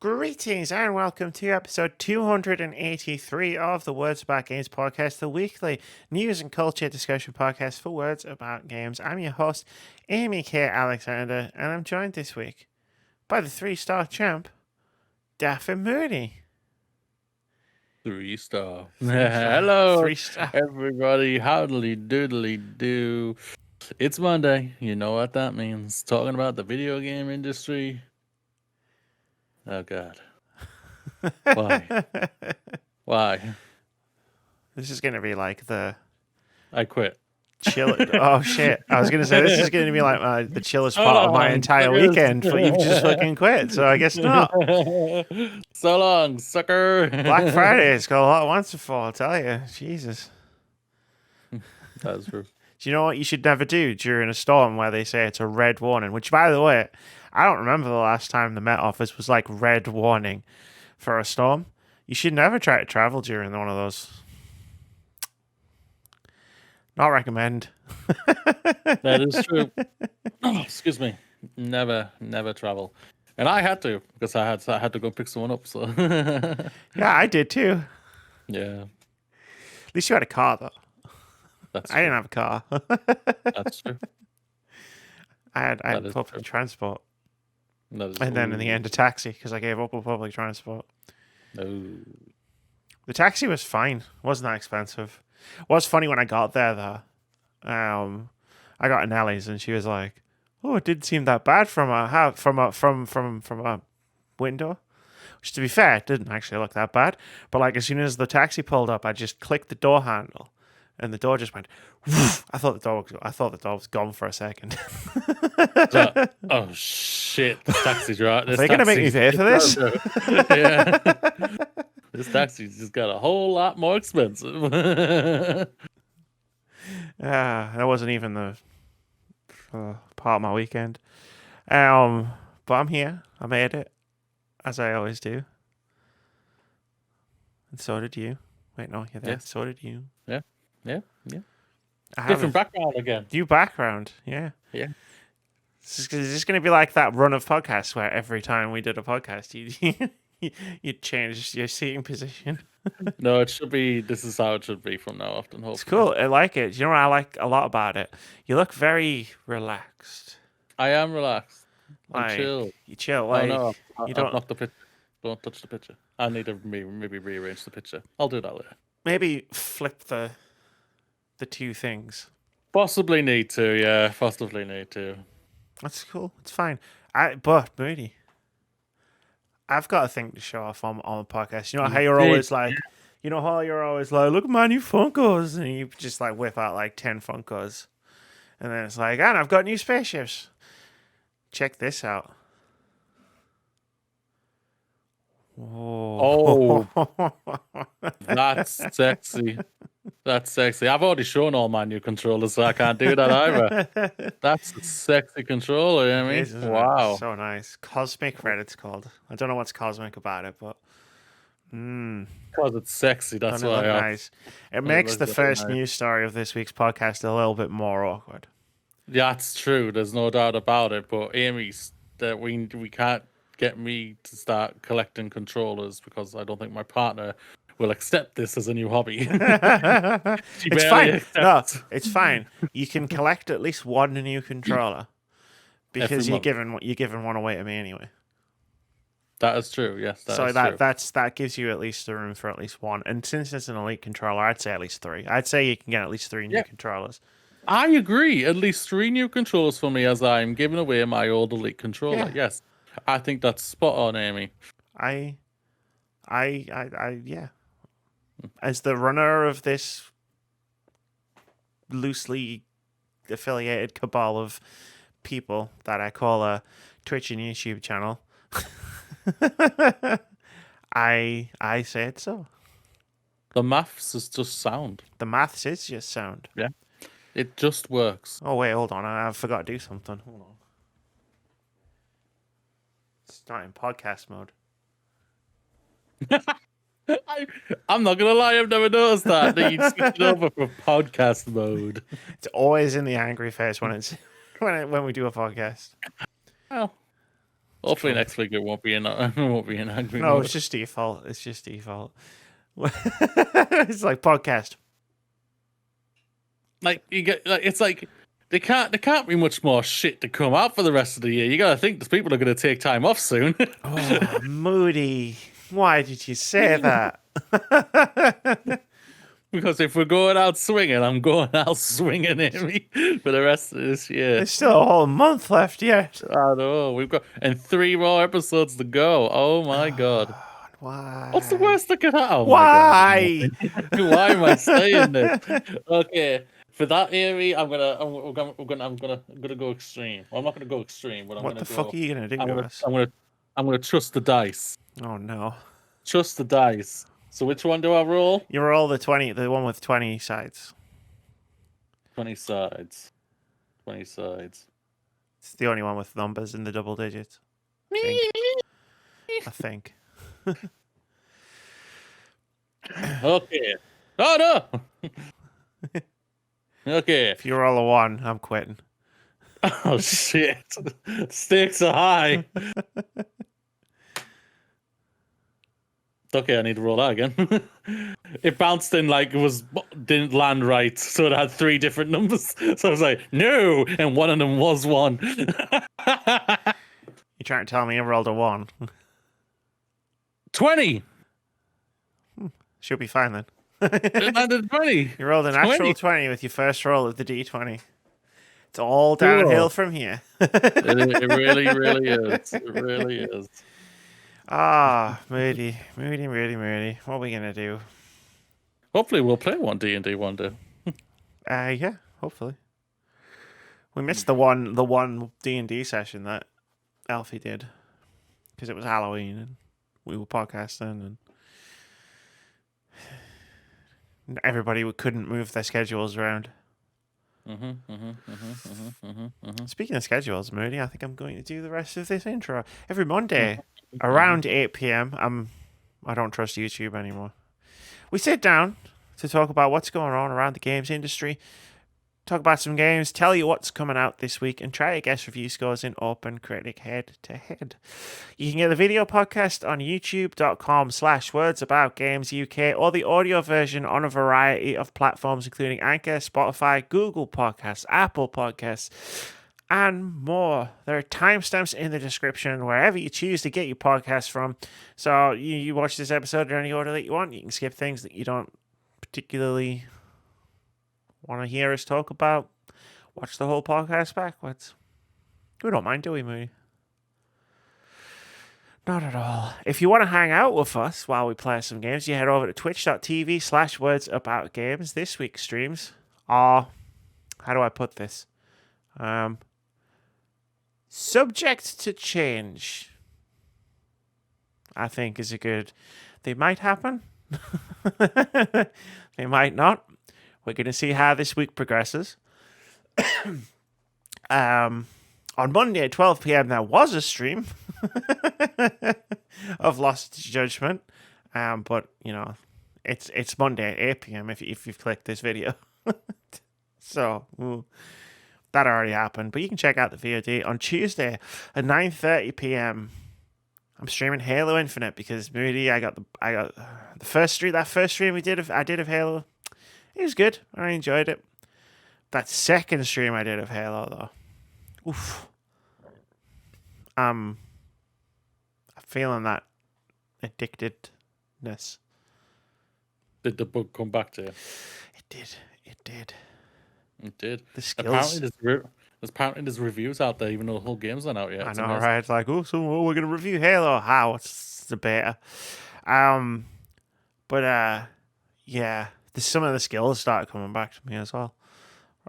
Greetings and welcome to episode 283 of the Words About Games podcast, the weekly news and culture discussion podcast for words about games. I'm your host, Amy K. Alexander, and I'm joined this week by the 3-star champ, Daffy Moody. 3-star. Three-star. Hello, 3-star. everybody. Howdly doodly do. It's Monday. You know what that means. Talking about the video game industry. Oh, God. Why? Why? This is going to be like the I quit. chill. Oh, shit. I was going to say, this is going to be like the chillest part of my entire weekend, but you've just fucking quit, so I guess not. So long, sucker. Black Friday has got a lot to answer for, I'll tell you. Jesus. That's true. Do you know what you should never do during a storm where they say it's a red warning? Which, by the way, I don't remember the last time the Met Office was like red warning for a storm. You should never try to travel during one of those. Not recommend. That is true. Oh, excuse me. Never travel. And I had to, because I had to go pick someone up. So Yeah, I did too. yeah, At least you had a car, though. that's I didn't have a car. That's true. I had That is public true. transport. That is And then in the end, a taxi, because I gave up on public transport. No. The taxi was fine. It wasn't that expensive. It was funny when I got there, though. I got an Ellie's, and she was like, "Oh, it didn't seem that bad from a window." Which, to be fair, it didn't actually look that bad. But like, as soon as the taxi pulled up, I just clicked the door handle, and the door just went. Woof. I thought the door was gone for a second. Oh shit! The taxi driver. Are they gonna make me pay for this? Yeah. This taxi's just got a whole lot more expensive. That wasn't even the part of my weekend. But I'm here. I made it, as I always do. And so did you. Wait, no, you're there. Yes. So did you. Yeah. I have Different a background again. new background. Yeah. Yeah. Is this going to be like that run of podcasts where every time we did a podcast, you changed your seating position? No, it should be. This is how it should be from now on. Hopefully. It's cool. I like it. You know what I like a lot about it? You look very relaxed. I am relaxed. I'm Like, chill. You chill. Oh Like, no! you don't. I've knocked the picture. Don't touch the picture. I need to maybe rearrange the picture. I'll do that later. Maybe flip the two things. Possibly need to. Yeah. Possibly need to. That's cool. It's fine. But Moody, I've got a thing to show off on the podcast. You know how you're always like, look at my new Funkos, and you just like whip out like 10 Funkos, and then it's like, and I've got new spaceships. Check this out. Oh, that's sexy. That's sexy. I've already shown all my new controllers, so I can't do that either. That's a sexy controller, I mean. Isn't it? Wow. So nice. Cosmic Red, it's called. I don't know what's cosmic about it, but Because it's sexy, that's doesn't it why. look nice. It makes looks the very first nice. news story of this week's podcast a little bit more awkward. Yeah, that's true. There's no doubt about it. But Amy's that we can't get me to start collecting controllers because I don't think my partner will accept this as a new hobby. It's fine. No, it's fine. You can collect at least one new controller because Every you're giving one away to me anyway. That is true. Yes, So is true. that gives you at least the room for at least one. And since it's an elite controller, I'd say at least 3. I'd say you can get at least 3 new controllers. I agree. At least 3 new controllers for me, as I'm giving away my old Elite controller. Yeah. Yes, I think that's spot on, Amy. Yeah. As the runner of this loosely affiliated cabal of people that I call a Twitch and YouTube channel, I say it so. The maths is just sound. The maths is just sound. Yeah, it just works. Oh wait, hold on. I forgot to do something. Hold on. It's not in podcast mode. I'm not gonna lie, I've never noticed that you switch it over from podcast mode. It's always in the angry face when it's when we do a podcast. Well, Hopefully cool. next week it won't be in won't be in angry No, mode. it's just default. It's just default. It's like podcast. Like you get like it's like there can't be much more shit to come out for the rest of the year. You gotta think these people are gonna take time off soon. Oh, Moody. Why did you say that? Because if we're going out swinging, I'm going out swinging, Amy, for the rest of this year. There's still a whole month left yet. I know we've got 3 more episodes to go. Oh my god. Why? What's the worst that could happen? Oh Why? my god. Why am I saying this? Okay. For that area, I'm gonna go extreme. Well, I'm not gonna go extreme, but What the fuck are you gonna do to us? I'm gonna trust the dice. Oh no! Trust the dice. So which one do I roll? You roll the one with 20 sides. 20 sides. 20 sides. It's the only one with numbers in the double digits. I think. Okay. Oh no. Okay. If you roll a 1, I'm quitting. Oh shit. Stakes are high. Okay, I need to roll that again. It bounced in like didn't land right, so it had 3 different numbers. So I was like, no, and one of them was 1. You trying to tell me I rolled a 1? 20. Should be fine then. It landed 20. You rolled a natural 20 with your first roll of the D20. It's all downhill from here. It really, really is. It really is. Ah, Moody. What are we gonna do? Hopefully, we'll play one D&D one day. Yeah, hopefully. We missed the one D&D session that Alfie did because it was Halloween and we were podcasting and everybody couldn't move their schedules around. Speaking of schedules, Moody, I think I'm going to do the rest of this intro every Monday around 8 p.m. I don't trust YouTube anymore. We sit down to talk about what's going on around the games industry, talk about some games, tell you what's coming out this week, and try to guess review scores in OpenCritic head-to-head. You can get the video podcast on youtube.com/wordsaboutgamesuk or the audio version on a variety of platforms, including Anchor, Spotify, Google Podcasts, Apple Podcasts, and more. There are timestamps in the description wherever you choose to get your podcast from. So you watch this episode in any order that you want. You can skip things that you don't particularly want to hear us talk about. Watch the whole podcast backwards. We don't mind, do we, Moody? Not at all. If you want to hang out with us while we play some games, you head over to twitch.tv/wordsaboutgames. This week's streams are, how do I put this? Subject to change, I think, is a good. They might happen. They might not. We're going to see how this week progresses. On Monday at 12 p.m. there was a stream of Lost Judgment, but you know, it's Monday at 8 p.m. if you've clicked this video. So that already happened, but you can check out the VOD on Tuesday at 9:30 p.m. I'm streaming Halo Infinite because Moody, I got the first stream. That first stream I did of Halo, it was good. I enjoyed it. That second stream I did of Halo though, oof. I'm feeling that addictedness. Did the bug come back to you? It did. It did. The skills. Apparently there's reviews out there, even though the whole game's not out yet. I know, right? It's like, so we're gonna review Halo. How? It's the beta. But yeah, some of the skills started coming back to me as well.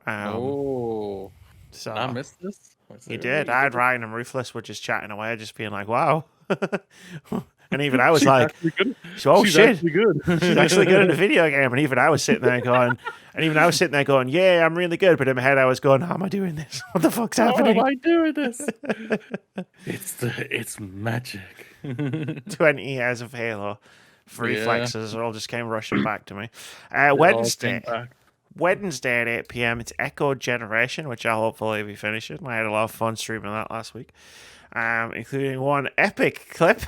So I missed this. You did. I had Ryan and Ruthless were just chatting away, just being like, "Wow." And even I was She's like, "Oh She's shit, actually good. she's actually good in a video game." And even I was sitting there going, "Yeah, I'm really good." But in my head, I was going, "How am I doing this? What the fuck's happening? How am I doing this?" It's magic. 20 years of Halo. Reflexes all just came rushing back to me. Wednesday at 8 p.m. it's Echo Generation, which I'll hopefully be finishing. I had a lot of fun streaming that last week. including one epic clip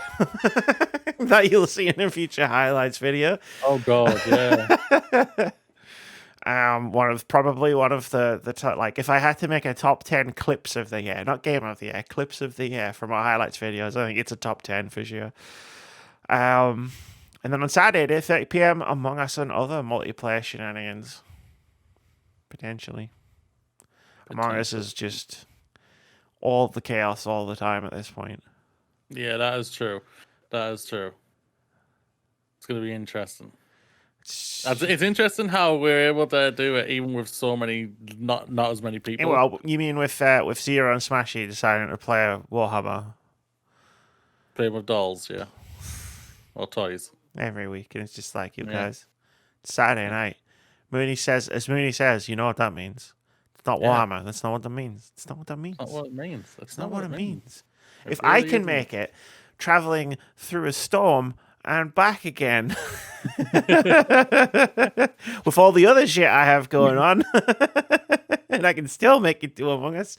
that you'll see in a future highlights video. Oh God, yeah. One of the top, like, if I had to make a top 10 clips of the year, not game of the year, clips of the year from our highlights videos, I think it's a top 10 for sure. And then on Saturday, 8:30 p.m, Among Us and other multiplayer shenanigans. Potentially. Among Us is just all the chaos all the time at this point. Yeah, that is true. That is true. It's going to be interesting. It's interesting how we're able to do it even with so many, not as many people. Well, you mean with Zero and Smashy deciding to play Warhammer? Play with dolls, yeah. Or toys. Every week, and it's just like, you guys, it's Saturday night. Mooney says, you know what that means. It's not Warhammer. That's not what that means. It's not what that means. Not what it means. It's not what it means. If really I can make it traveling through a storm and back again with all the other shit I have going on, and I can still make it to Among Us,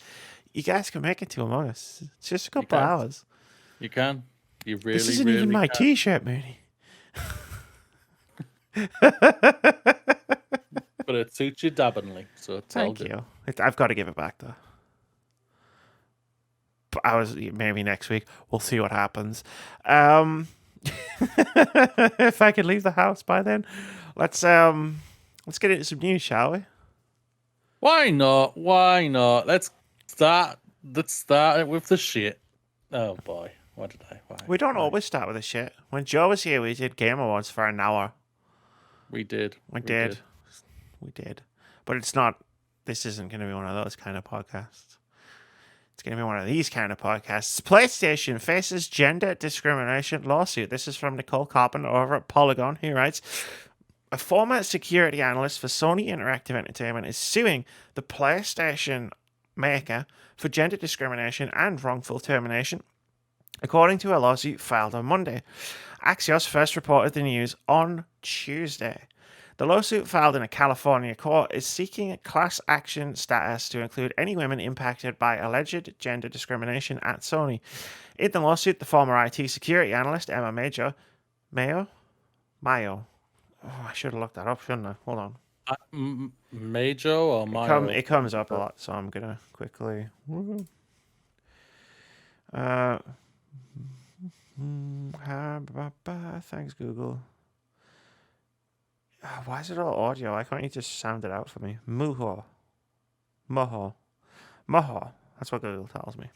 you guys can make it to Among Us. It's just a couple hours. You can. You really, this isn't even my t-shirt, Mooney. But it suits you dabbingly, so it's all good. Thank you. I've got to give it back, though. Maybe next week. We'll see what happens. If I can leave the house by then, let's get into some news, shall we? Why not? Why not? Let's start with the shit. Oh boy, what did I? Why? We don't always start with the shit. When Joe was here, we did Game Awards for an hour. We did. We did. But it's not. This isn't going to be one of those kind of podcasts. It's going to be one of these kind of podcasts. PlayStation faces gender discrimination lawsuit. This is from Nicole Carpenter over at Polygon, who writes, a former security analyst for Sony Interactive Entertainment is suing the PlayStation maker for gender discrimination and wrongful termination, according to a lawsuit filed on Monday. Axios first reported the news on Tuesday. The lawsuit filed in a California court is seeking class action status to include any women impacted by alleged gender discrimination at Sony. In the lawsuit, the former IT security analyst, Emma Mayo? Oh, I should have looked that up, shouldn't I? Hold on. Majo or Mayo? It comes up a lot, so I'm going to quickly... Thanks, Google. Why is it all audio? Why can't you just sound it out for me? Moho. That's what Google tells me.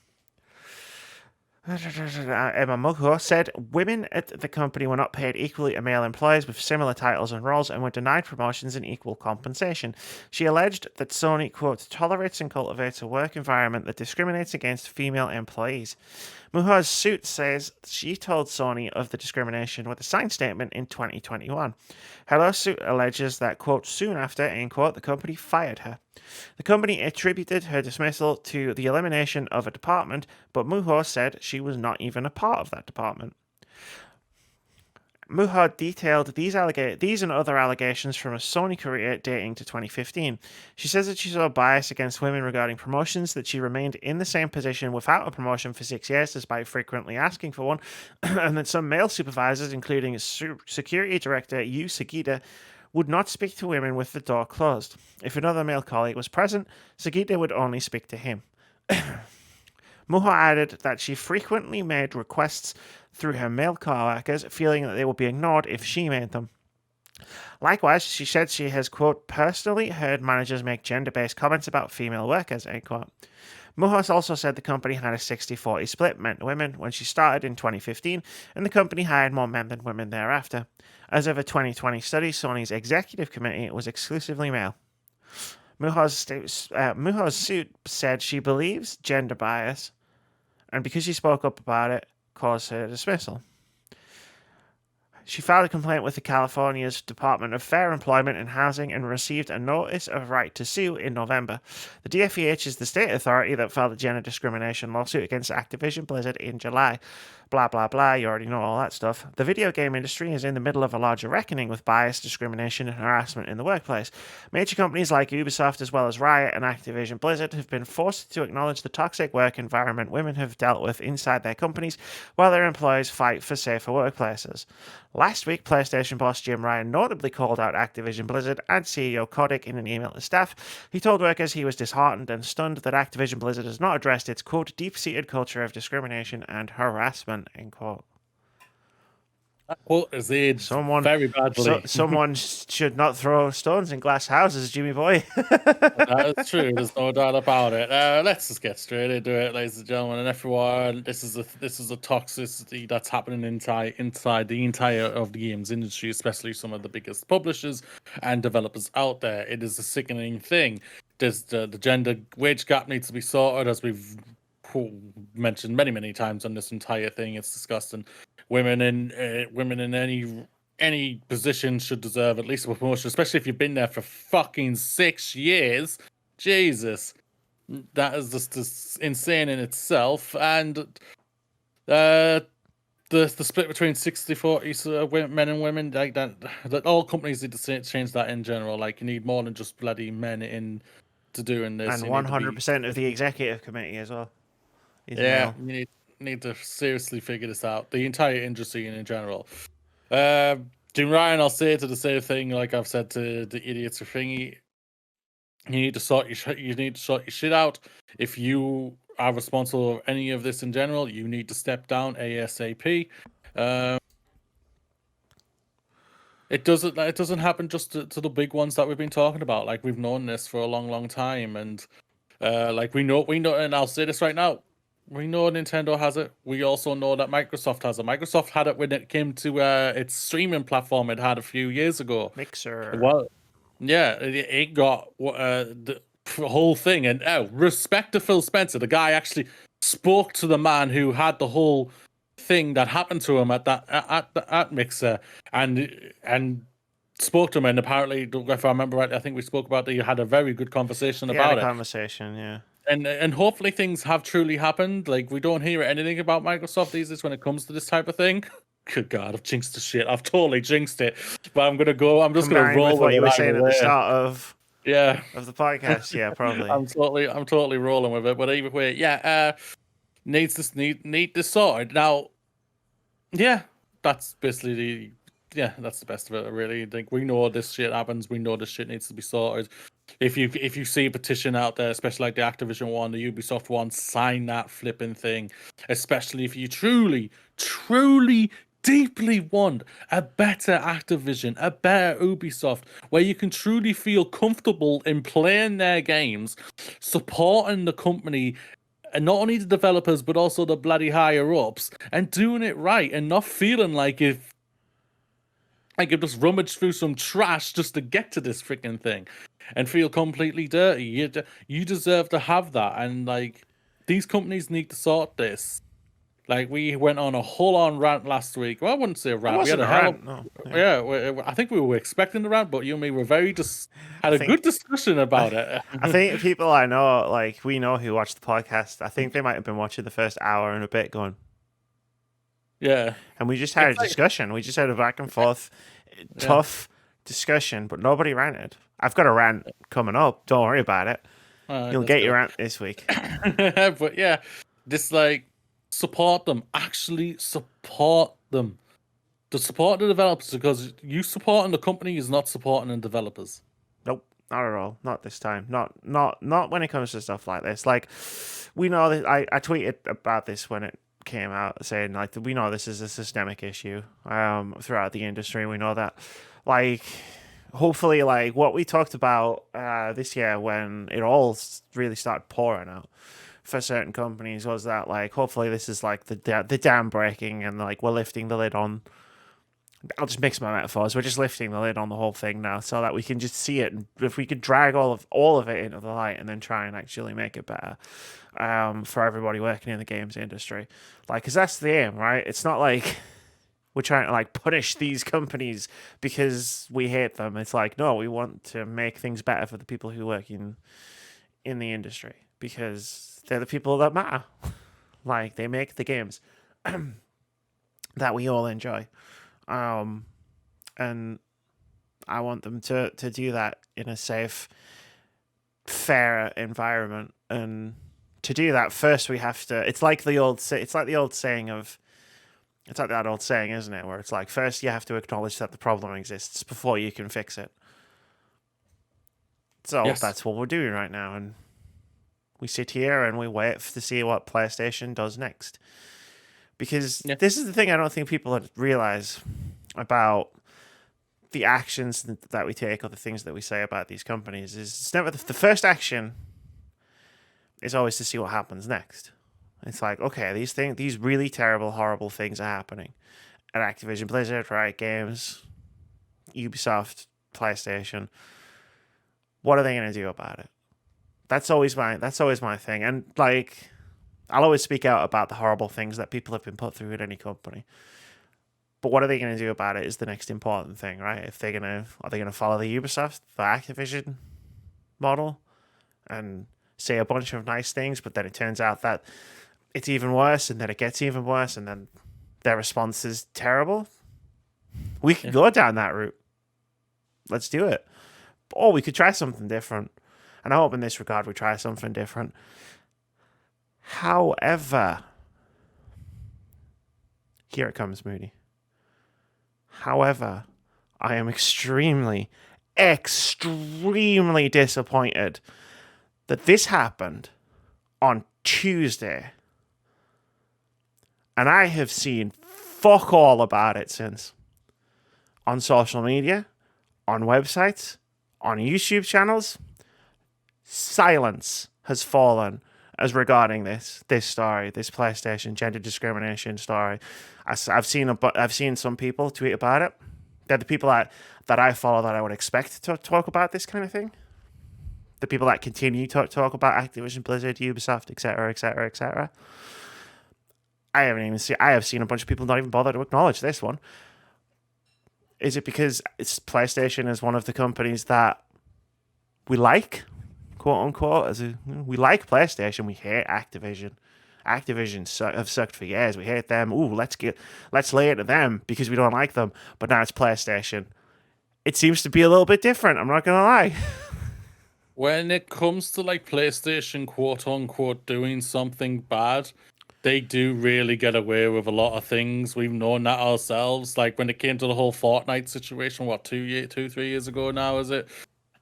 Emma Mugho said women at the company were not paid equally to male employees with similar titles and roles and were denied promotions and equal compensation. She alleged that Sony, quote, tolerates and cultivates a work environment that discriminates against female employees. Mugho's suit says she told Sony of the discrimination with a signed statement in 2021. Her lawsuit alleges that, quote, soon after, end quote, the company fired her. The company attributed her dismissal to the elimination of a department, but Mugho said she was not even a part of that department. Mugho detailed these and other allegations from a Sony career dating to 2015. She says that she saw bias against women regarding promotions, that she remained in the same position without a promotion for 6 years despite frequently asking for one, and that some male supervisors, including security director Yu Sagita, would not speak to women with the door closed. If another male colleague was present, Sagita would only speak to him. Mugho added that she frequently made requests through her male co-workers, feeling that they would be ignored if she made them. Likewise, she said she has, quote, personally heard managers make gender-based comments about female workers, end quote. Mugho also said the company had a 60-40 split men to women when she started in 2015, and the company hired more men than women thereafter. As of a 2020 study, Sony's executive committee was exclusively male. Mugho's suit said she believes gender bias, and because she spoke up about it, caused her dismissal. She filed a complaint with the California's Department of Fair Employment and Housing and received a notice of right to sue in November. The DFEH is the state authority that filed a gender discrimination lawsuit against Activision Blizzard in July. Blah, blah, blah. You already know all that stuff. The video game industry is in the middle of a larger reckoning with bias, discrimination, and harassment in the workplace. Major companies like Ubisoft, as well as Riot and Activision Blizzard, have been forced to acknowledge the toxic work environment women have dealt with inside their companies while their employees fight for safer workplaces. Last week, PlayStation boss Jim Ryan notably called out Activision Blizzard and CEO Kotick in an email to staff. He told workers he was disheartened and stunned that Activision Blizzard has not addressed its, quote, deep-seated culture of discrimination and harassment, end quote. Quote is aged very badly. Someone should not throw stones in glass houses, Jimmy boy. That is true. There's no doubt about it. Let's just get straight into it, ladies and gentlemen, and everyone. This is a toxicity that's happening inside the entire of the games industry, especially some of the biggest publishers and developers out there. It is a sickening thing. There's the gender wage gap needs to be sorted, as we've mentioned many times on this entire thing. It's disgusting. Women in any position should deserve at least a promotion, especially if you've been there for fucking 6 years. Jesus, that is just insane in itself. And the split between 60-40 men and women, like that all companies need to change that in general. Like, you need more than just bloody men in to doing this. And 100% of the executive committee as well. Yeah, you need to seriously figure this out. The entire industry in general. Jim Ryan, I'll say to the same thing like I've said to the idiots or thingy. You need to sort your shit out. If you are responsible for any of this in general, you need to step down ASAP. It doesn't happen just to the big ones that we've been talking about. Like, we've known this for a long time, and like we know, and I'll say this right now. We know Nintendo has it. We also know that Microsoft has it. Microsoft had it when it came to its streaming platform it had a few years ago. Mixer. Well, yeah, it got the whole thing. And respect to Phil Spencer. The guy actually spoke to the man who had the whole thing that happened to him at Mixer, and spoke to him. And apparently, if I remember right, I think we spoke about that. You had a very good conversation about it. Conversation, yeah. And hopefully things have truly happened. Like, we don't hear anything about Microsoft these days when it comes to this type of thing. Good God, I've jinxed the shit. I've totally jinxed it. But I'm just gonna roll with what you were saying at the start of the podcast. Yeah, probably. I'm totally rolling with it. But either way, need this sorted now. Yeah, that's basically that's the best of it. Really, like, we know this shit happens. We know this shit needs to be sorted. If you see a petition out there, especially like the Activision one, the Ubisoft one, sign that flipping thing. Especially if you truly deeply want a better Activision, a better Ubisoft, where you can truly feel comfortable in playing their games, supporting the company, and not only the developers but also the bloody higher ups, and doing it right, and not feeling like if I could just rummage through some trash just to get to this freaking thing and feel completely dirty. You deserve to have that. And like, these companies need to sort this. Like, we went on a whole-on rant last week. Well, I wouldn't say a rant. We had a rant. No. Yeah, I think we were expecting the rant, but you and me were had a good discussion about it. I think people I know, like, we know who watched the podcast, I think they might have been watching the first hour and a bit going, yeah. And we just had a discussion. We just had a back and forth, tough discussion, but nobody ranted. I've got a rant coming up. Don't worry about it. You'll get your rant this week. But yeah, this, like, support them. Actually support them. To support the developers, because you supporting the company is not supporting the developers. Nope, not at all. Not this time. Not when it comes to stuff like this. Like, we know that I tweeted about this when it came out, saying, like, we know this is a systemic issue throughout the industry. We know that, like, hopefully, like, what we talked about this year when it all really started pouring out for certain companies was that, like, hopefully this is like the dam breaking, and like we're lifting the lid on. I'll just mix my metaphors. We're just lifting the lid on the whole thing now, so that we can just see it. And if we could drag all of it into the light, and then try and actually make it better for everybody working in the games industry, like, because that's the aim, right? It's not like we're trying to like punish these companies because we hate them. It's like, no, we want to make things better for the people who work in the industry because they're the people that matter. Like they make the games that we all enjoy. Um, and I want them to do that in a safe, fair environment. And to do that, first we have to. It's like the old saying, it's like that old saying, isn't it? Where it's like first you have to acknowledge that the problem exists before you can fix it. So Yes. that's what we're doing right now, and we sit here and we wait to see what PlayStation does next. Because Yeah. this is the thing I don't think people realize about the actions that we take or the things that we say about these companies is it's never the first action is always to see what happens next. It's like, okay, these really terrible, horrible things are happening at Activision, Blizzard, Riot Games, Ubisoft, PlayStation. What are they going to do about it? That's always my thing. And like, I'll always speak out about the horrible things that people have been put through at any company. But what are they going to do about it is the next important thing, right? Are they gonna follow the Ubisoft, the Activision model, and say a bunch of nice things, but then it turns out that it's even worse, and then it gets even worse, and then their response is terrible? We could go down that route. Let's do it. Or we could try something different. And I hope in this regard we try something different. However, here it comes, Moody. However, I am extremely disappointed that this happened on Tuesday. And I have seen fuck all about it since. On social media, on websites, on YouTube channels, silence has fallen as regarding this story, this PlayStation gender discrimination story. I've seen some people tweet about it. They're the people that I follow that I would expect to talk about this kind of thing. The people that continue to talk about Activision, Blizzard, Ubisoft, etc., etc., etc. I have seen a bunch of people not even bother to acknowledge this one. Is it because PlayStation is one of the companies that we like, quote unquote? We like PlayStation, we hate Activision. Activision have sucked for years. We hate them. Ooh, let's lay it to them because we don't like them. But now it's PlayStation. It seems to be a little bit different. I'm not gonna lie. When it comes to like PlayStation, quote unquote, doing something bad, they do really get away with a lot of things. We've known that ourselves. Like when it came to the whole Fortnite situation, 3 years ago now, is it?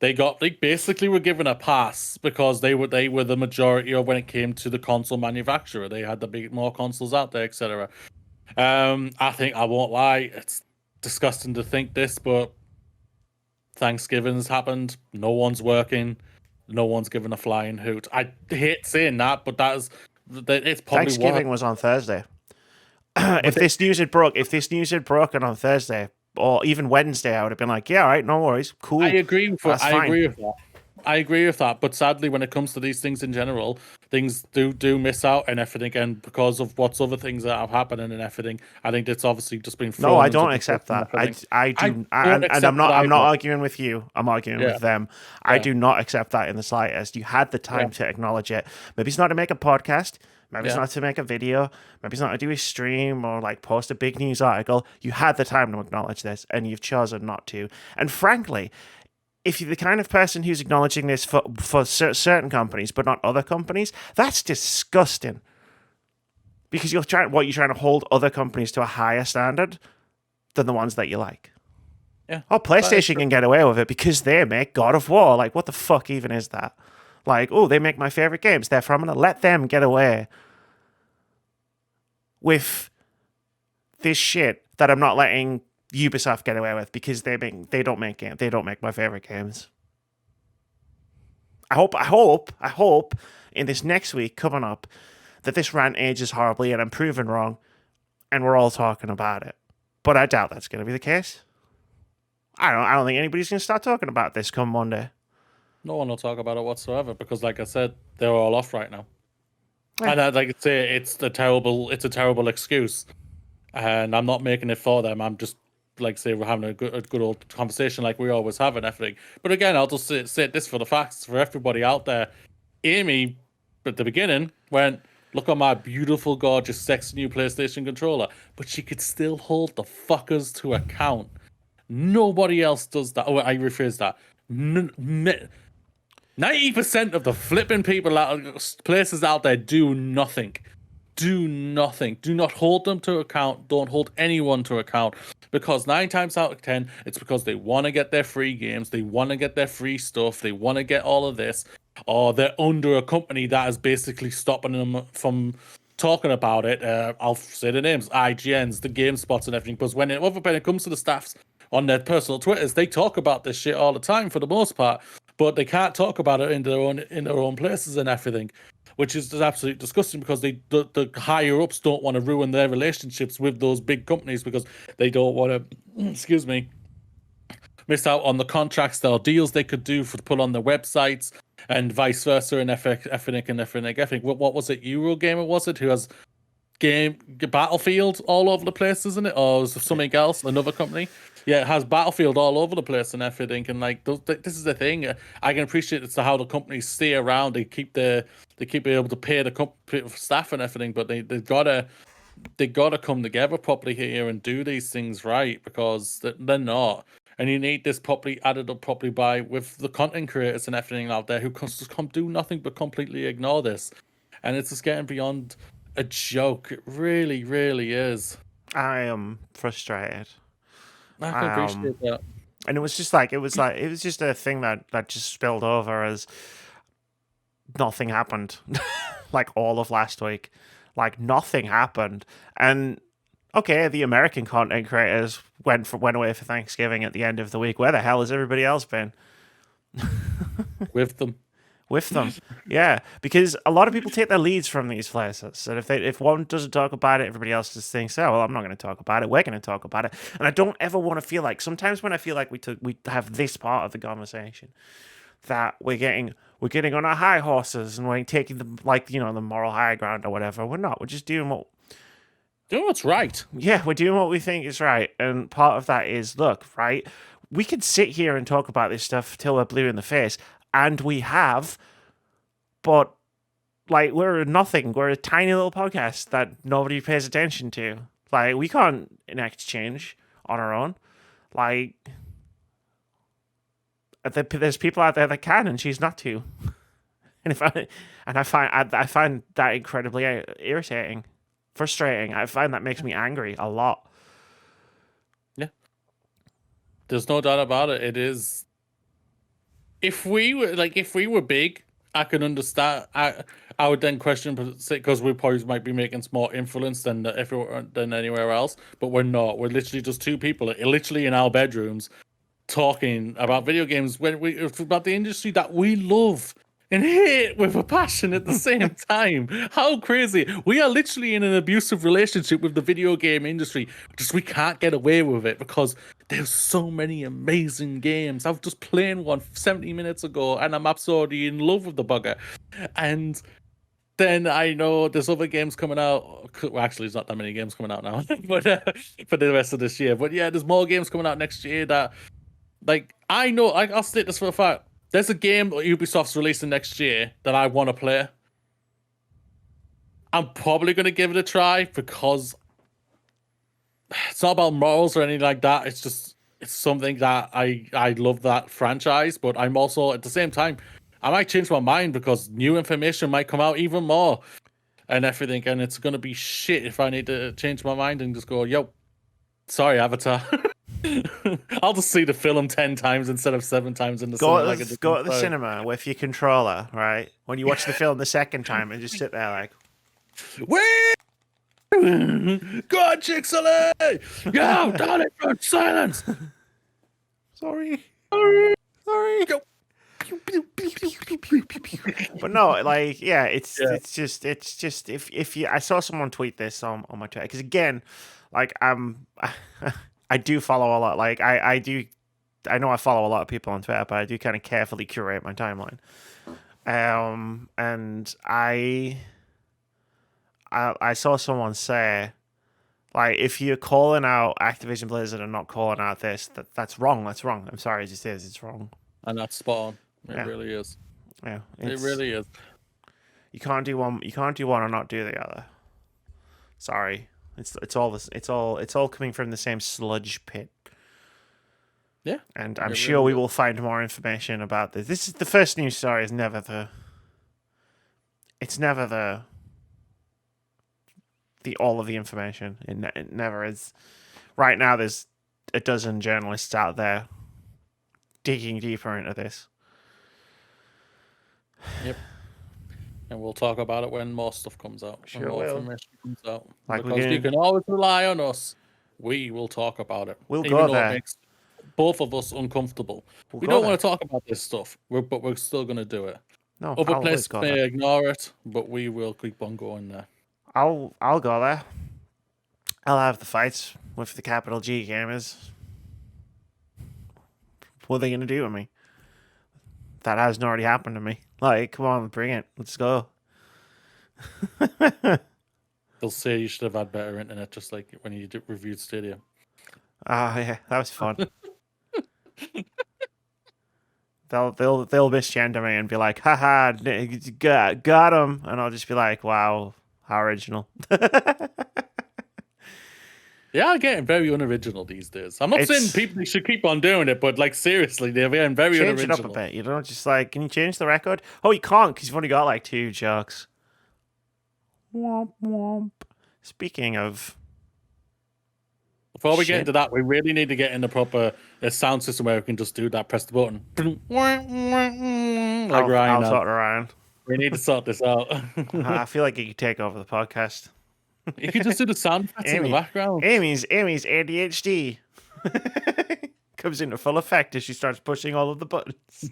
They basically were given a pass because they were the majority of when it came to the console manufacturer. They had more consoles out there, etc. I think I won't lie, it's disgusting to think this, but Thanksgiving's happened. No one's working. No one's given a flying hoot. I hate saying that, but it's probably Thanksgiving was on Thursday. If this news had broken on Thursday or even Wednesday, I would have been like, yeah, all right, no worries, cool. I agree with That's fine. I agree with that. But sadly, when it comes to these things in general, things do miss out and everything. And because of what's other things that have happened and everything, I think it's obviously just been thrown. No, I don't accept that. I'm not arguing with you. I'm arguing with them. I do not accept that in the slightest. You had the time to acknowledge it. Maybe it's not to make a podcast. Maybe it's not to make a video. Maybe it's not to do a stream or like post a big news article. You had the time to acknowledge this, and you've chosen not to. And frankly, if you're the kind of person who's acknowledging this for certain companies but not other companies, that's disgusting. Because you're trying to hold other companies to a higher standard than the ones that you like. Yeah. Oh, PlayStation can get away with it because they make God of War. Like, what the fuck even is that? Like, oh, they make my favorite games. Therefore, I'm going to let them get away with this shit that I'm not letting Ubisoft get away with because they don't make my favorite games. I hope in this next week coming up that this rant ages horribly and I'm proven wrong and we're all talking about it. But I doubt that's going to be the case. I don't think anybody's going to start talking about this come Monday. No one will talk about it whatsoever because, like I said, they're all off right now. Yeah. And like I say, it's a terrible excuse. and I'm not making it for them. I'm just like say we're having a good old conversation like we always have and everything. But again, I'll just say this for the facts for everybody out there. Amy, at the beginning, went, "Look on my beautiful, gorgeous, sexy new PlayStation controller," but she could still hold the fuckers to account. Nobody else does that. Oh, I rephrase that. 90% of the flipping people places out there do nothing. Do nothing. Do not hold them to account. Don't hold anyone to account. Because 9 times out of 10, it's because they want to get their free games. They want to get their free stuff. They want to get all of this. Or they're under a company that is basically stopping them from talking about it. I'll say the names. IGNs, the GameSpots and everything. Because when it comes to the staffs on their personal Twitters, they talk about this shit all the time for the most part. But they can't talk about it in their own places and everything, which is just absolutely disgusting because the higher ups don't want to ruin their relationships with those big companies because they don't want to, excuse me, miss out on the contracts or deals they could do for put on their websites and vice versa and everything. What was it? Eurogamer was it? Who has Battlefield all over the place, isn't it? Or is it something else? Another company? Yeah, it has Battlefield all over the place and everything. And like, this is the thing. I can appreciate it's how the companies stay around. They keep being able to pay the staff and everything, but they gotta come together properly here and do these things right because they're not. And you need this properly added up properly with the content creators and everything out there who just come do nothing but completely ignore this. And it's just getting beyond a joke. It really, really is. I am frustrated. I can appreciate that. And it was just a thing that just spilled over as nothing happened. Like all of last week. Like nothing happened. And okay, the American content creators went away for Thanksgiving at the end of the week. Where the hell has everybody else been? With them. With them, yeah, because a lot of people take their leads from these places, and if one doesn't talk about it, everybody else just thinks, "Oh, well, I'm not going to talk about it. We're going to talk about it." And I don't ever want to feel like sometimes when I feel like we have this part of the conversation that we're getting on our high horses and we're taking the moral high ground or whatever. We're not. We're just doing what's right. Yeah, we're doing what we think is right, and part of that is look, right. We could sit here and talk about this stuff till we're blue in the face. And we have, but like we're nothing. We're a tiny little podcast that nobody pays attention to. Like we can't enact change on our own. Like there's people out there that can, and she's not to. And I find that incredibly irritating, frustrating. I find that makes me angry a lot. Yeah, there's no doubt about it. It is. If we were big, I can understand. I would then question because we probably might be making more influence than anywhere else, but we're not. We're literally just two people, literally in our bedrooms, talking about video games about the industry that we love and hate with a passion at the same time. How crazy. We are literally in an abusive relationship with the video game industry. Just we can't get away with it because there's so many amazing games. I was just playing one 70 minutes ago and I'm absolutely in love with the bugger. And then I know there's other games coming out. Well, actually, there's not that many games coming out now, but for the rest of this year. But yeah, there's more games coming out next year that, like, I know. I'll state this for a fact. There's a game that Ubisoft's releasing next year that I want to play. I'm probably going to give it a try because it's not about morals or anything like that. It's something that I love that franchise, but I'm also at the same time I might change my mind because new information might come out even more and everything, and it's going to be shit if I need to change my mind and just go, yo, sorry, Avatar. I'll just see the film 10 times instead of 7 times in the cinema. Go to the cinema with your controller, right? When you watch the film the second time and just sit there like, wait! God, Chick-fil-A! Yo, darn it, bro, silence! Sorry. Go. But no, like, yeah, it's just if you, I saw someone tweet this on my Twitter because again, like I do follow a lot. Like I know I follow a lot of people on Twitter, but I do kind of carefully curate my timeline. And I saw someone say, Like, if you're calling out Activision Blizzard and not calling out this, that's wrong. That's wrong. I'm sorry, it just is. It's wrong. And that's spot on. It Yeah. really is. Yeah. It really is. You can't do one. You can't do one and not do the other. Sorry. It's all this. It's all coming from the same sludge pit. Yeah. And I'm sure we will find more information about this. This is the first news story. Is never the. It's never the all of the information. It never is. Right now, there's a dozen journalists out there digging deeper into this. Yep. And we'll talk about it when more stuff comes out. Sure when more will. information comes out. Like because you can always rely on us. We will talk about it. We'll even go though there. It makes both of us uncomfortable. We'll we go don't there. want to talk about this stuff, but we're still going to do it. No, Other I'll always places go may there. ignore it, but we will keep on going there. I'll go there. I'll have the fights with the capital G gamers. What are they gonna do to me? That hasn't already happened to me. Like, come on, bring it. Let's go. They'll say you should have had better internet, just like when you reviewed Stadia. Yeah, that was fun. They'll misgender me and be like, haha, got him, and I'll just be like, wow, how original. They are getting very unoriginal these days. I'm not saying people should keep on doing it, but like seriously, they're getting very unoriginal. Change it up a bit, you know? Just like, can you change the record? Oh, you can't because you've only got like 2 jokes. Womp womp. Speaking of. Before we get into that, we really need to get in the proper sound system where we can just do that. Press the button. Like Ryan. I'll sort it around. We need to sort this out. I feel like you could take over the podcast. You could just do the sound effects in the background. Amy's ADHD comes into full effect as she starts pushing all of the buttons.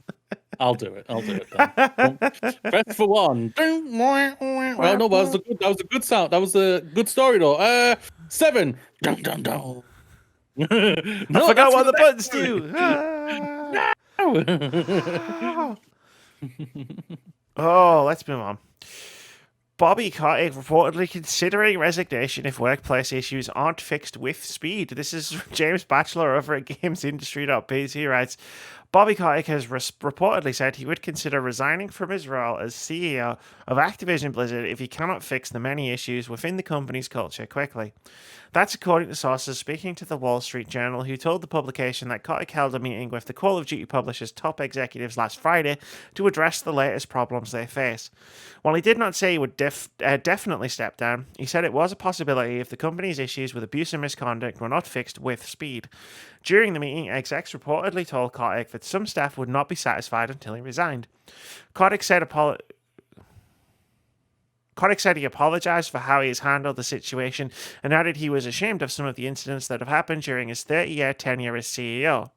I'll do it then. Press for 1. Well, no, that was a good sound. That was a good story though. 7. Dun, dun, dun. No, I forgot what the buttons do. Oh, let's move on. Bobby Kotick reportedly considering resignation if workplace issues aren't fixed with speed. This is James Batchelor over at GamesIndustry.biz. He writes, Bobby Kotick has reportedly said he would consider resigning from his role as CEO of Activision Blizzard if he cannot fix the many issues within the company's culture quickly. That's according to sources speaking to the Wall Street Journal, who told the publication that Kotick held a meeting with the Call of Duty publisher's top executives last Friday to address the latest problems they face. While he did not say he would definitely step down, he said it was a possibility if the company's issues with abuse and misconduct were not fixed with speed. During the meeting, execs reportedly told Kotick that some staff would not be satisfied until he resigned. Kotick said he apologized for how he has handled the situation and added he was ashamed of some of the incidents that have happened during his 30-year tenure as CEO.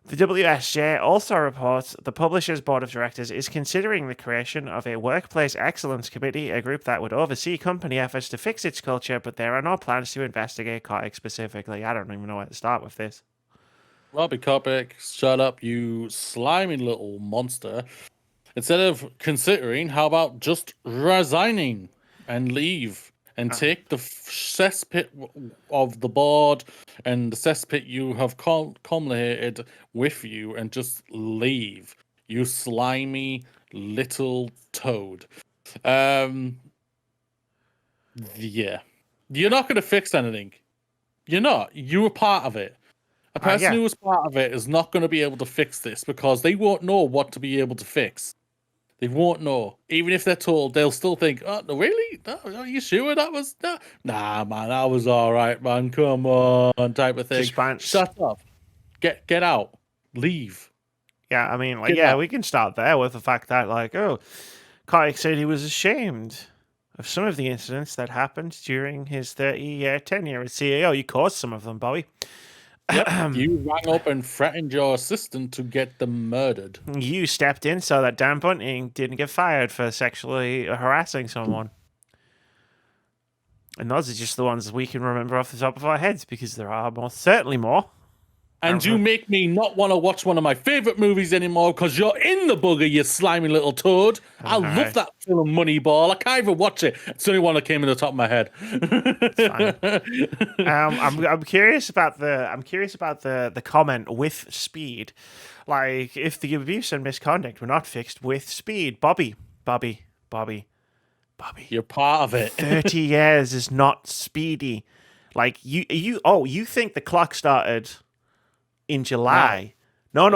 The WSJ also reports the publisher's board of directors is considering the creation of a workplace excellence committee, a group that would oversee company efforts to fix its culture, but there are no plans to investigate Kotick specifically. I don't even know where to start with this. Bobby Kotick, shut up, you slimy little monster. Instead of considering, how about just resigning and leave and take the cesspit of the board and the cesspit you have culminated with you and just leave, you slimy little toad. Yeah. You're not going to fix anything. You're not. You were part of it. A person who was part of it is not going to be able to fix this because they won't know what to be able to fix. They won't know. Even if they're told, they'll still think, oh, no, really? No, are you sure that was... No? Nah, man, that was all right, man. Come on, type of thing. Shut up. Get out. Leave. Yeah, I mean, like, yeah, we can start there with the fact that, like, Kotick said he was ashamed of some of the incidents that happened during his 30-year tenure as CEO. You caused some of them, Bobby. Yep. You rang up and threatened your assistant to get them murdered. You stepped in so that Dan Bunting didn't get fired for sexually harassing someone. And those are just the ones we can remember off the top of our heads because there are certainly more. And you make me not want to watch one of my favorite movies anymore because you're in the bugger, you slimy little toad. I love that film Moneyball. I can't even watch it. It's the only one that came in the top of my head. It's fine. I'm curious about the comment with speed. Like, if the abuse and misconduct were not fixed with speed, Bobby. You're part of it. 30 years is not speedy. Like, you think the clock started in July? No,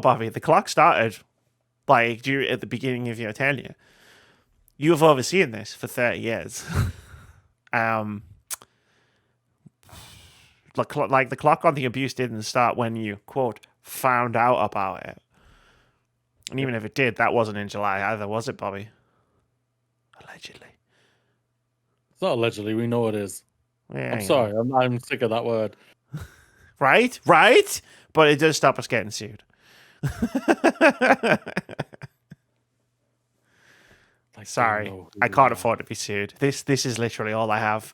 Bobby. The clock started like at the beginning of your tenure. You have overseen this for 30 years. Like the clock on the abuse didn't start when you, quote, found out about it. And even if it did, that wasn't in July either, was it, Bobby? Allegedly. It's not allegedly. We know it is. Yeah, I'm sorry. I'm sick of that word. Right? But it does stop us getting sued. Sorry, I can't afford to be sued. This is literally all I have.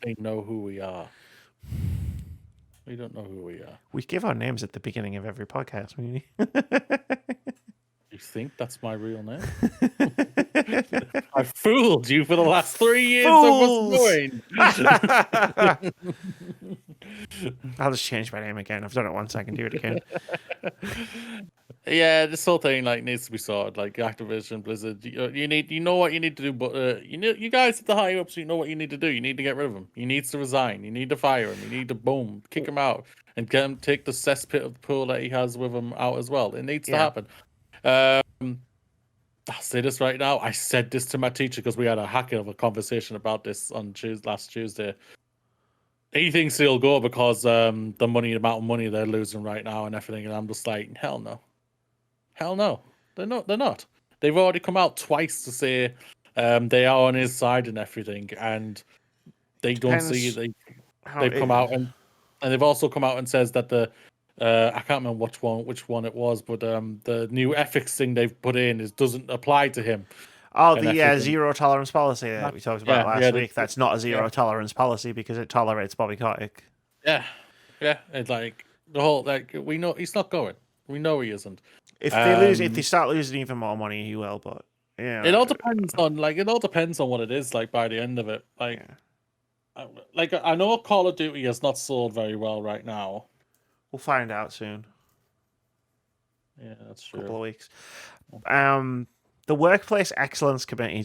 They know who we are. We don't know who we are. We give our names at the beginning of every podcast. You think that's my real name? I fooled you for the last 3 years of us going. I'll just change my name again. I've done it once. I can do it again. Yeah, this whole thing needs to be sorted. Like Activision, Blizzard, you know what you need to do, but you guys at the higher ups, you know what you need to do. You need to get rid of him. He needs to resign. You need to fire him. You need to kick him out and get him take the cesspit of the pool that he has with him out as well. It needs to happen. I'll say this right now. I said this to my teacher because we had a heck of a conversation about this on last Tuesday. He thinks he'll go because the amount of money they're losing right now and everything, and I'm just like, hell no. They're not. They've already come out twice to say they are on his side and everything, and they don't see they've come out and they've also come out and says that the I can't remember which one it was, but the new ethics thing they've put in doesn't apply to him. Oh, the zero tolerance policy that we talked about last week. That's not a zero tolerance policy because it tolerates Bobby Kotick. Yeah. It's like the whole we know he's not going. We know he isn't. If they start losing even more money, he will. But yeah, it all depends on what it is. Like by the end of it, I know Call of Duty has not sold very well right now. We'll find out soon. Yeah, that's true. A couple of weeks. The Workplace Excellence Committee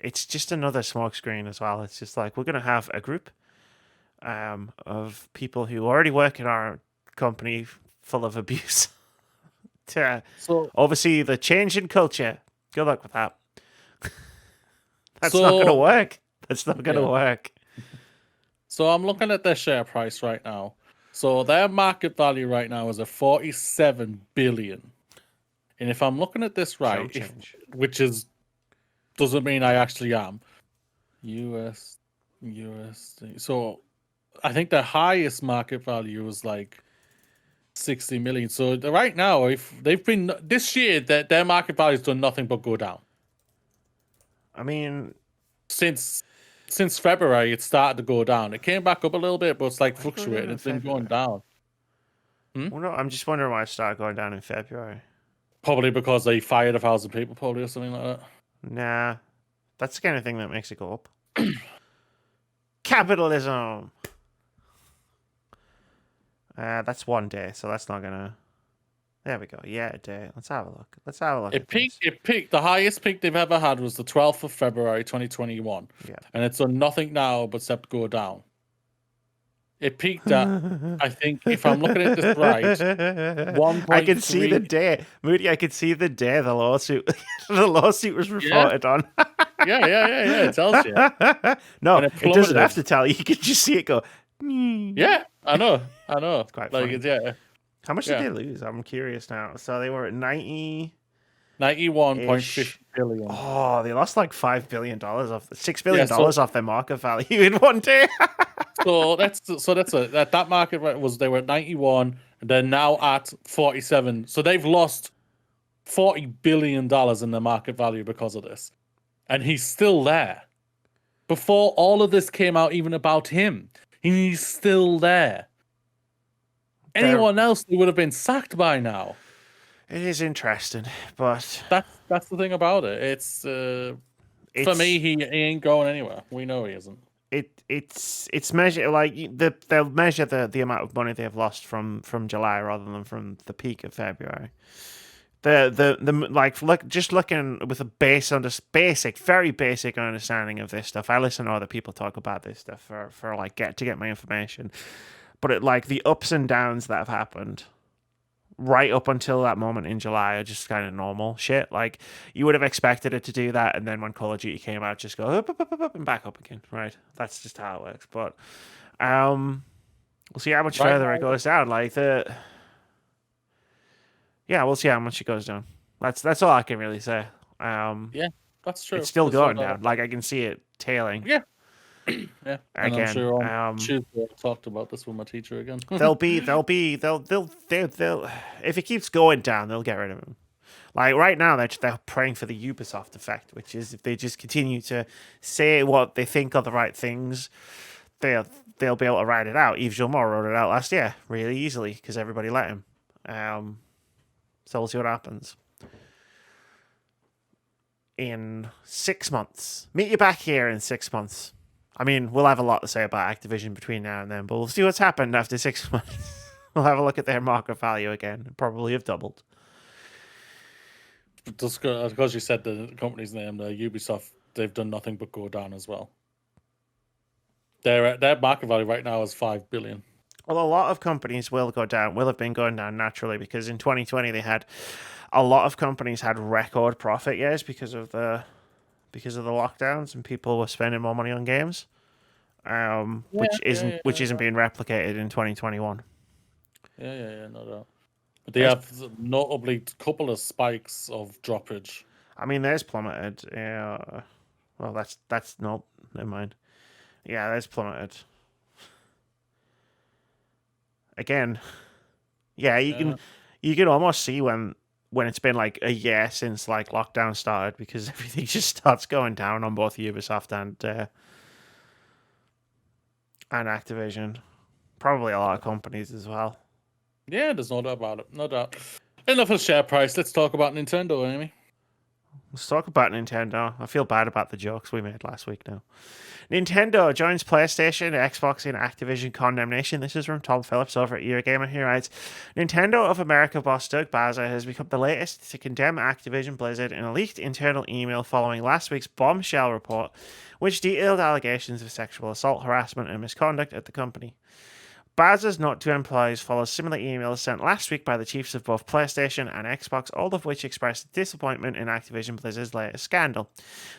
it's just another smokescreen as well. It's just like we're gonna have a group of people who already work in our company full of abuse to oversee the change in culture. Good luck with that. That's not going to work. So I'm looking at their share price right now. So their market value right now is at 47 billion. And if I'm looking at this right, which doesn't mean I actually am, USD. So I think the highest market value is like 60 million. So right now, if they've been this year, their market value has done nothing but go down. I mean, since February, it started to go down. It came back up a little bit, but it's like fluctuating. It's been going down. Well, no, I'm just wondering why it started going down in February. Probably because they fired 1,000 people, probably, or something like that. Nah, that's the kind of thing that makes it go up. Capitalism. That's 1 day, so that's not gonna. There we go. Yeah, a day. Let's have a look. It peaked. The highest peak they've ever had was the 12th of February, 2021. Yeah, and it's done nothing now but except go down. It peaked at, I think, if I'm looking at this right, 1.3. I can see the day, Moody. I could see the day the lawsuit was reported on. Yeah. It tells you. No, it doesn't have to tell you. You can just see it go. Yeah, I know. It's quite funny. Yeah. How much did they lose? I'm curious now. So they were at 91.50 billion. Oh, they lost like $5 billion $6 billion off their market value in 1 day. That market was they were at 91 and they're now at 47. So they've lost $40 billion in their market value because of this. And he's still there. Before all of this came out even about him, he's still there. Anyone else, they would have been sacked by now. It is interesting, but That's the thing about it. It's for me, he ain't going anywhere. We know he isn't. It's measure like they'll measure the amount of money they've lost from July rather than from the peak of February. The like look just looking with a very basic understanding of this stuff. I listen to other people talk about this stuff for like get my information, but it like the ups and downs that have happened right up until that moment in July are just kind of normal shit. Like you would have expected it to do that, and then when Call of Duty came out, just go up and back up again. Right, that's just how it works. But we'll see how much further it goes down. Like we'll see how much it goes down. That's all I can really say. Yeah, that's true. It's still going down. Like I can see it tailing. Yeah. Yeah, and again, I'm sure on Tuesday I talked about this with my teacher again. they'll if it keeps going down, they'll get rid of him. Like right now, they're praying for the Ubisoft effect, which is if they just continue to say what they think are the right things, they'll be able to ride it out. Yves Gilmour wrote it out last year really easily because everybody let him. So we'll see what happens. In 6 months, meet you back here in 6 months. I mean, we'll have a lot to say about Activision between now and then, but we'll see what's happened after 6 months. We'll have a look at their market value again. Probably have doubled. Just because you said the company's name, Ubisoft, they've done nothing but go down as well. Their market value right now is $5 billion. Well, a lot of companies will have been going down naturally because in 2020 a lot of companies had record profit years because of the lockdowns and people were spending more money on games, which isn't being replicated in 2021. Yeah, no doubt. But they have notably a couple of spikes of droppage. I mean, there's plummeted. Yeah, well, that's no, never mind. Yeah, there's plummeted. Again, yeah, you can almost see when it's been like a year since like lockdown started because everything just starts going down on both Ubisoft and Activision. Probably a lot of companies as well. Yeah, there's no doubt about it. No doubt. Enough of share price. Let's talk about Nintendo, Amy. Let's talk about Nintendo. I feel bad about the jokes we made last week now. Nintendo joins PlayStation, Xbox in Activision condemnation. This is from Tom Phillips over at Eurogamer. He writes, Nintendo of America boss Doug Bowser has become the latest to condemn Activision Blizzard in a leaked internal email following last week's bombshell report, which detailed allegations of sexual assault, harassment, and misconduct at the company. Bowser's note to employees follows similar emails sent last week by the chiefs of both PlayStation and Xbox, all of which expressed disappointment in Activision Blizzard's latest scandal.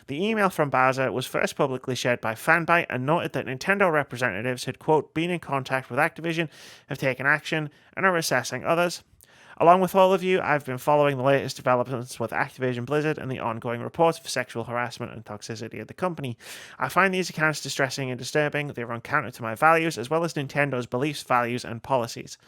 The email from Bowser was first publicly shared by Fanbyte and noted that Nintendo representatives had, quote, been in contact with Activision, have taken action, and are assessing others. Along with all of you, I've been following the latest developments with Activision Blizzard and the ongoing reports of sexual harassment and toxicity at the company. I find these accounts distressing and disturbing. They run counter to my values, as well as Nintendo's beliefs, values, and policies.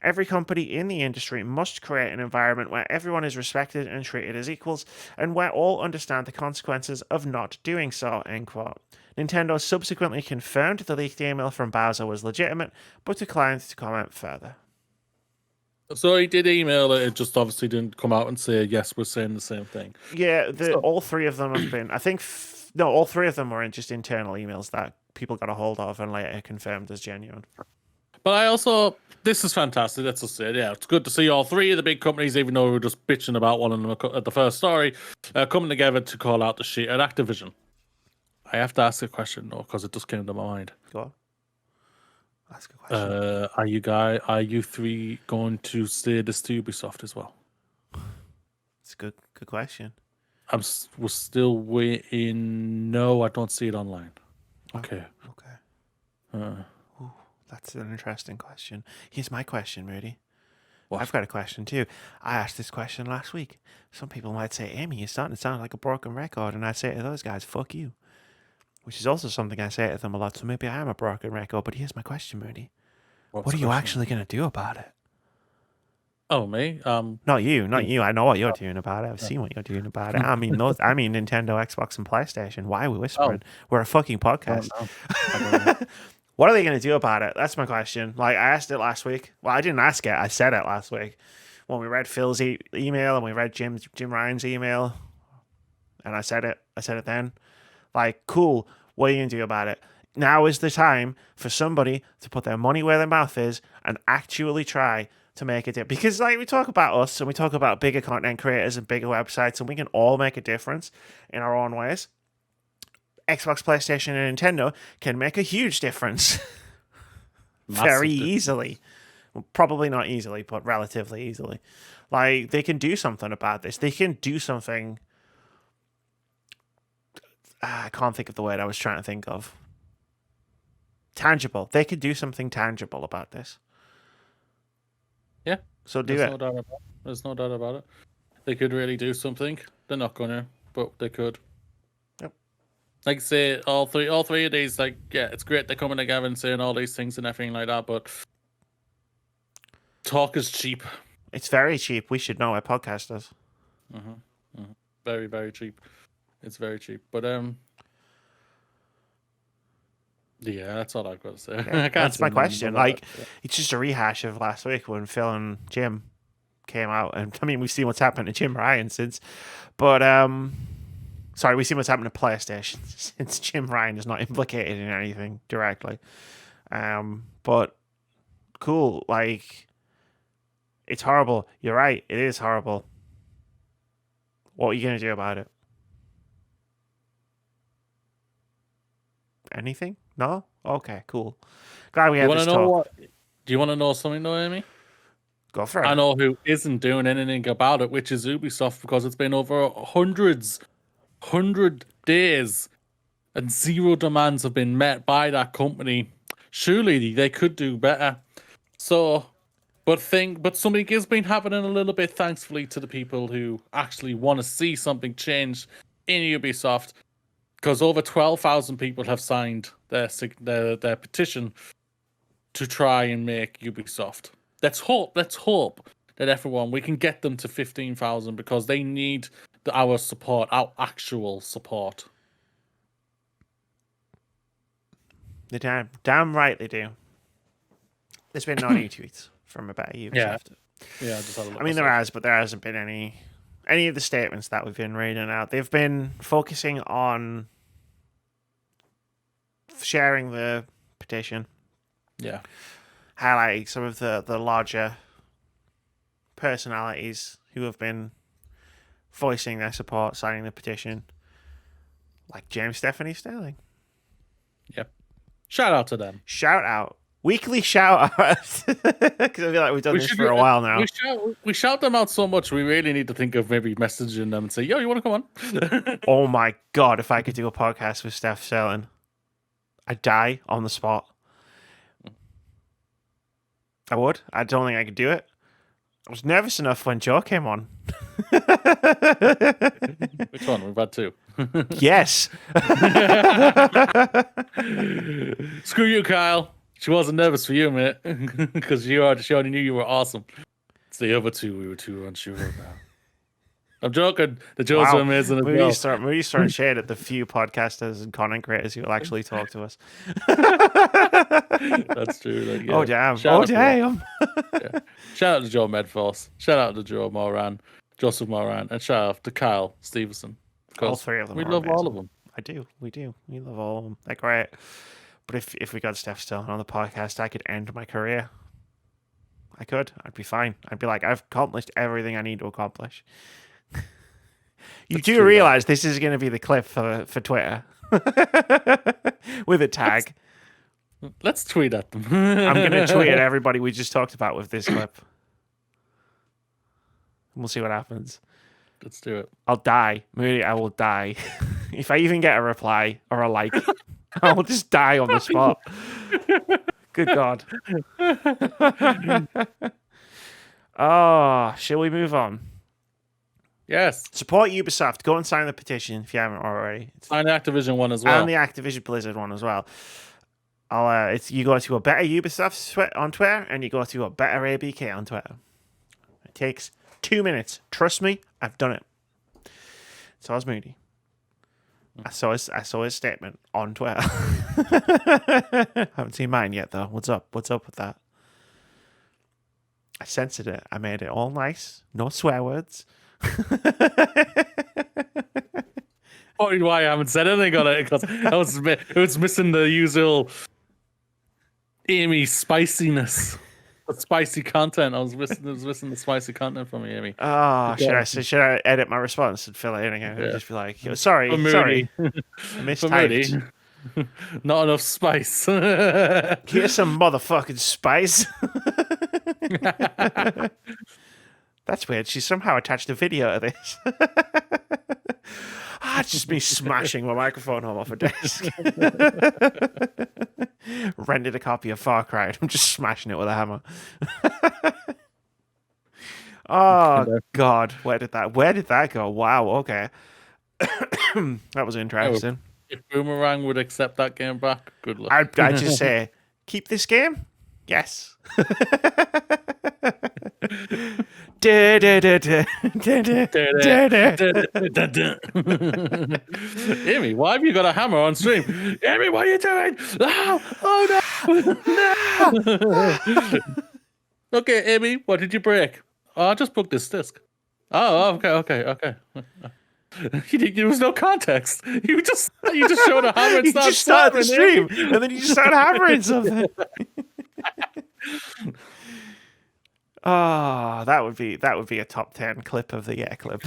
Every company in the industry must create an environment where everyone is respected and treated as equals, and where all understand the consequences of not doing so, end quote. Nintendo subsequently confirmed the leaked email from Bowser was legitimate, but declined to comment further. So he did email it. It just obviously didn't come out and say, yes, we're saying the same thing. Yeah, all three of them have been, I think, all three of them were just internal emails that people got a hold of and later confirmed as genuine. But this is fantastic. Let's just say it. Yeah, it's good to see all three of the big companies, even though we were just bitching about one of them at the first story, coming together to call out the shit at Activision. I have to ask a question, though, because it just came to my mind. Go on. Ask a question. Are you three going to say this to Ubisoft as well? It's a good question. We're still waiting. No, I don't see it online. Okay. Ooh, that's an interesting question. Here's my question, Moody. What? I've got a question too. I asked this question last week. Some people might say, Amy, you're starting to sound like a broken record. And I say to those guys, fuck you. Which is also something I say to them a lot, so maybe I am a broken record. But here's my question, Moody. What are you actually going to do about it? Oh, me? Not you. I know what you're doing about it. I've seen what you're doing about it. I mean Nintendo, Xbox, and PlayStation. Why are we whispering? We're a fucking podcast. What are they going to do about it? That's my question. Like, I asked it last week. Well, I didn't ask it. I said it last week when we read Phil's email and we read Jim Ryan's email, and I said it. I said it then. Like, cool. What are you going to do about it? Now is the time for somebody to put their money where their mouth is and actually try to make a difference. Because, like, we talk about us and we talk about bigger content creators and bigger websites, and we can all make a difference in our own ways. Xbox, PlayStation, and Nintendo can make a huge difference very easily. Well, probably not easily, but relatively easily. Like, they can do something about this. They can do something. I can't think of the word I was trying to think of. Tangible. They could do something tangible about this. Yeah. So do it. There's no doubt about it. They could really do something. They're not gonna, but they could. Yep. Like I say, all three of these, like, yeah, it's great they're coming together and saying all these things and everything like that, but talk is cheap. It's very cheap. We should know our podcasters. Very, very cheap. It's very cheap. But yeah, that's all I've got to say. Yeah, that's my question. Like, it's just a rehash of last week when Phil and Jim came out, and I mean, we've seen what's happened to Jim Ryan since, but sorry, we've seen what's happened to PlayStation since Jim Ryan is not implicated in anything directly. But cool, like, it's horrible. You're right, it is horrible. What are you gonna do about it? Anything? No? Okay, cool. Glad we had this talk. Do you want to know something though, Amy? Go for it. I know who isn't doing anything about it, which is Ubisoft, because it's been over 100 days and zero demands have been met by that company. Surely they could do better. So, but something has been happening a little bit, thankfully, to the people who actually want to see something change in Ubisoft. Because over 12,000 people have signed their petition to try and make Ubisoft. Let's hope that we can get them to 15,000, because they need our support, our actual support. They're damn right they do. There's been no new tweets from about Ubisoft. Yeah. Just had a look I mean, there has, but there hasn't been any of the statements that we've been reading out. They've been focusing on sharing the petition. Yeah. Highlighting some of the larger personalities who have been voicing their support, signing the petition. Like James Stephanie Sterling. Yep. Shout out to them. Shout out. Weekly shout out. Because I feel like we've done this for a while now. We shout them out so much, we really need to think of maybe messaging them and say, yo, you want to come on? Oh my God, if I could do a podcast with Steph Sterling, I'd die on the spot. I would. I don't think I could do it. I was nervous enough when Joe came on. Which one? We've had two. Yes. Screw you, Kyle. She wasn't nervous for you, mate, because she already knew you were awesome. It's the other two we were too unsure about. I'm joking. The Joes are amazing as well. Moody's throwing shade at the few podcasters and content creators who will actually talk to us. That's true. Like, yeah. Oh, damn. Damn. Yeah. Shout out to Joe Medforce. Shout out to Joe Moran, Joseph Moran, and shout out to Kyle Stevenson. All three of them. We love all of them. I do. We do. We love all of them. They're great. But if we got Steph Sterling on the podcast, I could end my career. I could. I'd be fine. I'd be like, I've accomplished everything I need to accomplish. You That's do realize this is going to be the clip for Twitter with a tag. Let's tweet at them. I'm going to tweet at everybody we just talked about with this clip. We'll see what happens. Let's do it. I'll die. Maybe I will die. If I even get a reply or a like, I'll just die on the spot. Good God. Oh, shall we move on? Yes. Support Ubisoft. Go and sign the petition if you haven't already. Sign the Activision one as well. And the Activision Blizzard one as well. You go to a better Ubisoft on Twitter and you go to a better ABK on Twitter. It takes 2 minutes. Trust me, I've done it. So I was Moody. I saw his statement on Twitter. Haven't seen mine yet though. What's up? What's up with that? I censored it. I made it all nice. No swear words. Probably why I haven't said anything on it, because it was missing the usual Amy spiciness. The spicy content. I was missing the spicy content from you, Amy. Oh, should I edit my response and fill it in again? Yeah. Just be like, sorry, For sorry, Moody. mistyped. Not enough spice. Here's some motherfucking spice. That's weird. She somehow attached a video to this. It's just me smashing my microphone home off a desk. Rented a copy of Far Cry. I'm just smashing it with a hammer. Oh God, where did that go? Wow, okay. That was interesting. If Boomerang would accept that game back, good luck. I'd just say, keep this game? Yes. Amy, why have you got a hammer on stream? Amy, what are you doing? Oh no! Okay, Amy, what did you break? Oh, I just broke this disc. Oh, okay. There was no context. You just showed a hammer and you just started the stream, and then you just started hammering something. Oh, that would be a top 10 clip of the year clip.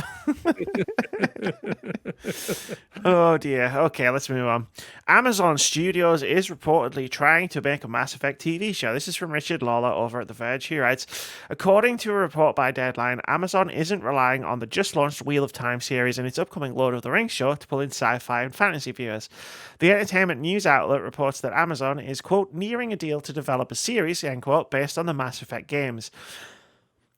Oh dear. Okay, let's move on. Amazon Studios is reportedly trying to make a Mass Effect TV show. This is from Richard Lawler over at The Verge. He writes, according to a report by Deadline, Amazon isn't relying on the just-launched Wheel of Time series and its upcoming Lord of the Rings show to pull in sci-fi and fantasy viewers. The entertainment news outlet reports that Amazon is, quote, nearing a deal to develop a series, end quote, based on the Mass Effect games.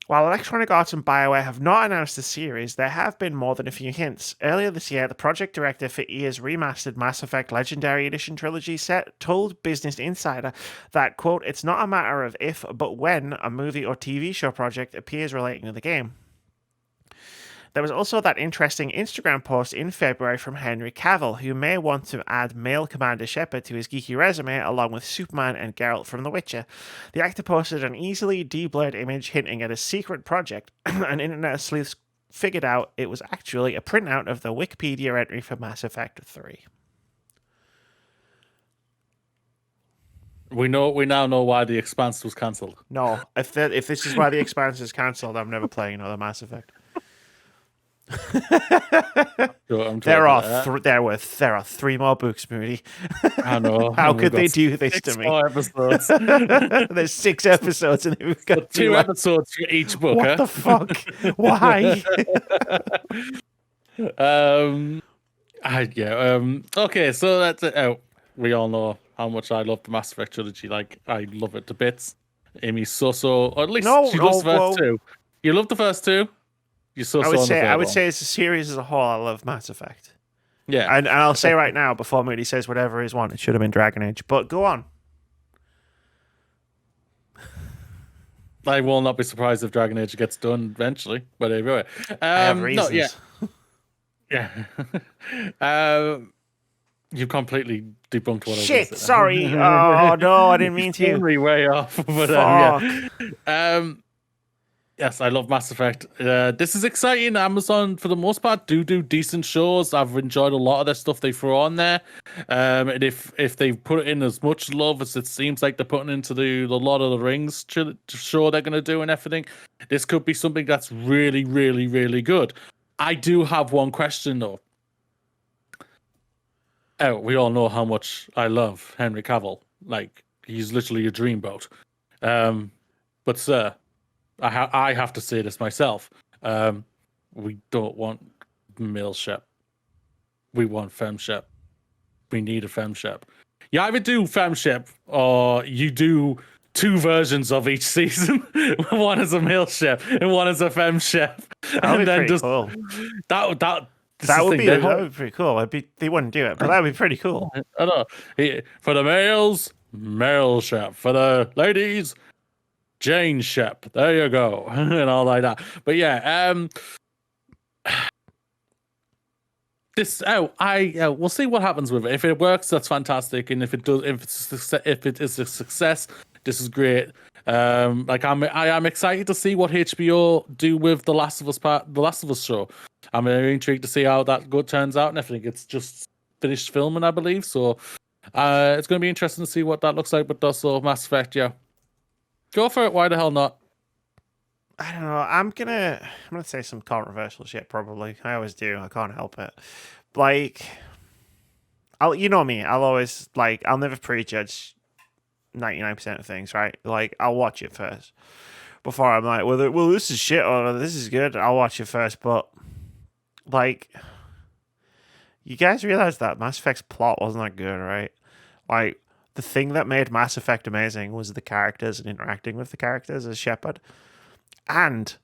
While Electronic Arts and BioWare have not announced a series, there have been more than a few hints. Earlier this year, the project director for EA's remastered Mass Effect Legendary Edition trilogy set told Business Insider that, quote, it's not a matter of if, but when a movie or TV show project appears relating to the game. There was also that interesting Instagram post in February from Henry Cavill, who may want to add male Commander Shepard to his geeky resume along with Superman and Geralt from The Witcher. The actor posted an easily de-blurred image hinting at a secret project, and internet sleuths figured out it was actually a printout of the Wikipedia entry for Mass Effect 3. We now know why The Expanse was cancelled. No, if this is why The Expanse is cancelled, I'm never playing another Mass Effect. There are 3 more books, Moody. I know. How could they do this to me? 6 more episodes. There's 6 episodes, and we've got 2 episodes for each book. What the fuck? Why? Okay, so that's it. We all know how much I love the Mass Effect trilogy. Like, I love it to bits. Amy's so, or at least she loves the first 2. You love the first 2. I would say as a series as a whole, I love Mass Effect. Yeah, and I'll say right now, before Moody says whatever he's wanted, it should have been Dragon Age. But go on. I will not be surprised if Dragon Age gets done eventually. But anyway, I have reasons. You completely debunked what I was saying. Shit, sorry. Oh no, I didn't mean to. Way off. But yes, I love Mass Effect. This is exciting. Amazon, for the most part, do decent shows. I've enjoyed a lot of their stuff they throw on there. And if they put in as much love as it seems like they're putting into the Lord of the Rings show they're going to do and everything, this could be something that's really, really, really good. I do have one question, though. Oh, we all know how much I love Henry Cavill. Like, he's literally a dreamboat. But, sir, I have to say this myself. We don't want male shep. We want femme shep. We need a femme shep. You either do femme shep or you do 2 versions of each season. One is a male shep and one is a femme shep. That would be pretty cool. That would be pretty cool. They wouldn't do it, but that would be pretty cool. I know. For the males, male shep. For the ladies, Jane Shep, there you go, and all like that. But yeah, we'll see what happens with it. If it works, that's fantastic, and if it does, if it is a success, this is great. I am excited to see what HBO do with the Last of Us show. I'm very intrigued to see how that turns out, and I think it's just finished filming, I believe. So, it's going to be interesting to see what that looks like. But also Mass Effect, yeah, go for it. Why the hell not? I don't know. I'm gonna say some controversial shit. Probably. I always do. I can't help it. Like, you know me. I'll never prejudge 99% of things, right? Like, I'll watch it first before I'm like, well, this is shit or this is good. I'll watch it first, but like, you guys realize that Mass Effect's plot wasn't that good, right? Like, the thing that made Mass Effect amazing was the characters and interacting with the characters as Shepard. And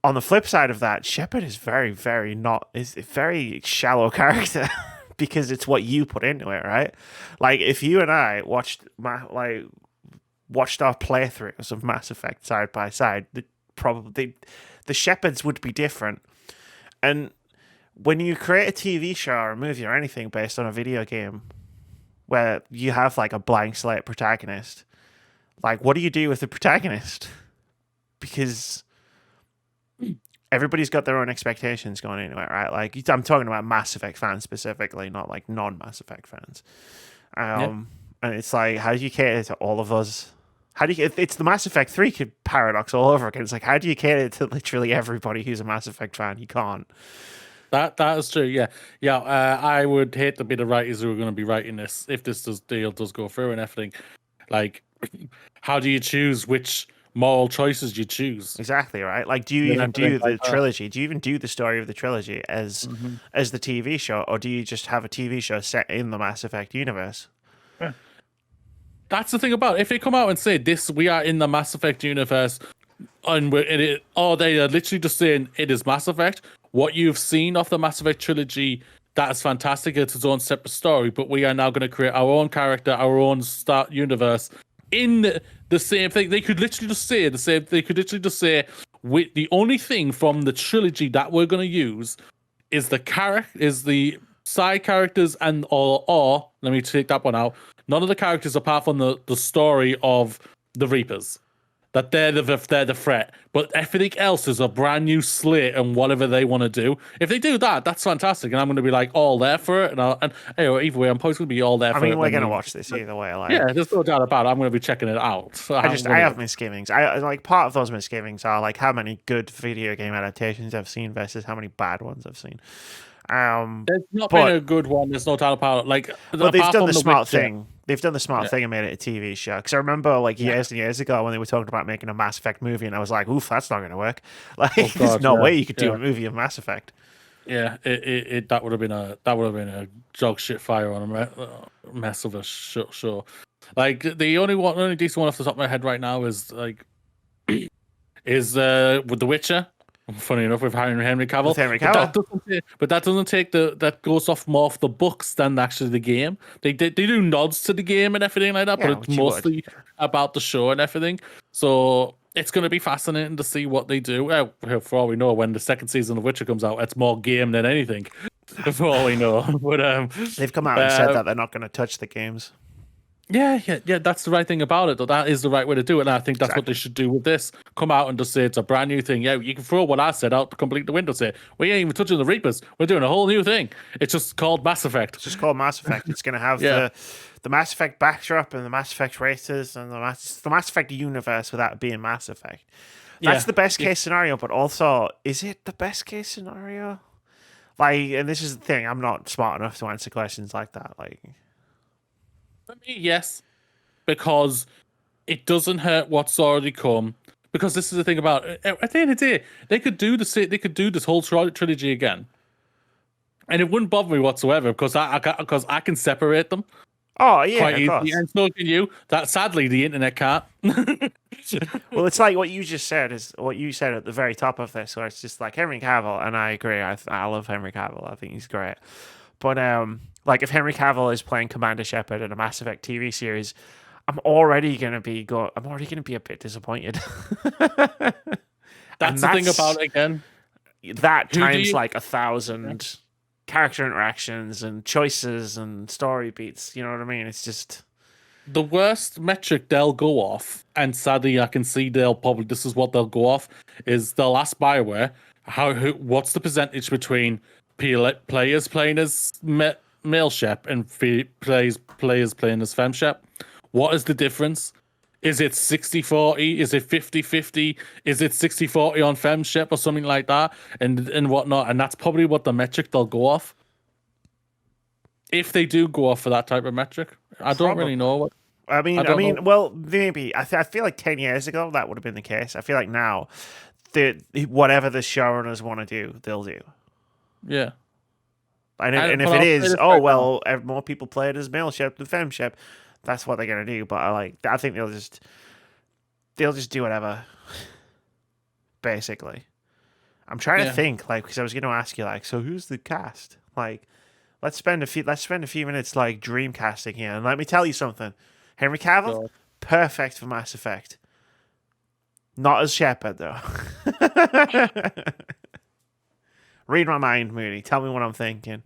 on the flip side of that, Shepard is is a very shallow character because it's what you put into it, right? Like, if you and I watched our playthroughs of Mass Effect side by side, the Shepards would be different. And when you create a TV show or a movie or anything based on a video game where you have like a blank slate protagonist, like, what do you do with the protagonist? Because everybody's got their own expectations going into it, right? Like, I'm talking about Mass Effect fans specifically, not like non-Mass Effect fans. And it's like, how do you cater to all of us? It's the Mass Effect 3 paradox all over again. It's like, how do you cater to literally everybody who's a Mass Effect fan? You can't. That is true. Yeah. I would hate to be the writers who are going to be writing this if this deal does go through and everything. Like, how do you choose which moral choices you choose? Exactly, right? Like, do you even do the trilogy? Do you even do the story of the trilogy as the TV show, or do you just have a TV show set in the Mass Effect universe? Yeah. That's the thing about it. If they come out and say this, we are in the Mass Effect universe, and we're in it, or they are literally just saying it is Mass Effect. What you've seen of the Mass Effect trilogy, that is fantastic. It's its own separate story, but we are now going to create our own character, our own Star universe in the same thing. They could literally just say the same. They could literally just say, the only thing from the trilogy that we're going to use is the side characters or let me take that one out. None of the characters apart from the story of the Reapers. That they're the threat, but everything else is a brand new slate and whatever they want to do. If they do that, that's fantastic, and I'm going to be like all there for it. And anyway, either way, I'm probably going to be all there for it. I mean, we're going to watch this either way. Like, yeah, there's no doubt about it. I'm going to be checking it out. So I have misgivings. I like, part of those misgivings are like how many good video game adaptations I've seen versus how many bad ones I've seen. There's not been a good one. There's no doubt about it. Like, but they've done the smart thing. They've done the smart thing and made it a TV show. Because I remember, like, years and years ago when they were talking about making a Mass Effect movie, and I was like, "Oof, that's not going to work." Like, there's no way you could do a movie of Mass Effect. Yeah, that would have been a dog shit fire on a mess of a show. Like, the only decent one off the top of my head right now is like with The Witcher. Funny enough, with Henry Cavill. With Henry Cavill. But that doesn't take that goes off more of the books than actually the game. They do nods to the game and everything like that, but it's mostly about the show and everything. So it's going to be fascinating to see what they do. For all we know, when the second season of Witcher comes out, it's more game than anything. For all we know, but they've come out and said that they're not going to touch the games. Yeah. That's the right thing about it, though. That is the right way to do it, and I think that's what they should do with this. Come out and just say it's a brand new thing. Yeah, you can throw what I said out to complete the window. Say we ain't even touching the Reapers. We're doing a whole new thing. It's just called Mass Effect. It's just called Mass Effect. It's going to have the Mass Effect backdrop and the Mass Effect races and the Mass Effect universe without it being Mass Effect. That's the best case scenario, but also, is it the best case scenario? Like, and this is the thing, I'm not smart enough to answer questions like that. Like, for me, yes, because it doesn't hurt what's already come. Because this is the thing about it. At the end of the day, they could do this whole trilogy again, and it wouldn't bother me whatsoever because I can separate them. Oh yeah, quite easily, and so can you. That sadly the internet can't. Well, it's like what you just said is what you said at the very top of this, where it's just like Henry Cavill, and I agree. I love Henry Cavill. I think he's great. But like if Henry Cavill is playing Commander Shepard in a Mass Effect TV series, I'm already gonna be a bit disappointed. That's the thing about it again. That times like 1,000 character interactions and choices and story beats. You know what I mean? It's just The worst metric they'll go off, and sadly, I can see this is what they'll go off, is they'll ask BioWare what's the percentage between players playing as male Shep and players playing as femme Shep. What is the difference? Is it 60-40? Is it 50-50? Is it 60-40 on femme Shep or something like that? And whatnot. And that's probably what the metric they'll go off. If they do go off for that type of metric. I don't really know what. I mean, know. well, maybe. I feel like 10 years ago that would have been the case. I feel like now, whatever the showrunners want to do, they'll do. Yeah. And if it is, more people play it as male Shep than femme Shep, that's what they're gonna do. But I think they'll just do whatever. Basically, I'm trying to think, like, because I was going to ask you, like, so who's the cast? Like, let's spend a few minutes like dream casting here, and let me tell you something. Henry Cavill, perfect for Mass Effect. Not as Shepard though. Read my mind, Moody. Tell me what I'm thinking.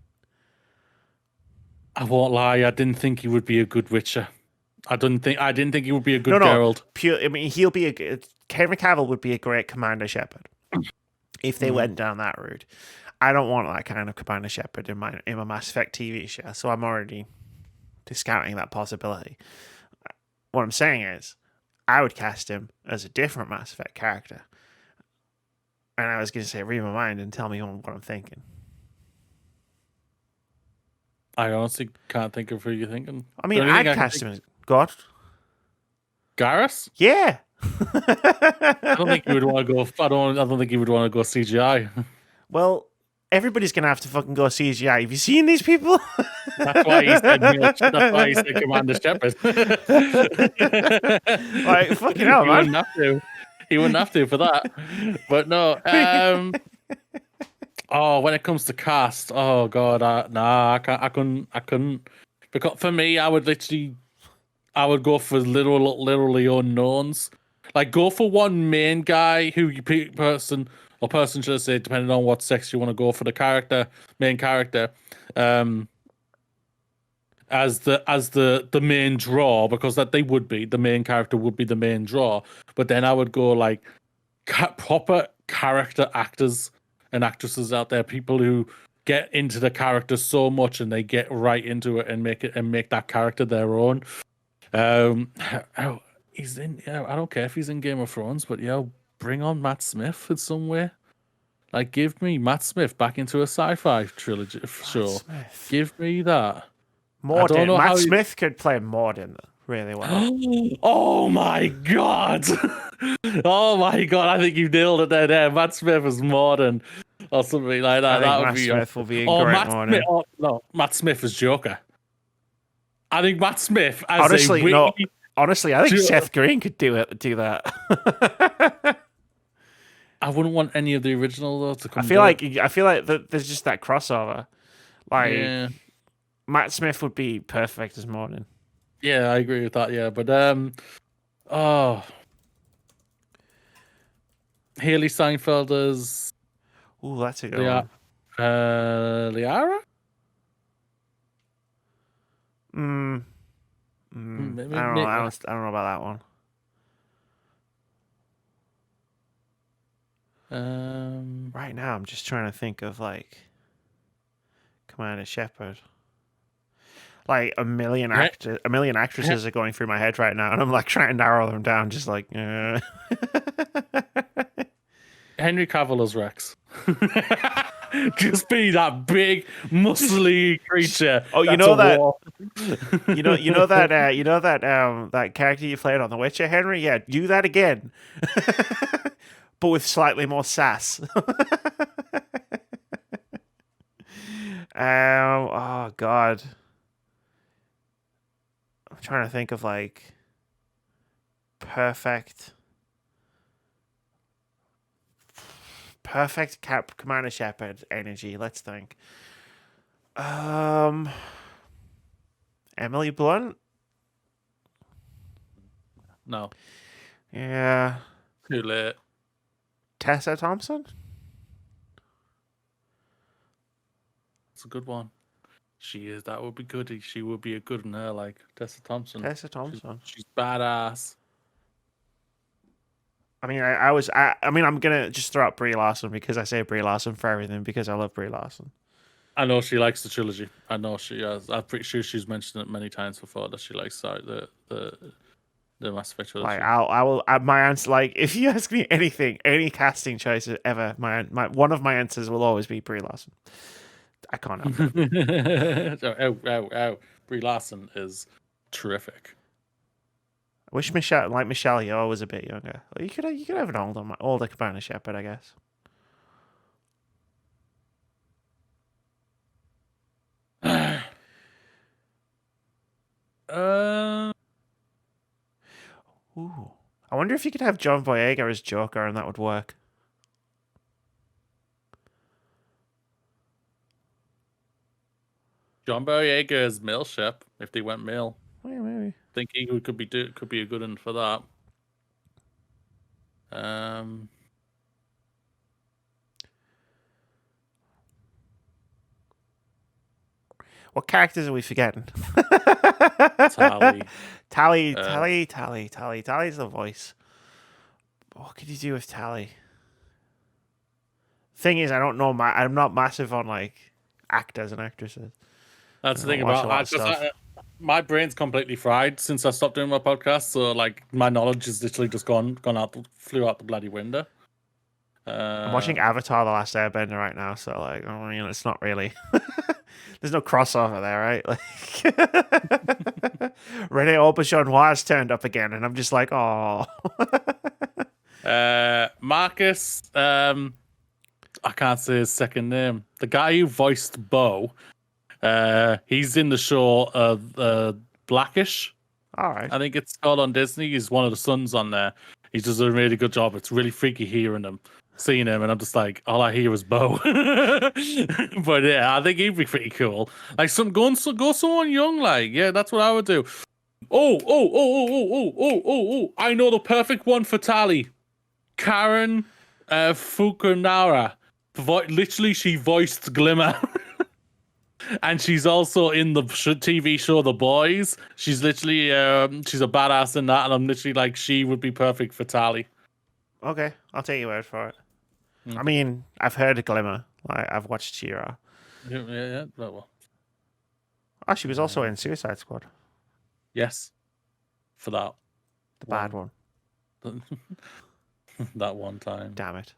I won't lie. I didn't think he would be a good Witcher. I didn't think he would be a good Geralt. I mean, Henry Cavill would be a great Commander Shepard if they went down that route. I don't want that kind of Commander Shepard in my Mass Effect TV show, so I'm already discounting that possibility. What I'm saying is, I would cast him as a different Mass Effect character. And I was going to say, read my mind and tell me what I'm thinking. I honestly can't think of who you're thinking. I mean, I'd cast him as God. Garrus? Yeah. I don't think you would want to go. I don't think you would want to go CGI. Well, everybody's gonna have to fucking go CGI. Have you seen these people? That's why he said Commander Shepard. Like, fucking hell, man. He wouldn't have to for that. But no. When it comes to cast, oh god, I couldn't. Because for me, I would go for literally unknowns. Like, go for one main guy person should I say, depending on what sex you want to go for the main character, as the main draw, because that they would be the main character would be the main draw. But then I would go like proper character actors and actresses out there, people who get into the character so much and they get right into it and make that character their own. He's in. I don't care if he's in Game of Thrones, but bring on Matt Smith in some way. Like, give me Matt Smith back into a sci-fi trilogy show. Smith. Give me that. Morden. Matt Smith could play Morden really well. Oh my god! Oh my god! I think you nailed it there. Matt Smith is Morden or something like that. Matt Smith will be a great Morden. Matt Smith is Joker. I think Matt Smith as Honestly, I think Seth Green could do that. I wouldn't want any of the original though to come. I feel like there's just that crossover. Like, Matt Smith would be perfect as Morden. Yeah, I agree with that. Yeah, but Haley Steinfeld as. Ooh, that's a good one. Liara. I don't know. I don't know about that one. Right now, I'm just trying to think of like Commander Shepard. Like a million actresses are going through my head right now, and I'm like trying to narrow them down. Just like Henry Cavill as Rex. Just be that big, muscly creature. Oh, you know that that character you played on The Witcher, Henry? Yeah, do that again, but with slightly more sass. Oh god, I'm trying to think of like perfect Commander Shepard energy. Let's think. Emily Blunt? No. Yeah. Too late. Tessa Thompson? It's a good one. She is. That would be good. She would be a good in her, like Tessa Thompson. Tessa Thompson. She's badass. I mean, I mean, I'm gonna just throw out Brie Larson because I say Brie Larson for everything because I love Brie Larson. I know she likes the trilogy. I know she has. I'm pretty sure she's mentioned it many times before that she likes the Mass Effect trilogy. Like, I will. My answer, like, if you ask me anything, any casting choices ever, my one of my answers will always be Brie Larson. I can't help it. Oh. Brie Larson is terrific. I wish Michelle Yeoh was a bit younger. Well, you could have an older Cabana Shepherd, I guess. Ooh. I wonder if you could have John Boyega as Joker and that would work. John Boyega as male Shep, if they went male. Maybe. I think he could be a good one for that. What characters are we forgetting? Tally. Tally's the voice. What could you do with Tally? Thing is, I don't know. I'm not massive on like actors and actresses. That's the thing about that. My brain's completely fried since I stopped doing my podcast. So like my knowledge is literally just flew out the bloody window. I'm watching Avatar: The Last Airbender right now, so like, I mean, it's not really. There's no crossover there, right? Like, Rene Auberjonois turned up again, and I'm just like, oh. Marcus, I can't say his second name. The guy who voiced Bo, he's in the show Blackish. All right. I think it's called on Disney. He's one of the sons on there. He does a really good job. It's really freaky hearing him, seeing him, and I'm just like, all I hear is Bo. But yeah, I think he'd be pretty cool. Like go someone young, like, yeah, that's what I would do. Oh! I know the perfect one for Tally. Karen Fukunaga. Literally, she voiced Glimmer. And she's also in the TV show The Boys. She's literally she's a badass in that, and I'm literally like, she would be perfect for Tally. Okay, I'll take your word for it. I mean, I've heard of Glimmer. Like, I've watched She-Ra. Yeah. Well. Oh, she was also in Suicide Squad. Yes, for that. The bad one. That one time. Damn it.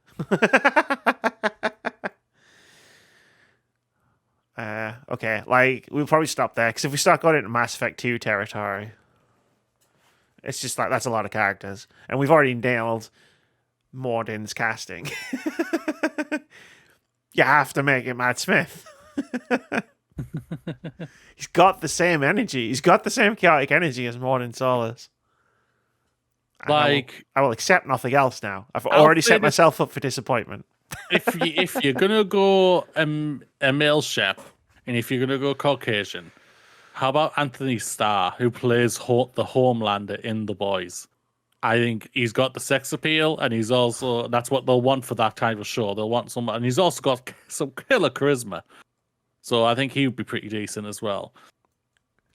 Okay, like, we'll probably stop there, because if we start going into Mass Effect 2 territory, it's just like, that's a lot of characters. And we've already nailed Morden's casting. You have to make it Matt Smith. He's got the same energy. He's got the same chaotic energy as Morden Solis. Like, I will accept nothing else now. I've already set myself up for disappointment. if you're gonna go a male chef, and if you're gonna go Caucasian, how about Anthony Starr, who plays the Homelander in The Boys? I think he's got the sex appeal, and he's also, that's what they'll want for that kind of show. They'll want someone, and he's also got some killer charisma. So I think he would be pretty decent as well.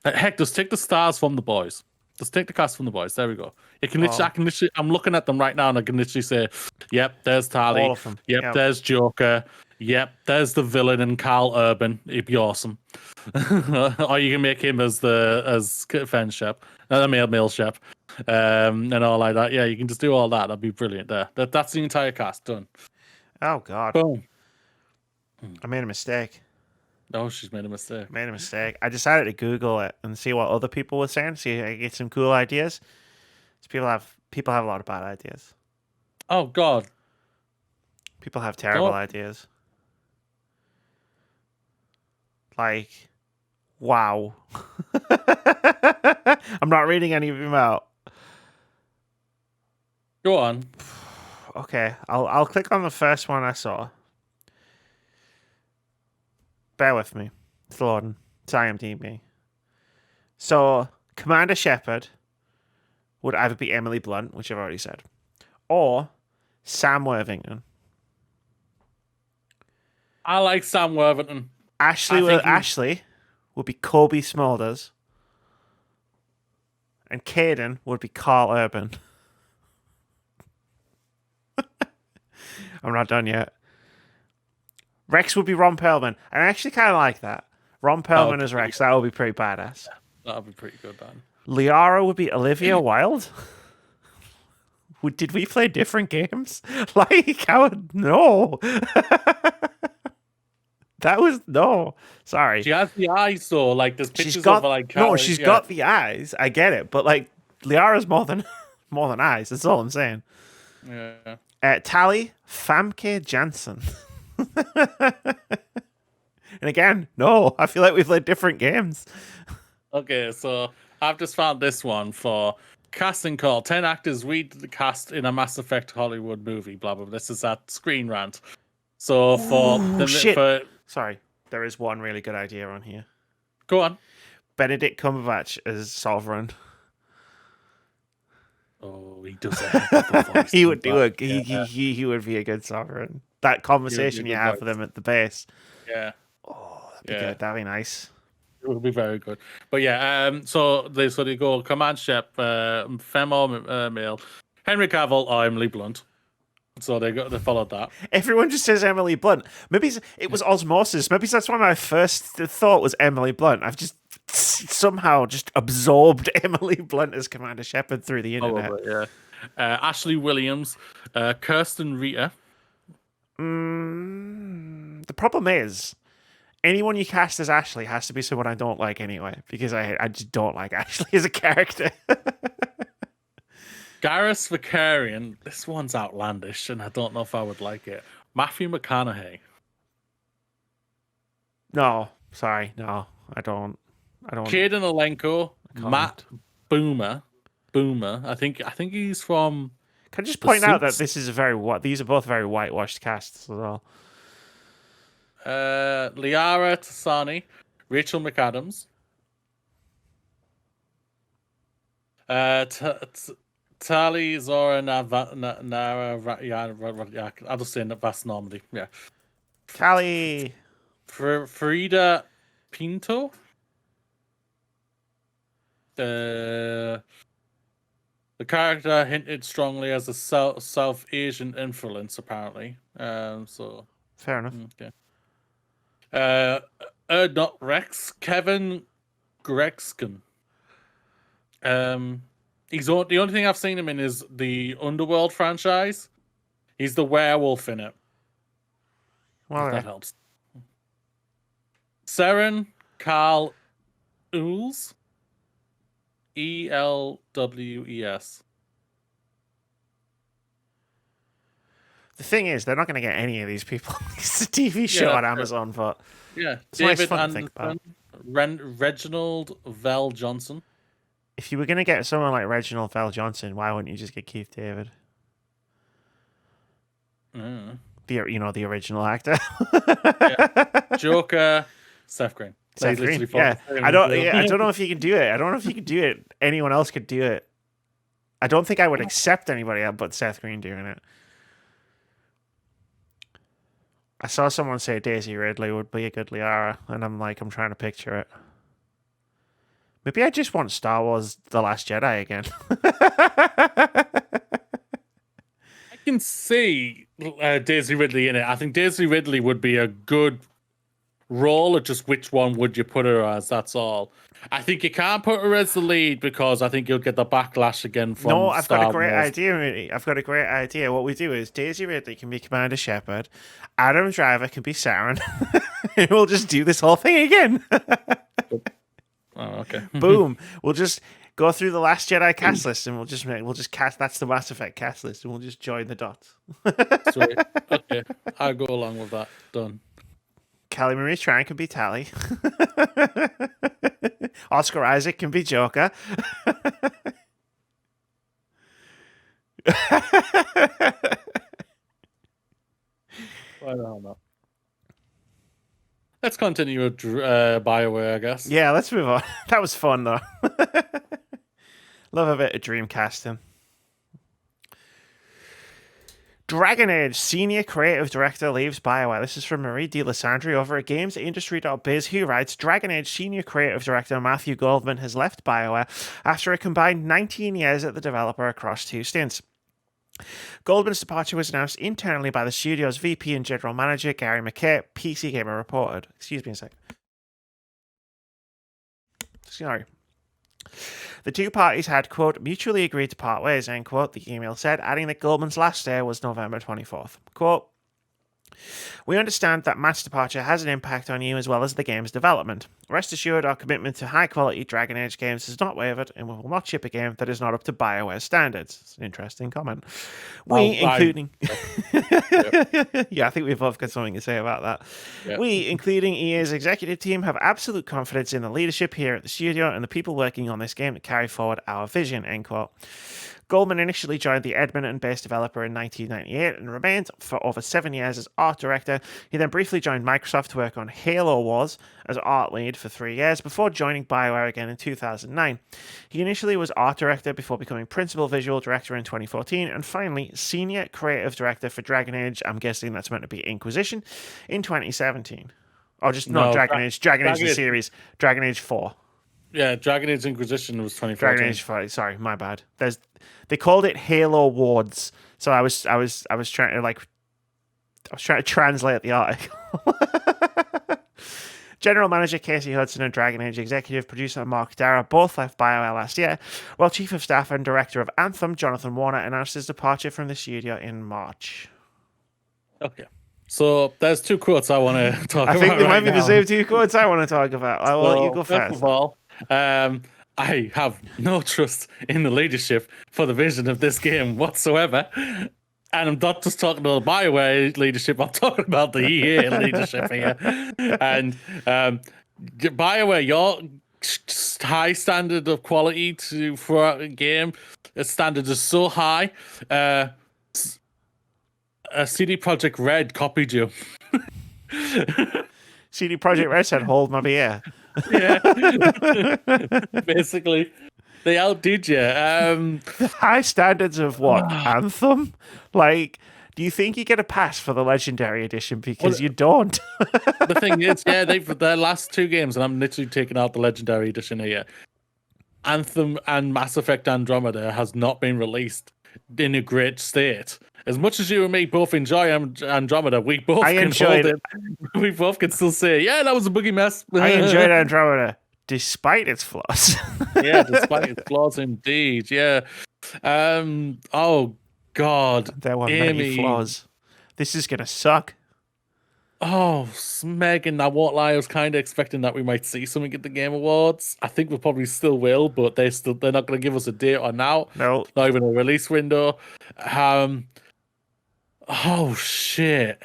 Heck, just take the stars from The Boys. Just take the cast from The Boys. There we go. You can literally, I'm looking at them right now, and I can literally say, "Yep, there's Tally. All of them. Yep, there's Joker. Yep, there's the villain and Carl Urban. It'd be awesome." Or you can make him as Fen Shep, male Shep, and all like that. Yeah, you can just do all that. That'd be brilliant. There, that's the entire cast done. Oh God. Boom. I made a mistake. Oh, she's made a mistake. I decided to Google it and see what other people were saying. See if I get some cool ideas. People have a lot of bad ideas. Oh God. People have terrible ideas. Like, wow. I'm not reading any of them out. Go on. Okay, I'll click on the first one I saw. Bear with me. It's loading. It's IMDb. So, Commander Shepard would either be Emily Blunt, which I've already said, or Sam Worthington. I like Sam Worthington. Ashley would be Kobe Smulders, and Caden would be Carl Urban. I'm not done yet. Rex would be Ron Perlman. I actually kind of like that. Ron Perlman as Rex. That would be pretty badass. That would be pretty good, Dan. Liara would be Olivia Wilde. Did we play different games? Like, no. That was no. Sorry. She has the eyes though. Like there's pictures She's got of her, like she's got the eyes. I get it, but like Liara's more than eyes. That's all I'm saying. Yeah. Tally Famke Janssen. And again, no. I feel like we've played different games. Okay, so I've just found this one for casting call. 10 actors read the cast in a Mass Effect Hollywood movie. Blah blah. This is that Screen Rant. So Sorry, there is one really good idea on here. Go on. Benedict Cumberbatch as Sovereign. Oh, he does that. He would do it. He would be a good Sovereign. That conversation you have with him at the base. Yeah. Oh, that'd be good. That'd be nice. It would be very good. But yeah, so they go Command Shep, Fem or male, Henry Cavill or Emily Blunt. So they followed that. Everyone just says Emily Blunt. Maybe it was osmosis. Maybe that's why my first thought was Emily Blunt. I've just somehow just absorbed Emily Blunt as Commander Shepard through the internet. Yeah. Ashley Williams, Kirsten Rita. The problem is, anyone you cast as Ashley has to be someone I don't like anyway, because I just don't like Ashley as a character. Garrus Vakarian. This one's outlandish, and I don't know if I would like it. Matthew McConaughey. No, sorry, no, I don't. Caden Alenko, Matt Boomer. I think he's from. Can I just point out that this is these are both very whitewashed casts as well. Liara Tassani, Rachel McAdams. Tali Zora Nara. I'll just say that's normally. Yeah. Tali. Frida Pinto. The character hinted strongly as a South Asian influence, apparently. So fair enough. Okay. Not Rex. Kevin Gregskin. The only thing I've seen him in is the Underworld franchise. He's the werewolf in it. Well, that helps. Seren Carl Ools. ELWES. The thing is, they're not going to get any of these people. It's a TV show on Amazon, but it's David nice fun to think about. Reginald Vell Johnson. If you were going to get someone like Reginald Vell Johnson, why wouldn't you just get Keith David? The original actor. Joker, Seth Green. Seth Green. Yeah. I don't know if you can do it. I don't know if you can do it. Anyone else could do it. I don't think I would accept anybody else but Seth Green doing it. I saw someone say Daisy Ridley would be a good Liara, and I'm trying to picture it. Maybe I just want Star Wars The Last Jedi again. I can see Daisy Ridley in it. I think Daisy Ridley would be a good role, or just which one would you put her as? That's all. I think you can't put her as the lead because I think you'll get the backlash again from I've got a great idea. I've got a great idea. What we do is Daisy Ridley can be Commander Shepard, Adam Driver can be Saren, and we'll just do this whole thing again. Oh, okay. Boom. We'll just go through the Last Jedi cast list, and we'll just cast. That's the Mass Effect cast list, and we'll just join the dots. Sweet. Okay, I'll go along with that. Done. Kelly Marie Tran can be Tally. Oscar Isaac can be Joker. I don't know. Let's continue with BioWare, I guess. Yeah, let's move on. That was fun, though. Love a bit of dream casting. Dragon Age senior creative director leaves BioWare. This is from Marie DeLisandri over at GamesIndustry.biz, who writes, Dragon Age senior creative director Matthew Goldman has left BioWare after a combined 19 years at the developer across 2 stints. Goldman's departure was announced internally by the studio's VP and general manager, Gary McKay, PC Gamer reported. Excuse me a second. Sorry. The 2 parties had, quote, mutually agreed to part ways, end quote, the email said, adding that Goldman's last day was November 24th. Quote, we understand that Matt's departure has an impact on you as well as the game's development. Rest assured, our commitment to high-quality Dragon Age games has not wavered, and we will not ship a game that is not up to BioWare standards. It's an interesting comment. Including... Yeah, I think we've both got something to say about that. Yep. We, including EA's executive team, have absolute confidence in the leadership here at the studio and the people working on this game to carry forward our vision, end quote. Goldman initially joined the Edmonton-based developer in 1998 and remained for over 7 years as art director. He then briefly joined Microsoft to work on Halo Wars as art lead for 3 years before joining BioWare again in 2009. He initially was art director before becoming principal visual director in 2014 and finally senior creative director for Dragon Age, I'm guessing that's meant to be Inquisition, in 2017. Oh, just not Dragon Age. Dragon Age the series. Dragon Age 4. Yeah, Dragon Age Inquisition was 2014. Dragon Age 5. Sorry, my bad. They called it Halo Wards, so I was trying to translate the article. General Manager Casey Hudson and Dragon Age executive producer Mark Darrah both left BioWare last year, while Chief of Staff and Director of Anthem Jonathan Warner announced his departure from the studio in March. Okay. So there's 2 quotes I want to talk about. I think they might be the same 2 quotes I want to talk about. I will let you go first. First of all, I have no trust in the leadership for the vision of this game whatsoever. And I'm not just talking about the BioWare leadership, I'm talking about the EA leadership here. And BioWare, your high standard of quality for a game, the standard is so high. CD Projekt Red copied you. CD Projekt Red said, hold my beer. Yeah. Basically, they outdid you. The high standards of what? Anthem? Like, do you think you get a pass for the Legendary Edition? Because you don't. The thing is, yeah, their last 2 games, and I'm literally taking out the Legendary Edition here. Anthem and Mass Effect Andromeda has not been released in a great state. As much as you and me both enjoy Andromeda, we both can hold it. We both can still say, yeah, that was a boogie mess. I enjoyed Andromeda, despite its flaws. Yeah, despite its flaws, indeed. Yeah. Oh God, there were many flaws. This is gonna suck. Oh, Megan, I won't lie. I was kind of expecting that we might see something at the Game Awards. I think we probably still will, but they're not going to give us a date or now. No, not even a release window. Oh shit!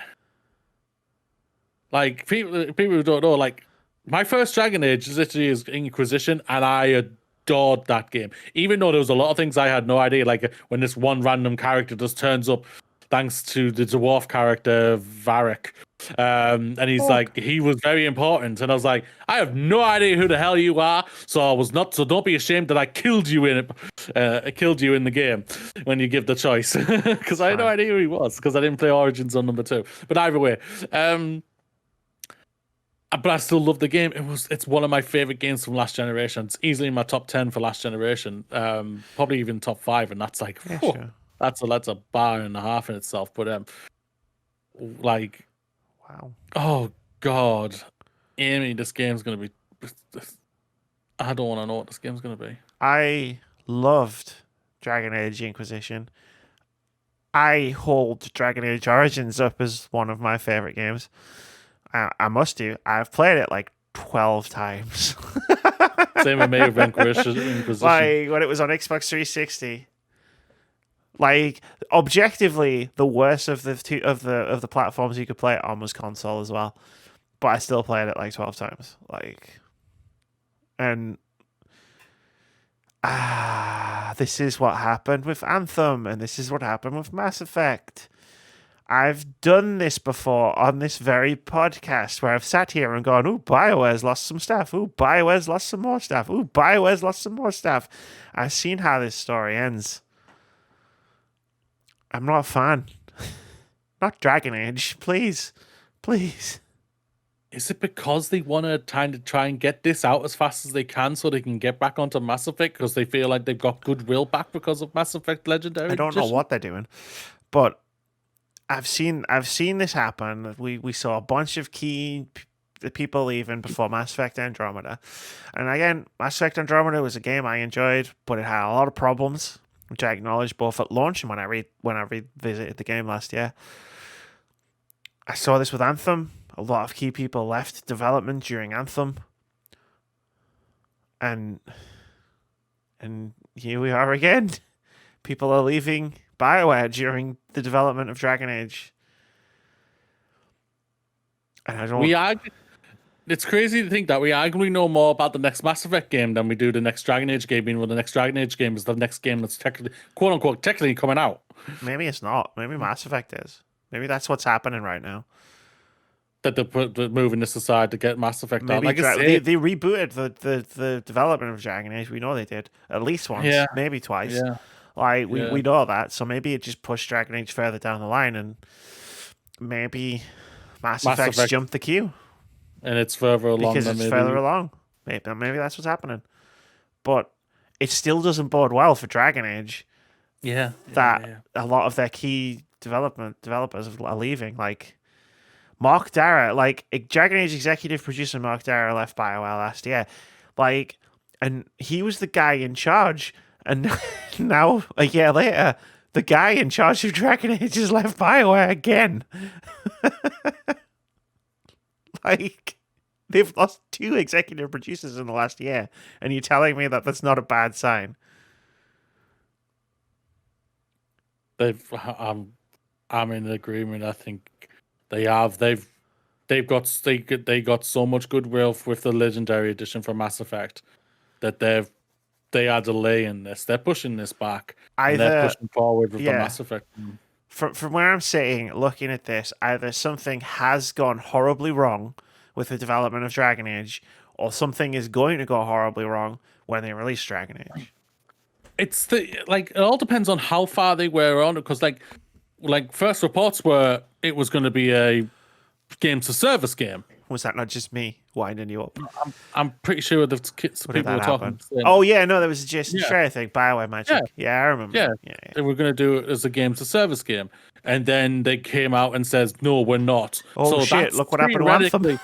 Like people who don't know, like my first Dragon Age literally is Inquisition, and I adored that game. Even though there was a lot of things I had no idea, like when this one random character just turns up, thanks to the dwarf character Varric, and he's like, he was very important, and I was like, I have no idea who the hell you are, so don't be ashamed that I killed you in it. I killed you in the game when you give the choice, because I had no idea who he was because I didn't play Origins on number 2. But either way, but I still love the game. It's one of my favorite games from last generation. It's easily in my top 10 for last generation, probably even top 5, and that's like, sure. That's a bar and a half in itself. But like, wow. Oh God, Amy, this game's gonna be. I don't want to know what this game's gonna be. I loved Dragon Age Inquisition. I hold Dragon Age Origins up as one of my favorite games. I must do. I've played it like 12 times. Same with me with Inquisition. Like when it was on Xbox 360. Like objectively, the worst of the platforms you could play it on was console as well, but I still played it like 12 times. Like, and this is what happened with Anthem, and this is what happened with Mass Effect. I've done this before on this very podcast where I've sat here and gone, "Ooh, BioWare's lost some staff. Ooh, BioWare's lost some more staff. Ooh, BioWare's lost some more staff." I've seen how this story ends. I'm not a fan. Not Dragon Age, please. Please. Is it because they want to try and get this out as fast as they can so they can get back onto Mass Effect because they feel like they've got goodwill back because of Mass Effect Legendary I don't know Edition? what they're doing, but I've seen this happen. We saw a bunch of key people leaving before Mass Effect Andromeda, and again, Mass Effect Andromeda was a game I enjoyed, but it had a lot of problems, which I acknowledged both at launch and when I revisited the game last year. I saw this with Anthem. A lot of key people left development during Anthem, and here we are again. People are leaving BioWare during the development of Dragon Age. And I don't... It's crazy to think that we arguably know more about the next Mass Effect game than we do the next Dragon Age game, even though the next Dragon Age game is the next game that's technically, quote unquote, technically coming out. Maybe it's not. Maybe Mass Effect is. Maybe that's what's happening right now. That they're moving this aside to get Mass Effect out. Maybe they rebooted the development of Dragon Age. We know they did. At least once. Maybe twice. Yeah. Like, we know that. So maybe it just pushed Dragon Age further down the line, and maybe Mass Effect jumped the queue. And it's further along. Because it's further along. Maybe that's what's happening. But it still doesn't bode well for Dragon Age. Yeah. That a lot of their key developers are leaving. Like, Mark Darrah, like, Dragon Age executive producer Mark Darrah left BioWare last year. Like, and he was the guy in charge. And now, a year later, the guy in charge of Dragon Age has left BioWare again. Like, they've lost 2 executive producers in the last year, and you're telling me that that's not a bad sign? I'm in agreement. I think they have. They got so much goodwill with the Legendary Edition for Mass Effect that they are delaying this. They're pushing this back. And they're pushing forward with the Mass Effect. From where I'm sitting, looking at this, either something has gone horribly wrong with the development of Dragon Age, or something is going to go horribly wrong when they release Dragon Age. It all depends on how far they were on it, because like first reports were it was going to be a games to service game. Was that not just me winding you up? I'm pretty sure the people were talking. Oh yeah, no, there was a Jason Schreier thing, BioWare Magic. Yeah, I remember. Yeah. They were going to do it as a game to service game, and then they came out and says, "No, we're not." Oh so shit! Look what happened to Anthem.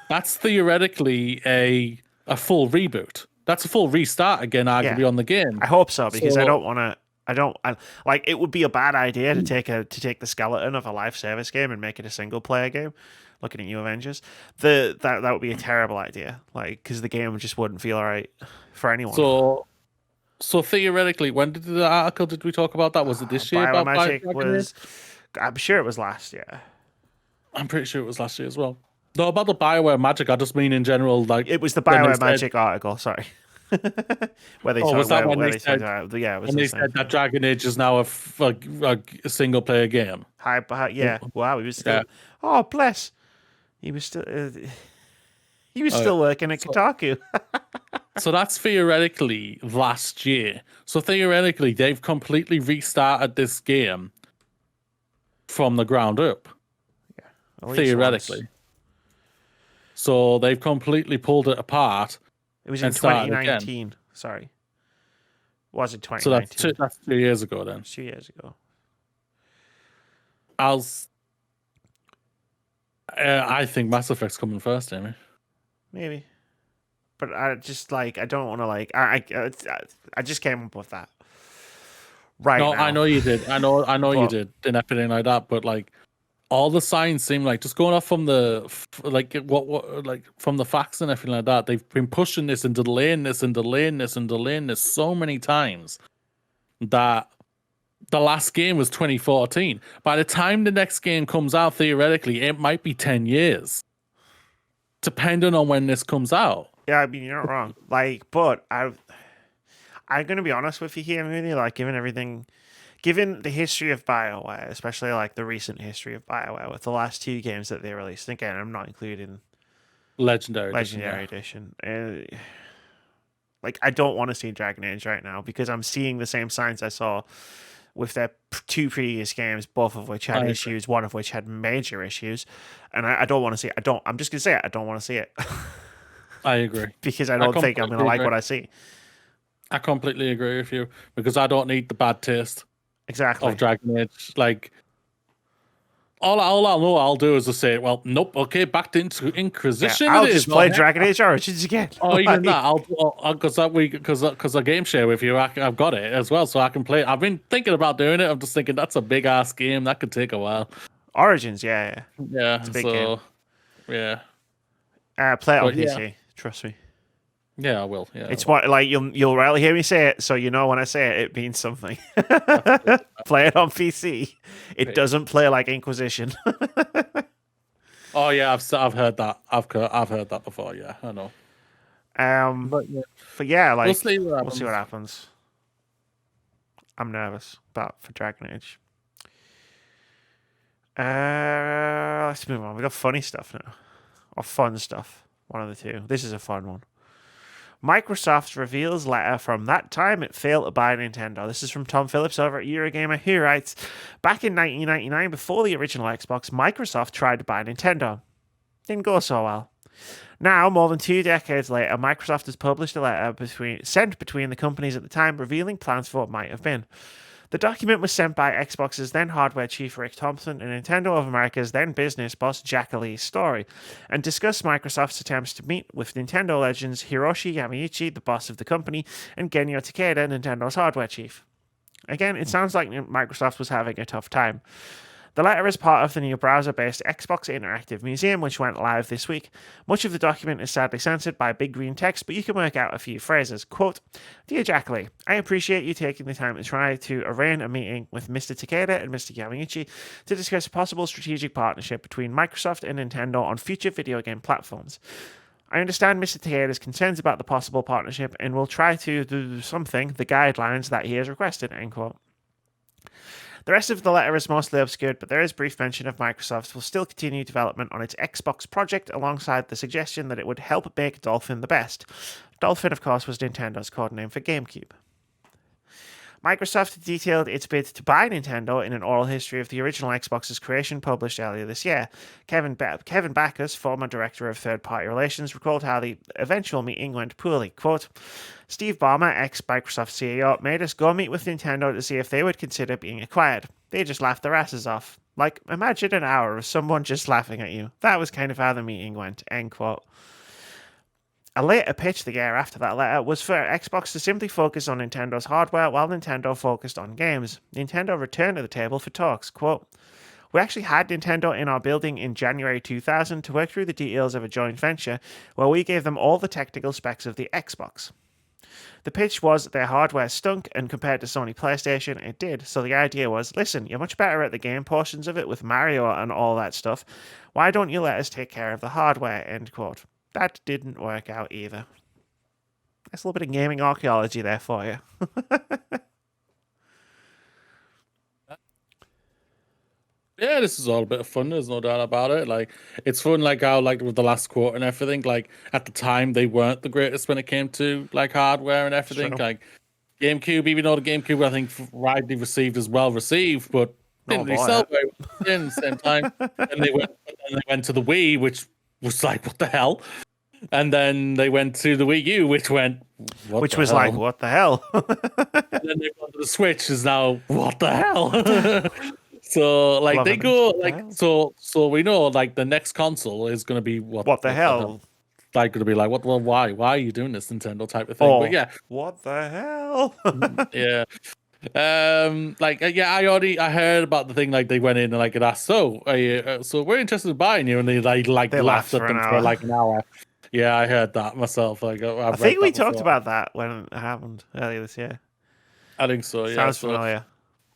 That's theoretically a full reboot. That's a full restart again, arguably on the game. I hope so, because I don't want to. Like, it would be a bad idea to take the skeleton of a live service game and make it a single player game. Looking at you, Avengers, that would be a terrible idea. Like, because the game just wouldn't feel right for anyone. So theoretically, when did the article did we talk about that? Was it this year? Magic was. I'm sure it was last year. I'm pretty sure it was last year as well. No, about the BioWare Magic, I just mean in general. Like, it was the BioWare Magic article. Sorry. Where they was that when they said that Dragon Age is now a single player game? Wow, he was still. Oh, bless. He was still. He was still working at Kotaku. So that's theoretically last year. So theoretically, they've completely restarted this game from the ground up. Yeah, theoretically. Once. So they've completely pulled it apart. It was in 2019. Sorry. Was it 2019? So that's 2 years ago then. 2 years ago. I think Mass Effect's coming first, Amy. Maybe. But I just, I don't want to, I just came up with that. Right now. I know you did. I know you did. And everything like that, but, all the signs seem like, just going off from the from the facts and everything like that, they've been pushing this and delaying this and delaying this and delaying this so many times that the last game was 2014. By the time the next game comes out, theoretically, it might be 10 years, depending on when this comes out. Yeah, I mean, you're not wrong. But I'm going to be honest with you here, Moody. Given the history of BioWare, especially the recent history of BioWare with the last 2 games that they released, and again, I'm not including Legendary Edition. I don't want to see Dragon Age right now because I'm seeing the same signs I saw with their two previous games, both of which had I agree. issues, one of which had major issues, and I don't want to see it. I'm just gonna say it. I don't want to see it I agree. because I don't think I'm gonna like what I see. I completely agree with you because I don't need the bad taste Exactly. of Dragon Age. Like, all I know I'll do is just say, well, nope, okay, back to Inquisition. I'll just play Dragon Age Origins again. Oh, even that, because a game share with you, I've got it as well, so I can play. I've been thinking about doing it. I'm just thinking that's a big ass game that could take a while. Origins, yeah, it's a big game. Yeah. Play it on PC. Trust me. Yeah, I will. Yeah, it's what like you'll rarely hear me say it, so you know when I say it, it means something. Play it on PC. It doesn't play like Inquisition. Oh yeah, I've heard that. I've heard that before. Yeah, I know. But yeah, like we'll see what happens. I'm nervous for Dragon Age. Let's move on. We got funny stuff now, or fun stuff. One of the two. This is a fun one. Microsoft reveals letter from that time it failed to buy Nintendo. This is from Tom Phillips over at Eurogamer, who writes, back in 1999, before the original Xbox, Microsoft tried to buy Nintendo. Didn't go so well. Now, more than 2 decades later, Microsoft has published a letter sent between the companies at the time revealing plans for what might have been. The document was sent by Xbox's then hardware chief Rick Thompson and Nintendo of America's then business boss Jack Lee Story, and discussed Microsoft's attempts to meet with Nintendo legends Hiroshi Yamauchi, the boss of the company, and Genyo Takeda, Nintendo's hardware chief. Again, it sounds like Microsoft was having a tough time. The letter is part of the new browser-based Xbox Interactive Museum, which went live this week. Much of the document is sadly censored by big green text, but you can work out a few phrases. Quote, Dear Jack Lee, I appreciate you taking the time to try to arrange a meeting with Mr. Takeda and Mr. Yamauchi to discuss a possible strategic partnership between Microsoft and Nintendo on future video game platforms. I understand Mr. Takeda's concerns about the possible partnership and will try to do something, the guidelines that he has requested, end quote. The rest of the letter is mostly obscured, but there is brief mention of Microsoft will still continue development on its Xbox project alongside the suggestion that it would help make Dolphin the best. Dolphin, of course, was Nintendo's codename for GameCube. Microsoft detailed its bid to buy Nintendo in an oral history of the original Xbox's creation published earlier this year. Kevin Backus, former director of third-party relations, recalled how the eventual meeting went poorly. Quote, Steve Ballmer, ex-Microsoft CEO, made us go meet with Nintendo to see if they would consider being acquired. They just laughed their asses off. Like, imagine an hour of someone just laughing at you. That was kind of how the meeting went, end quote. A later pitch the year after that letter was for Xbox to simply focus on Nintendo's hardware while Nintendo focused on games. Nintendo returned to the table for talks. Quote, we actually had Nintendo in our building in January 2000 to work through the details of a joint venture where we gave them all the technical specs of the Xbox. The pitch was their hardware stunk, and compared to Sony PlayStation, it did. So the idea was, listen, you're much better at the game portions of it with Mario and all that stuff. Why don't you let us take care of the hardware, end quote. That didn't work out either. That's a little bit of gaming archaeology there for you. Yeah, this is all a bit of fun. There's no doubt about it. Like, it's fun, like how, like with the last quarter and everything. Like at the time, they weren't the greatest when it came to like hardware and everything. Sure. Like GameCube, even though the GameCube I think widely received as well received, but didn't really sell very well at the same time. And they went to the Wii, which was like, what the hell? And then they went to the Wii U, which went, which was like, what the hell? And then they went to the Switch, is now, what the hell? So like Love they it. go like so we know like the next console is gonna be what the hell? Like gonna be like what, well, why are you doing this, Nintendo type of thing? Oh, but yeah, what the hell? yeah. I heard about the thing like they went in and like it asked, so we're interested in buying you, and they laughed at them for like an hour. Yeah, I heard that myself. Like I think we talked about that when it happened earlier this year. I think so. Yeah, sounds familiar.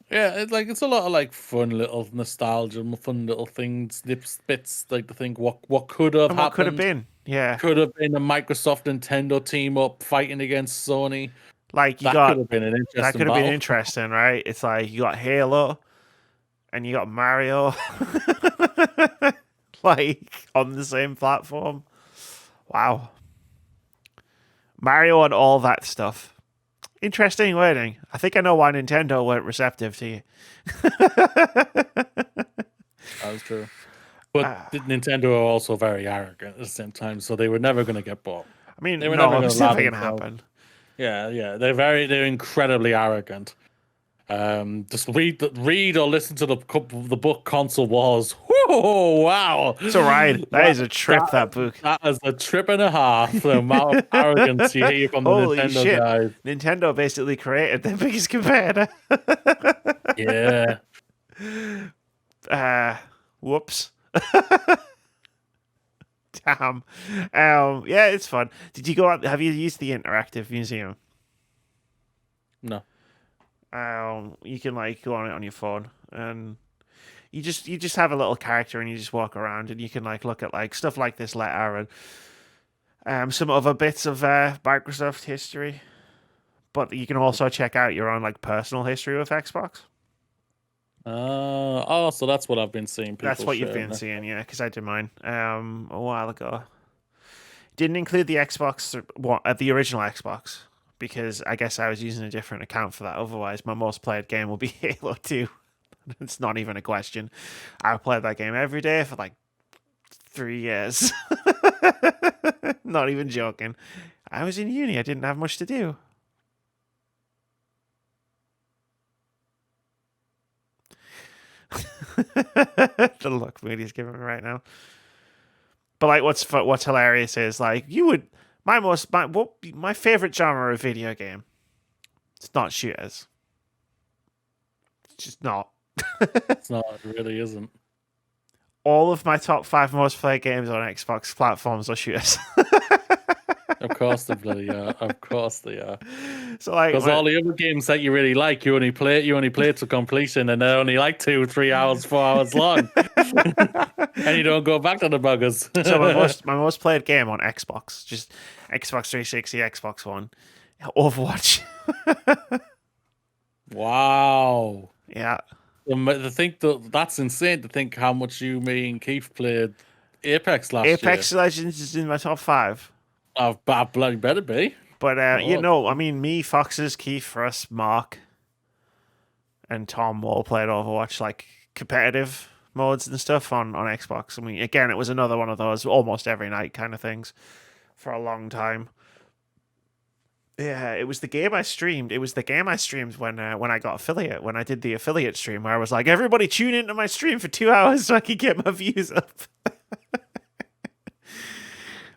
Yeah, it's a lot of like fun little nostalgia, fun little things, bits like to think what could have happened. What could have been? Yeah, could have been a Microsoft Nintendo team up fighting against Sony. Like could have been an interesting. That could have been interesting, right? It's like you got Halo, and you got Mario, like on the same platform. Wow, Mario and all that stuff. Interesting wording. I think I know why Nintendo weren't receptive to you. That was true. But Ah, Nintendo are also very arrogant at the same time, so they were never going to get bought. I mean, They were never no, going to it's allow never going to themselves. happen. Yeah. They're incredibly arrogant. Just read or listen to the book Console Wars. Whoa, wow. It's a ride. That is a trip, that book. That is a trip and a half. The amount of arrogance you hear from the Holy Nintendo shit. guys. Nintendo basically created their biggest competitor. Yeah. Whoops. Damn. Yeah, it's fun. Did you go out? Have you used the interactive museum? No. You can like go on it on your phone, and you just have a little character, and you just walk around, and you can like look at like stuff like this letter and some other bits of Microsoft history. But you can also check out your own like personal history with Xbox. So that's what I've been seeing people That's what you've sharing. been seeing, yeah, because I did mine a while ago. Didn't include the Xbox, the original Xbox, because I guess I was using a different account for that. Otherwise, my most played game will be Halo 2. It's not even a question. I played that game every day for like 3 years. Not even joking. I was in uni. I didn't have much to do. The look Moody's giving me right now. But like, what's hilarious is like my favorite genre of video game. It's not shooters. It's just not. It's not, it really isn't. All of my top 5 most played games on Xbox platforms are shooters. Of course they bloody are. Of course they are. So like, Because all the other games that you really like, you only play to completion, and they're only like 2, 3 hours, 4 hours long, and you don't go back to the buggers. so my most played game on Xbox, just Xbox 360, Xbox One, Overwatch. Wow. Yeah, To think that's insane. To think how much me and Keith played Apex last Apex year. Legends is in my top 5. I bloody better be. But Oh, I mean, me, Foxes, Keith, Russ, Mark, and Tom all played Overwatch, like competitive modes and stuff on Xbox. I mean, again, it was another one of those almost every night kind of things for a long time. Yeah, it was the game I streamed. It was the game I streamed when I got affiliate. When I did the affiliate stream, where I was like, "Everybody tune into my stream for 2 hours so I could get my views up."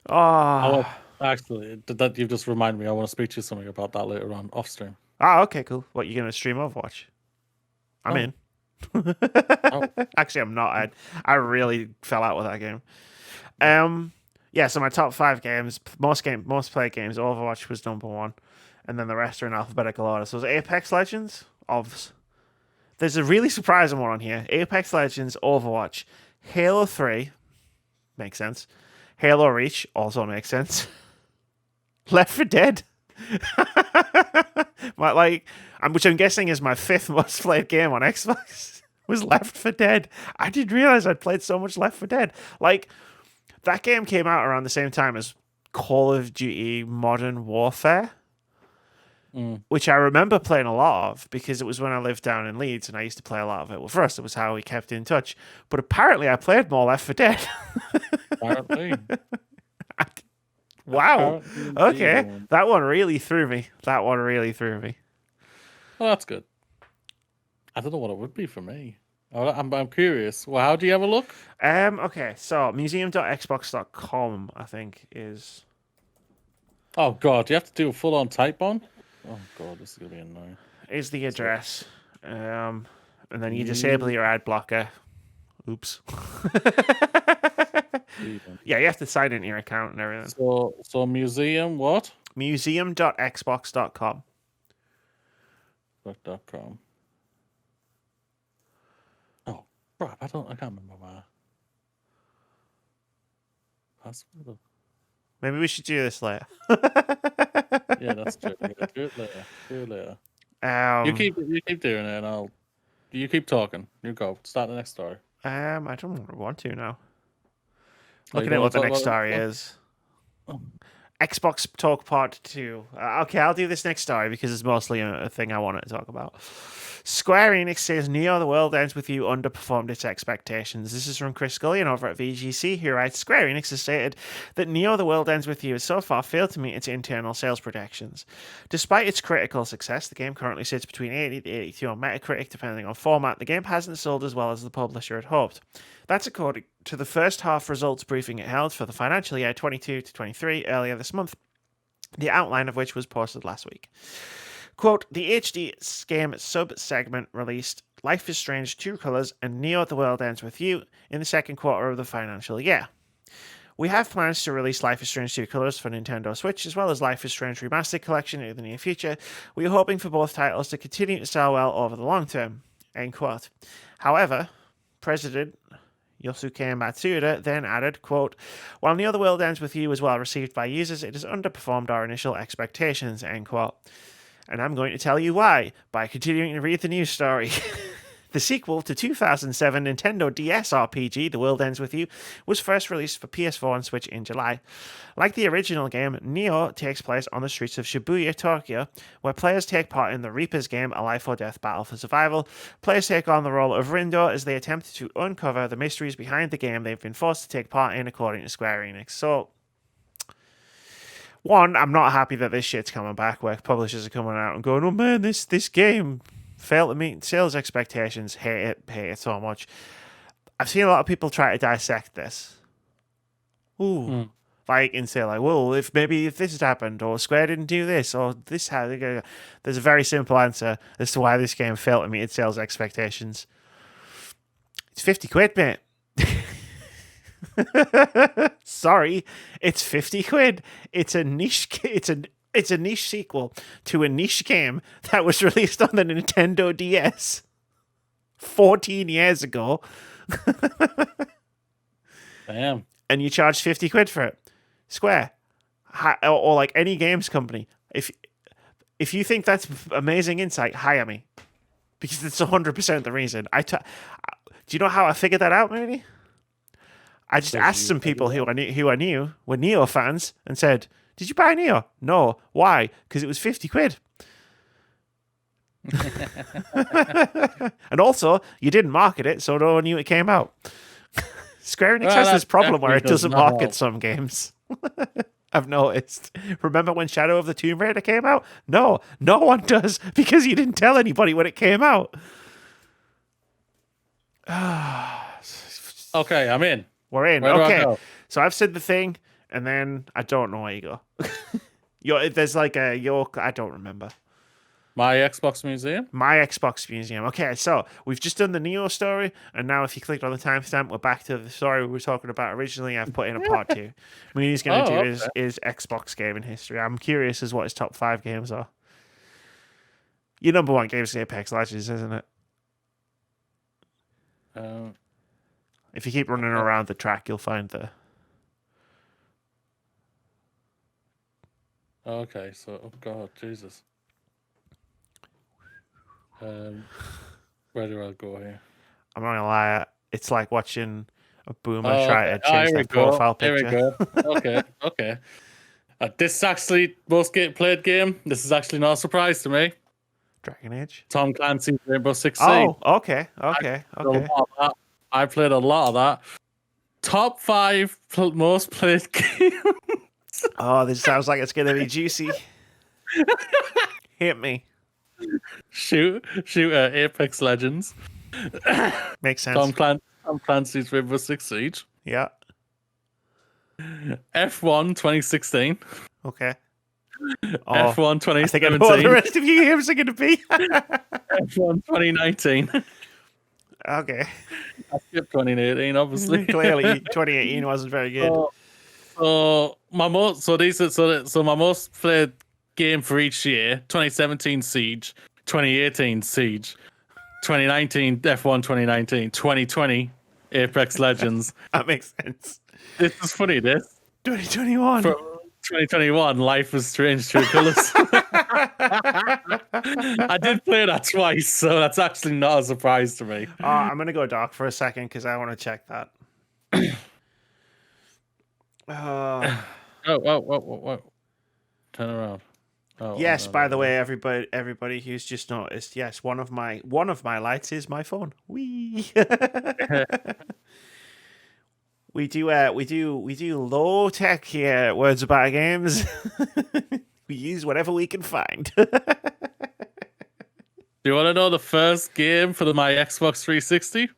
Oh, actually, that you've just reminded me. I want to speak to you something about that later on off stream. Okay, cool. What, you gonna stream Overwatch? I'm Oh. in. Oh. Actually, I'm not. I really fell out with that game. Yeah. So my top 5 games, most played games, Overwatch was number 1, and then the rest are in alphabetical order. So it's Apex Legends. There's a really surprising one on here: Apex Legends, Overwatch, Halo 3, makes sense. Halo Reach also makes sense. Left 4 Dead. Which I'm guessing is my 5th most played game on Xbox, was Left 4 Dead. I didn't realize I'd played so much Left 4 Dead. Like, that game came out around the same time as Call of Duty Modern Warfare, which I remember playing a lot of because it was when I lived down in Leeds and I used to play a lot of it. Well, first, it was how we kept in touch. But apparently, I played more Left 4 Dead. Apparently. Wow. Apparently Okay. That one really threw me. Well, that's good. I don't know what it would be for me. I'm curious. Well, how do you have a look? Okay, so museum.xbox.com, I think, is. Oh god, do you have to do a full-on type on? Oh god, this is gonna be annoying. Is the address. And then you disable your ad blocker. Oops. Yeah, you have to sign into your account and everything. So museum what? Museum.xbox.com. .com. Oh, crap, I can't remember my password. Maybe we should do this later. Yeah, that's true. Do it later. Do it later. You keep doing it, and you keep talking. You go. Start the next story. I don't want to now. Oh, you Looking don't at want what to the talk next about story it? is. Oh. Xbox Talk Part 2. Okay, I'll do this next story because it's mostly a thing I wanted to talk about. Square Enix says Neo The World Ends With You underperformed its expectations. This is from Chris Scullion over at VGC, who writes, Square Enix has stated that Neo The World Ends With You has so far failed to meet its internal sales projections. Despite its critical success, the game currently sits between 80 to 82 on Metacritic, depending on format. The game hasn't sold as well as the publisher had hoped. That's according to the first half results briefing it held for the financial year 22 to 23 earlier this month, the outline of which was posted last week. Quote, the HD game sub-segment released Life is Strange True Colors and Neo The World Ends With You in the second quarter of the financial year. We have plans to release Life is Strange 2 Colors for Nintendo Switch, as well as Life is Strange Remastered Collection in the near future. We are hoping for both titles to continue to sell well over the long term. End quote. However, President Yosuke Matsuda then added, quote, while Neo The World Ends With You was well received by users, it has underperformed our initial expectations, end quote. And I'm going to tell you why, by continuing to read the news story. The sequel to 2007 Nintendo DS RPG, The World Ends With You, was first released for PS4 and Switch in July. Like the original game, Neo takes place on the streets of Shibuya, Tokyo, where players take part in the Reaper's game, a life or death battle for survival. Players take on the role of Rindo as they attempt to uncover the mysteries behind the game they've been forced to take part in, according to Square Enix. So, one, I'm not happy that this shit's coming back, where publishers are coming out and going, oh man, this game failed to meet sales expectations. Hate it so much. I've seen a lot of people try to dissect this. Like, and say like, well, if this had happened, or Square didn't do this, or this had. There's a very simple answer as to why this game failed to meet its sales expectations. It's 50 quid, mate. Sorry, it's 50 quid. It's a niche. It's a niche sequel to a niche game that was released on the Nintendo DS 14 years ago. Damn. And you charge 50 quid for it. Square. Or like any games company. If you think that's amazing insight, hire me. Because it's 100% the reason. Do you know how I figured that out, maybe? I just asked some people who I knew were Neo fans and said, did you buy Neo? No. Why? Because it was 50 quid. And also, you didn't market it, so no one knew it came out. Square Enix has this problem where it doesn't market some games. I've noticed. Remember when Shadow of the Tomb Raider came out? No one does, because you didn't tell anybody when it came out. Okay, I'm in. We're in. Where do I Okay. go? So I've said the thing, and then I don't know where you go. There's like a York. I don't remember. My Xbox Museum? My Xbox Museum. Okay, so we've just done the Neo story, and now if you clicked on the timestamp, we're back to the story we were talking about originally. I've put in a part 2. What he's going to do is Xbox gaming history. I'm curious as what his top 5 games are. Your number 1 game is Apex Legends, isn't it? If you keep running around the track, you'll find the... Okay, so, oh God, Jesus. Where do I go here? I'm not going to lie, it's like watching a boomer try to change their here we go. profile Here picture. we go. Okay. This is actually most played game. This is actually not a surprise to me. Dragon Age? Tom Clancy's Rainbow Six Siege. Oh, okay. I played a lot of that. Top 5 most played game. Oh, this sounds like it's going to be juicy. Hit me. Shoot, Apex Legends. Makes sense. Tom Clancy's Rainbow Six Siege. Yeah. F1 2016. Okay. F1 2017. I think I know what the rest of your games are going to be. F1 2019. Okay. I skipped 2018, obviously. Clearly, 2018 wasn't very good. So my most played game for each year: 2017 Siege, 2018 Siege, 2019 F1 2019, 2020 Apex Legends. That makes sense. This is funny. This 2021. For 2021, Life is Strange True Colors. I did play that twice, so that's actually not a surprise to me. I'm gonna go dark for a second because I want to check that. Turn around. Oh, Yes, no, by no, the no. way, everybody who's just noticed, yes, one of my lights is my phone. Wee. we do low tech here. Words about games. We use whatever we can find. Do you want to know the first game for my Xbox 360?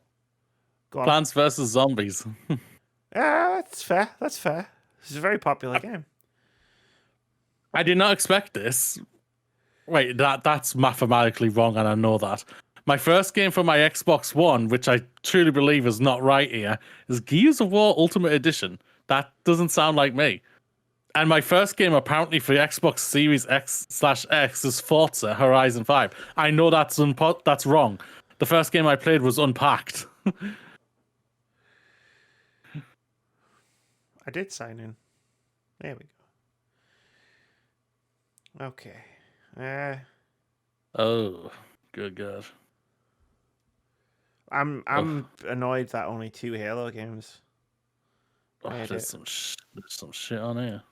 Go on. Plants vs Zombies. That's fair. That's fair. This is a very popular game. I did not expect this. Wait, that's mathematically wrong, and I know that. My first game for my Xbox One, which I truly believe is not right here, is Gears of War Ultimate Edition. That doesn't sound like me. And my first game, apparently, for Xbox Series X/X is Forza Horizon 5. I know that's wrong. The first game I played was Unpacked. I did sign in. There we go. Okay. Oh, good God. I'm annoyed that only 2 Halo games. Oh, there's some shit on here.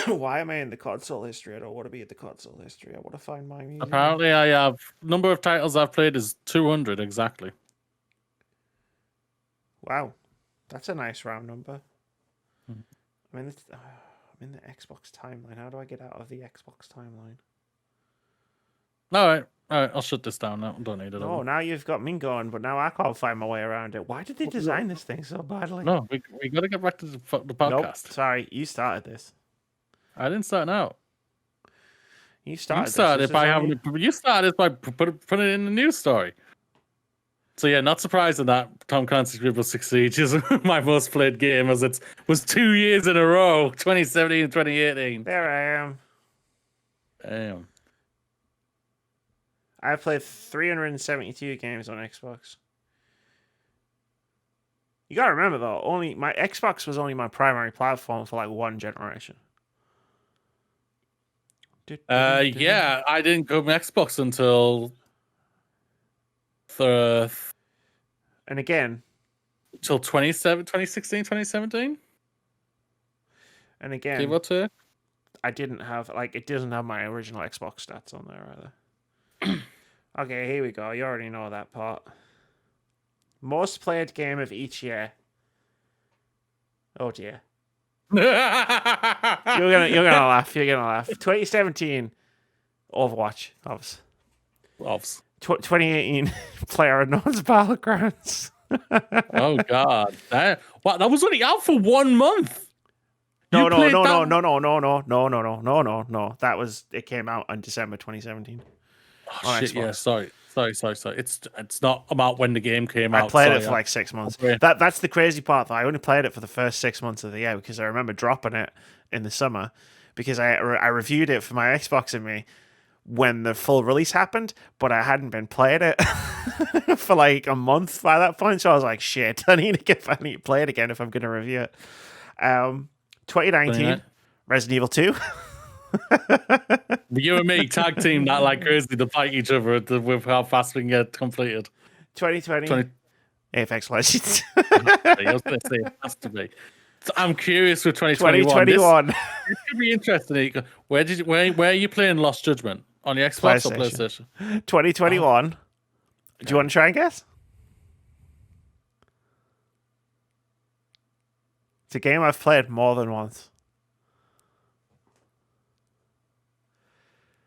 Why am I in the console history? I don't want to be in the console history. I want to find my music. Apparently, I have number of titles I've played is 200 exactly. Wow, that's a nice round number. Hmm. I'm in the Xbox timeline. How do I get out of the Xbox timeline? All right, I'll shut this down now. Don't need it. No, now you've got me going, but now I can't find my way around it. Why did they design this thing so badly? No, we got to get back to the podcast. Nope, sorry, you started this. I didn't start out. You started it by putting it in the news story. So yeah, not surprising that Tom Clancy's Rainbow Six Siege is my most played game, as it was 2 years in a row, 2017 and 2018. There I am. Damn. I've played 372 games on Xbox. You gotta remember though, only my Xbox was only my primary platform for like one generation. Yeah, I didn't go on Xbox until and again, till 2016, 2017. And again, give or take. I didn't have it doesn't have my original Xbox stats on there either. Okay, here we go. You already know that part. Most played game of each year. Oh dear. You're gonna laugh. You're gonna laugh. 2017, Overwatch. Obvs. 2018, PlayerUnknown's Battlegrounds. Oh God, that was only out for 1 month. No. That was it. Came out on December 2017. Oh shit! Xbox. Yeah, sorry. It's not about when the game came out. I played it for like 6 months. That's the crazy part. Though I only played it for the first 6 months of the year because I remember dropping it in the summer because I reviewed it for my Xbox and me when the full release happened, but I hadn't been playing it for like a month by that point. So I was like, shit, I need to play it again if I'm going to review it. 2019, Resident Evil 2. You and me tag team that like crazy to fight each other with how fast we can get completed. 2020, Apex Legends. I was going to say it has to be. So I'm curious with 2021. This could be interesting. Where are you playing Lost Judgment? On your Xbox or PlayStation? 2021. Okay. Do you want to try and guess? It's a game I've played more than once.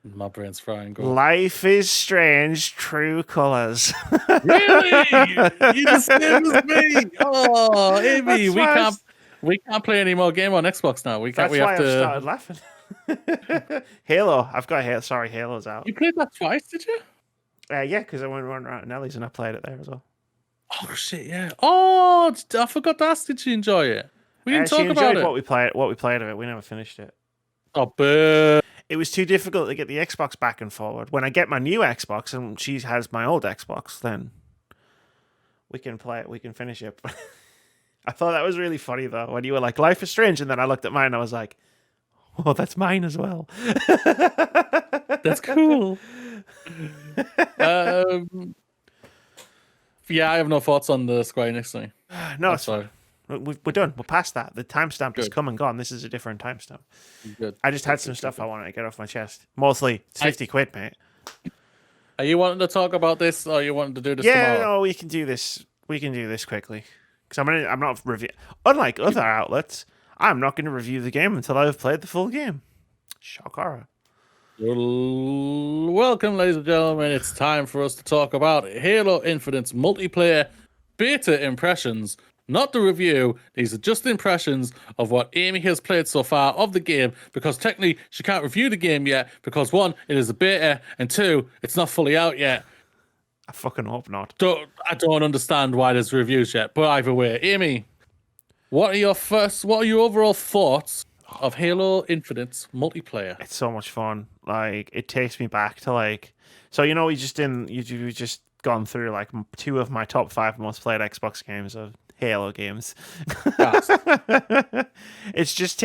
My brain's frying. Life is Strange, True Colors. Really? You the same as me? Oh, Amy, we can't play any more game on Xbox now. I've started laughing. Halo. I've got Halo. Sorry, Halo's out. You played that twice, did you? Yeah, because I went around to Nellie's and I played it there as well. Oh shit, yeah. Oh, I forgot to ask. Did she enjoy it? We didn't talk about it. What we played of it. We never finished it. Oh, but it was too difficult to get the Xbox back and forward. When I get my new Xbox and she has my old Xbox, then we can play it. We can finish it. I thought that was really funny though when you were like Life is Strange, and then I looked at mine and I was like, oh, that's mine as well. That's cool. Yeah, I have no thoughts on the Square Enix thing. No, it's fine. We're done. We're past that. The timestamp has Good. come and gone. This is a different timestamp. Good. I just had some stuff I wanted to get off my chest. Mostly, it's 50 quid, mate. Are you wanting to talk about this, or are you wanting to do this Yeah, tomorrow? no, we can do this. We can do this quickly. Because I'm not review. Unlike other outlets, I'm not going to review the game until I've played the full game. Shock horror. Welcome, ladies and gentlemen. It's time for us to talk about Halo Infinite's multiplayer beta impressions. Not the review. These are just impressions of what Amy has played so far of the game, because technically she can't review the game yet because 1, it is a beta, and 2, it's not fully out yet. I fucking hope not. I don't understand why there's reviews yet, but either way, Amy, what are your overall thoughts of Halo Infinite's multiplayer? It's so much fun. Like, it takes me back to like, so we just gone through like 2 of my top 5 most played Xbox games of Halo games. Yes. It's just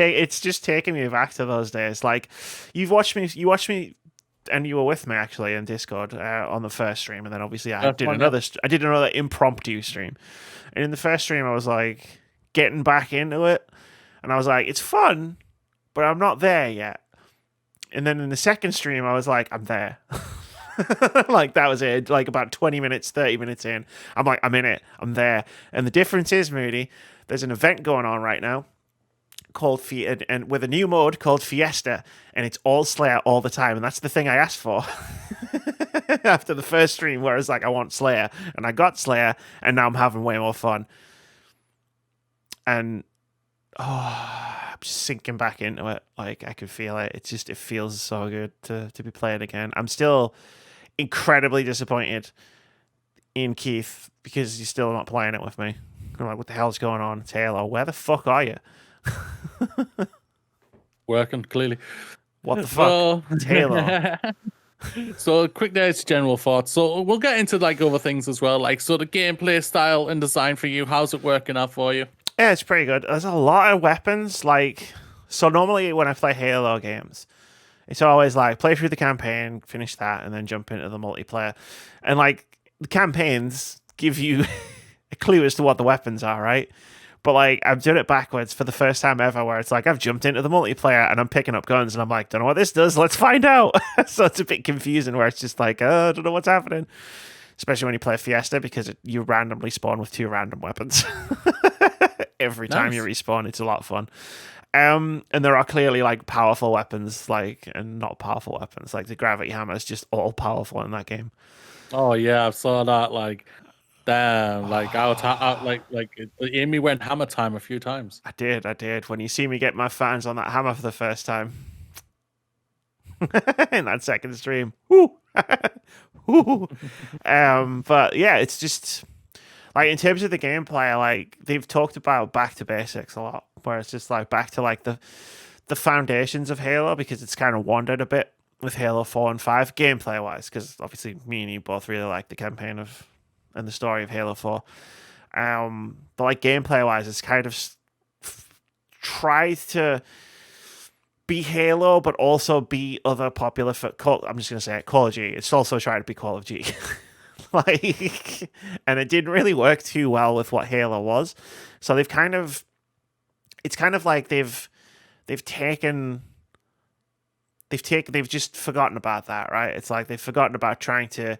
taking me back to those days. Like, you watched me, and you were with me actually in Discord on the first stream, and then obviously I did another impromptu stream. And in the first stream, I was like getting back into it, and I was like, it's fun, but I'm not there yet. And then in the second stream, I was like, I'm there. Like, that was it. Like, about 20 minutes, 30 minutes in, I'm like, I'm in it. I'm there. And the difference is, Moody, there's an event going on right now called and with a new mode called Fiesta, and it's all Slayer all the time, and that's the thing I asked for after the first stream, where it's like, I want Slayer, and I got Slayer, and now I'm having way more fun. And I'm just sinking back into it. Like, I can feel it. It feels so good to be playing again. I'm still incredibly disappointed in Keith because he's still not playing it with me. I'm like, what the hell's going on? It's Halo. Where the fuck are you? Working, clearly. What the fuck? It's Halo. So, quick days, general thoughts. So, we'll get into like other things as well. Like, so the gameplay style and design for you, how's it working out for you? Yeah, it's pretty good. There's a lot of weapons. Like, so normally when I play Halo games, it's always like play through the campaign, finish that, and then jump into the multiplayer. And like, the campaigns give you a clue as to what the weapons are, right? But like, I've done it backwards for the first time ever, where it's like I've jumped into the multiplayer and I'm picking up guns and I'm like, don't know what this does. Let's find out. So it's a bit confusing, where it's just like, I don't know what's happening. Especially when you play Fiesta, because you randomly spawn with 2 random weapons. Every time you respawn, it's a lot of fun. And there are clearly like powerful weapons, like, and not powerful weapons. Like the gravity hammer is just all powerful in that game. Oh yeah, I saw that. Like, damn, like Amy went hammer time a few times. I did. When you see me get my fans on that hammer for the first time in that second stream, woo, woo. But yeah, it's just. Like, in terms of the gameplay, like, they've talked about back to basics a lot, where it's just like back to like the foundations of Halo, because it's kind of wandered a bit with Halo 4 and 5 gameplay wise, because obviously me and you both really like the campaign of and the story of Halo 4. But like gameplay wise, it's kind of tries to be Halo, but also be other popular I'm just gonna say it, Call of Duty. It's also trying to be Call of Duty. Like, and it didn't really work too well with what Halo was. So it's kind of like they've just forgotten about that, right? It's like they've forgotten about trying to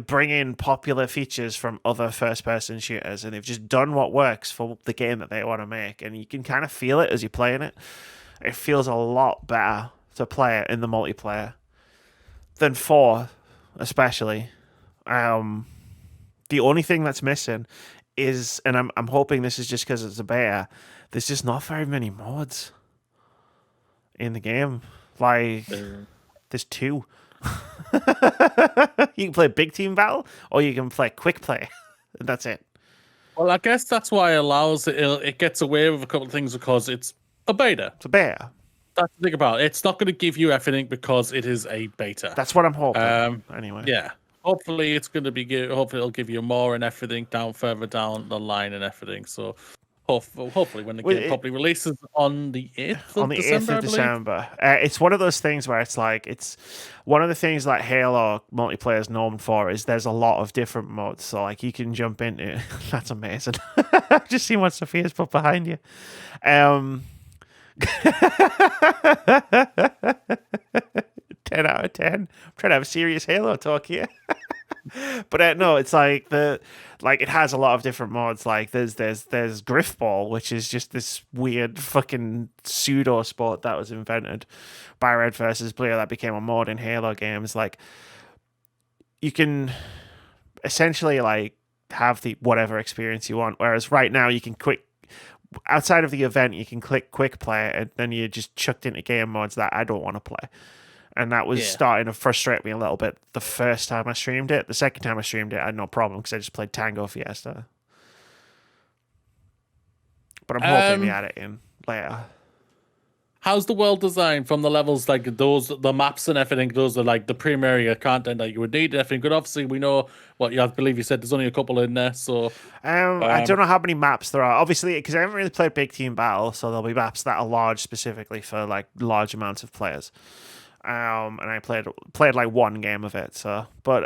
bring in popular features from other first person shooters, and they've just done what works for the game that they want to make. And you can kind of feel it as you're playing it. It feels a lot better to play it in the multiplayer than 4, especially. The only thing that's missing is, and I'm hoping this is just because it's a beta, there's just not very many mods in the game. Like, there's 2. You can play big team battle, or you can play quick play. And that's it. Well, I guess that's why it gets away with a couple of things, because it's a beta. It's a beta. That's the thing about it. It's not going to give you everything because it is a beta. That's what I'm hoping. Anyway. Yeah. Hopefully it's going to be good. Hopefully it'll give you more and everything further down the line and everything. So Hopefully, when the Well, game properly releases on the 8th on of the 8th December, of I believe. December. It's one of those things where it's like, it's one of the things that Halo multiplayer is known for is there's a lot of different modes. So, like, you can jump into it. That's amazing. Just see what Sophia's put behind you. Um, 10 out of 10. I'm trying to have a serious Halo talk here. But no, it's like it has a lot of different mods. Like there's Griffball, which is just this weird fucking pseudo sport that was invented by Red versus Blue that became a mod in Halo games. Like you can essentially like have the whatever experience you want. Whereas right now you can quick outside of the event you can click quick play and then you're just chucked into game modes that I don't want to play. And that was starting to frustrate me a little bit the first time I streamed it. The second time I streamed it, I had no problem because I just played Tango Fiesta. But I'm hoping they add it in later. How's the world design from the levels, like the maps and everything? Those are like the primary content that you would need and everything. But obviously, we know what I believe you said. There's only a couple in there, so I don't know how many maps there are. Obviously, because I haven't really played Big Team Battle, so there'll be maps that are large specifically for like large amounts of players. And I played like one game of it. So, but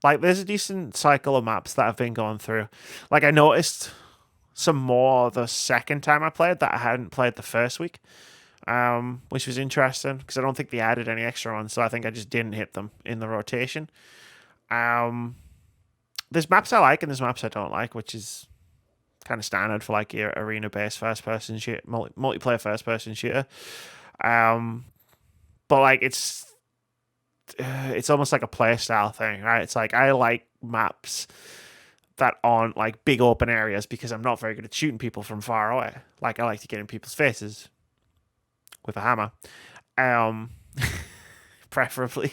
like there's a decent cycle of maps that I've been going through. Like I noticed some more the second time I played that I hadn't played the first week, which was interesting because I don't think they added any extra ones. So I think I just didn't hit them in the rotation. There's maps I like and there's maps I don't like, which is kind of standard for like your arena-based first-person shooter, multiplayer first-person shooter. But like it's almost like a play style thing, right? It's like I like maps that aren't like big open areas because I'm not very good at shooting people from far away. Like I like to get in people's faces with a hammer, preferably.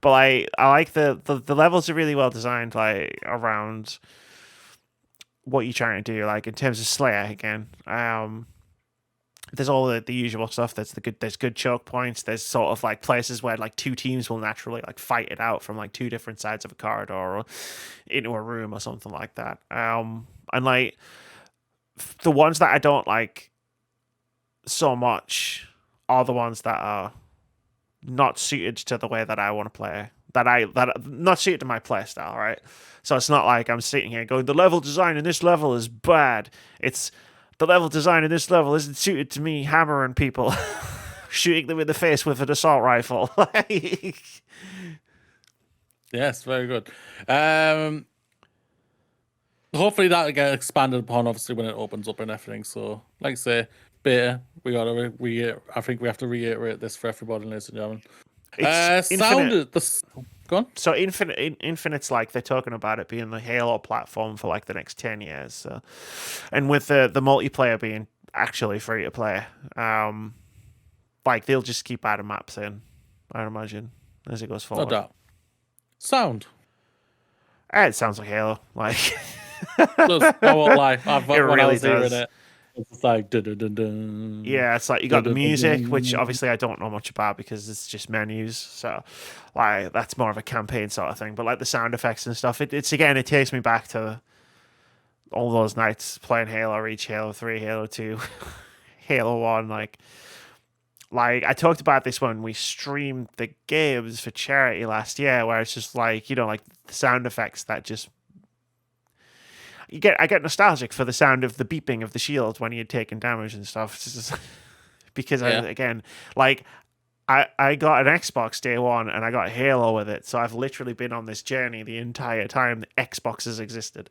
But I like the levels are really well designed, like around what you're trying to do. Like in terms of Slayer again, there's all the usual stuff. There's good choke points. There's sort of like places where like two teams will naturally like fight it out from like two different sides of a corridor or into a room or something like that. And like the ones that I don't like so much are the ones that are not suited to the way that I want to play. That not suited to my play style, right? So it's not like I'm sitting here going, the level design in this level is bad. It's the level design in this level isn't suited to me hammering people, shooting them in the face with an assault rifle. Yes, very good. Hopefully that'll get expanded upon, obviously, when it opens up and everything. So, like I say, beta, we gotta I think we have to reiterate this for everybody, ladies and gentlemen. It's Infinite. Go on. So Infinite's like they're talking about it being the Halo platform for like the next 10 years. So, and with the multiplayer being actually free to play, like they'll just keep adding maps in, I imagine, as it goes forward. No doubt. Sound. It sounds like Halo. Like I won't lie. It really does. It's like dun, dun, dun, dun. Yeah, it's like you got the music, which obviously I don't know much about because it's just menus. So, like that's more of a campaign sort of thing. But like the sound effects and stuff, it takes me back to all those nights playing Halo Reach, Halo 3, Halo 2, Halo 1. Like I talked about this when we streamed the games for charity last year, where it's just like like the sound effects that just. I get nostalgic for the sound of the beeping of the shield when you're taking damage and stuff. Because I got an Xbox day one and I got Halo with it, so I've literally been on this journey the entire time the Xbox has existed.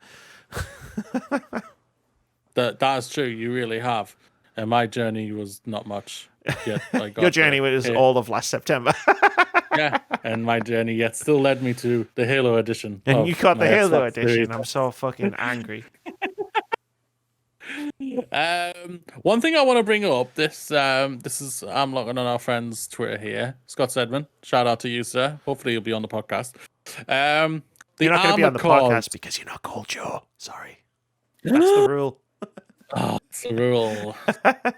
That is true. You really have. And my journey was not much yet. Your journey was all of last September. Yeah, and my journey yet still led me to the Halo edition. And you got the Halo Xbox edition. Series. I'm so fucking angry. One thing I want to bring up. This is I'm looking on our friend's Twitter here. Scott Sedman. Shout out to you, sir. Hopefully you'll be on the podcast. You're not going to be on the podcast because you're not called Joe. Sorry, that's the rule. Oh, it's the rule.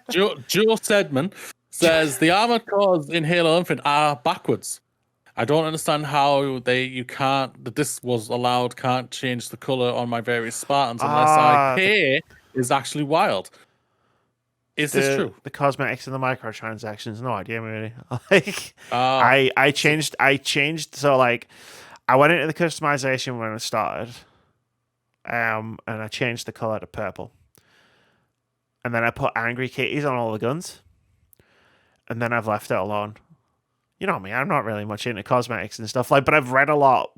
Joe Sedman says the armored cores in Halo Infinite are backwards. I don't understand how that this was allowed, can't change the color on my various Spartans unless I pay is actually wild. Is this true? The cosmetics and the microtransactions, no idea really. Like Uh, I changed so like I went into the customization when it started. And I changed the color to purple. And then I put angry kitties on all the guns. And then I've left it alone. You know me, I'm not really much into cosmetics and stuff like, but I've read a lot.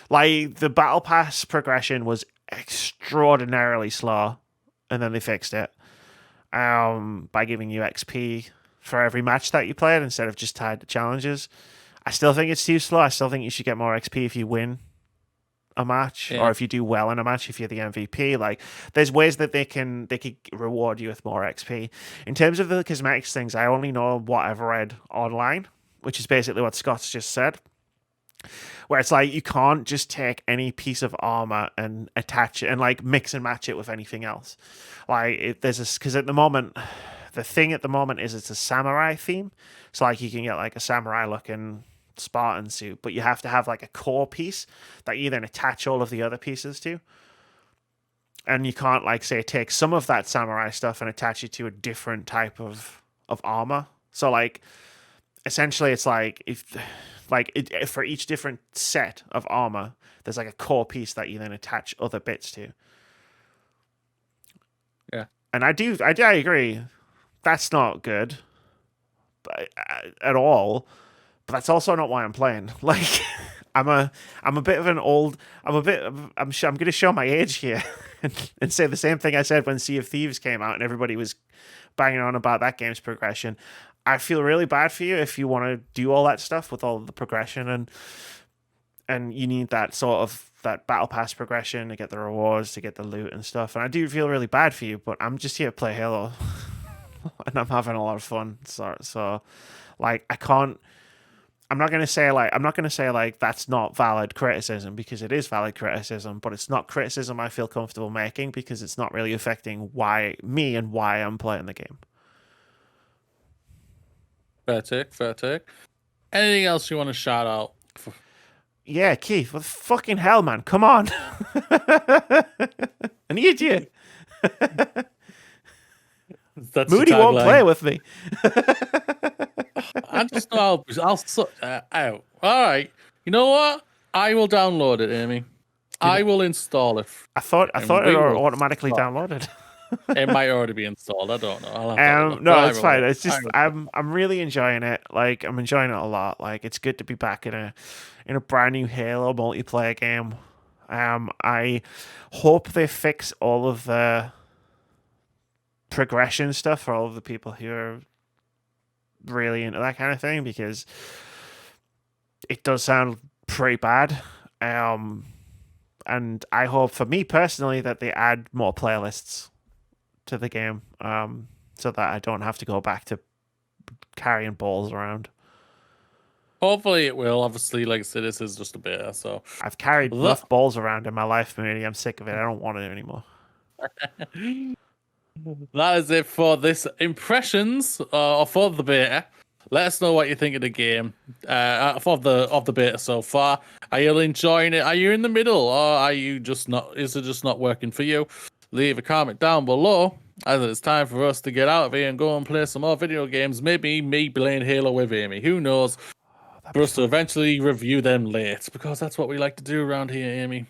Like the battle pass progression was extraordinarily slow, and then they fixed it by giving you XP for every match that you played instead of just tied to challenges. I still think it's too slow. I still think you should get more XP if you win a match or if you do well in a match, if you're the MVP. Like there's ways that they could reward you with more XP. In terms of the cosmetics things, I only know what I've read online, which is basically what Scott's just said, where it's like you can't just take any piece of armor and attach it and like mix and match it with anything else. Like there's this, because at the moment the thing at the moment is it's a samurai theme, so like you can get like a samurai looking Spartan suit, but you have to have like a core piece that you then attach all of the other pieces to. And you can't like say take some of that samurai stuff and attach it to a different type of armor. So like essentially it's like for each different set of armor, there's like a core piece that you then attach other bits to. Yeah. And I agree. That's not good at all. But that's also not why I'm playing. Like, I'm a bit of an old. I'm going to show my age here and say the same thing I said when Sea of Thieves came out and everybody was banging on about that game's progression. I feel really bad for you if you want to do all that stuff with all the progression and you need that sort of that battle pass progression to get the rewards, to get the loot and stuff. And I do feel really bad for you, but I'm just here to play Halo, and I'm having a lot of fun. So like I'm not gonna say like that's not valid criticism, because it is valid criticism, but it's not criticism I feel comfortable making because it's not really affecting why I'm playing the game. Fair take. Anything else you want to shout out? Yeah, Keith, what the fucking hell, man? Come on. I need you. That's Moody won't play with me. I just know I'll out. All right. You know what? I will download it, Amy. I will install it. I thought it automatically downloaded. It might already be installed. I don't know. I'll have to no, it's fine. It's just I'm really enjoying it. Like I'm enjoying it a lot. Like it's good to be back in a brand new Halo multiplayer game. I hope they fix all of the progression stuff for all of the people who are really into that kind of thing, because it does sound pretty bad. And I hope, for me personally, that they add more playlists to the game, so that I don't have to go back to carrying balls around. Hopefully it will. Obviously, like I said, this is just a beta, so I've carried enough balls around in my life, Moody. I'm sick of it. I don't want it anymore. That is it for this impressions for the beta. Let us know what you think of the game of the beta so far. Are you enjoying it? Are you in the middle, or are you just not? Is it just not working for you? Leave a comment down below, as it's time for us to get out of here and go and play some more video games. Maybe me playing Halo with Amy. Who knows? For us to eventually review them late, because that's what we like to do around here, Amy.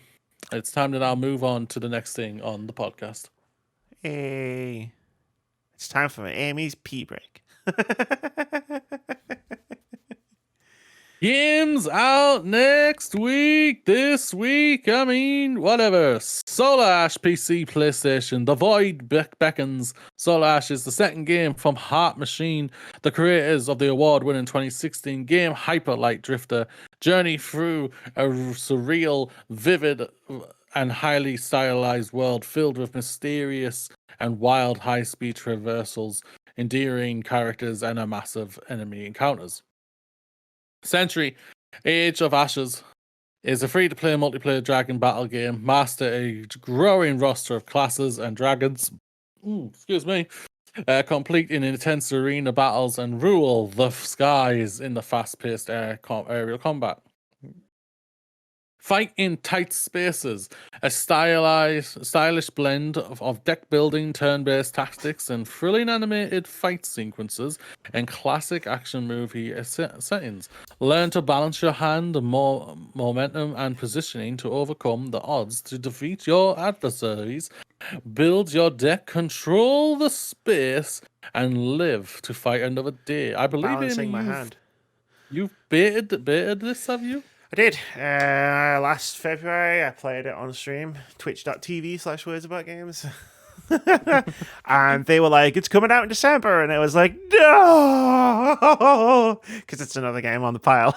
It's time to now move on to the next thing on the podcast. Hey, it's time for Amy's pee break. Games out next week, this week, I mean, whatever. Solar Ash, PC, PlayStation, The Void Beckons. Solar Ash is the second game from Heart Machine, the creators of the award-winning 2016 game Hyper Light Drifter. Journey through a surreal, vivid, and highly stylized world filled with mysterious and wild high-speed traversals, endearing characters, and a massive enemy encounters. Century Age of Ashes is a free-to-play multiplayer dragon battle game. Master a growing roster of classes and dragons. Complete in intense arena battles and rule the skies in the fast-paced aerial combat. Fight in tight spaces. A stylish blend of deck building, turn-based tactics, and thrilling animated fight sequences and classic action movie settings. Learn to balance your hand, momentum, and positioning to overcome the odds to defeat your adversaries. Build your deck, control the space, and live to fight another day. I believe, Amy, Balancing my hand. you've baited this, have you? I did. Last February, I played it on stream, twitch.tv/wordsaboutgames. And they were like, it's coming out in December. And it was like, no! Because it's another game on the pile.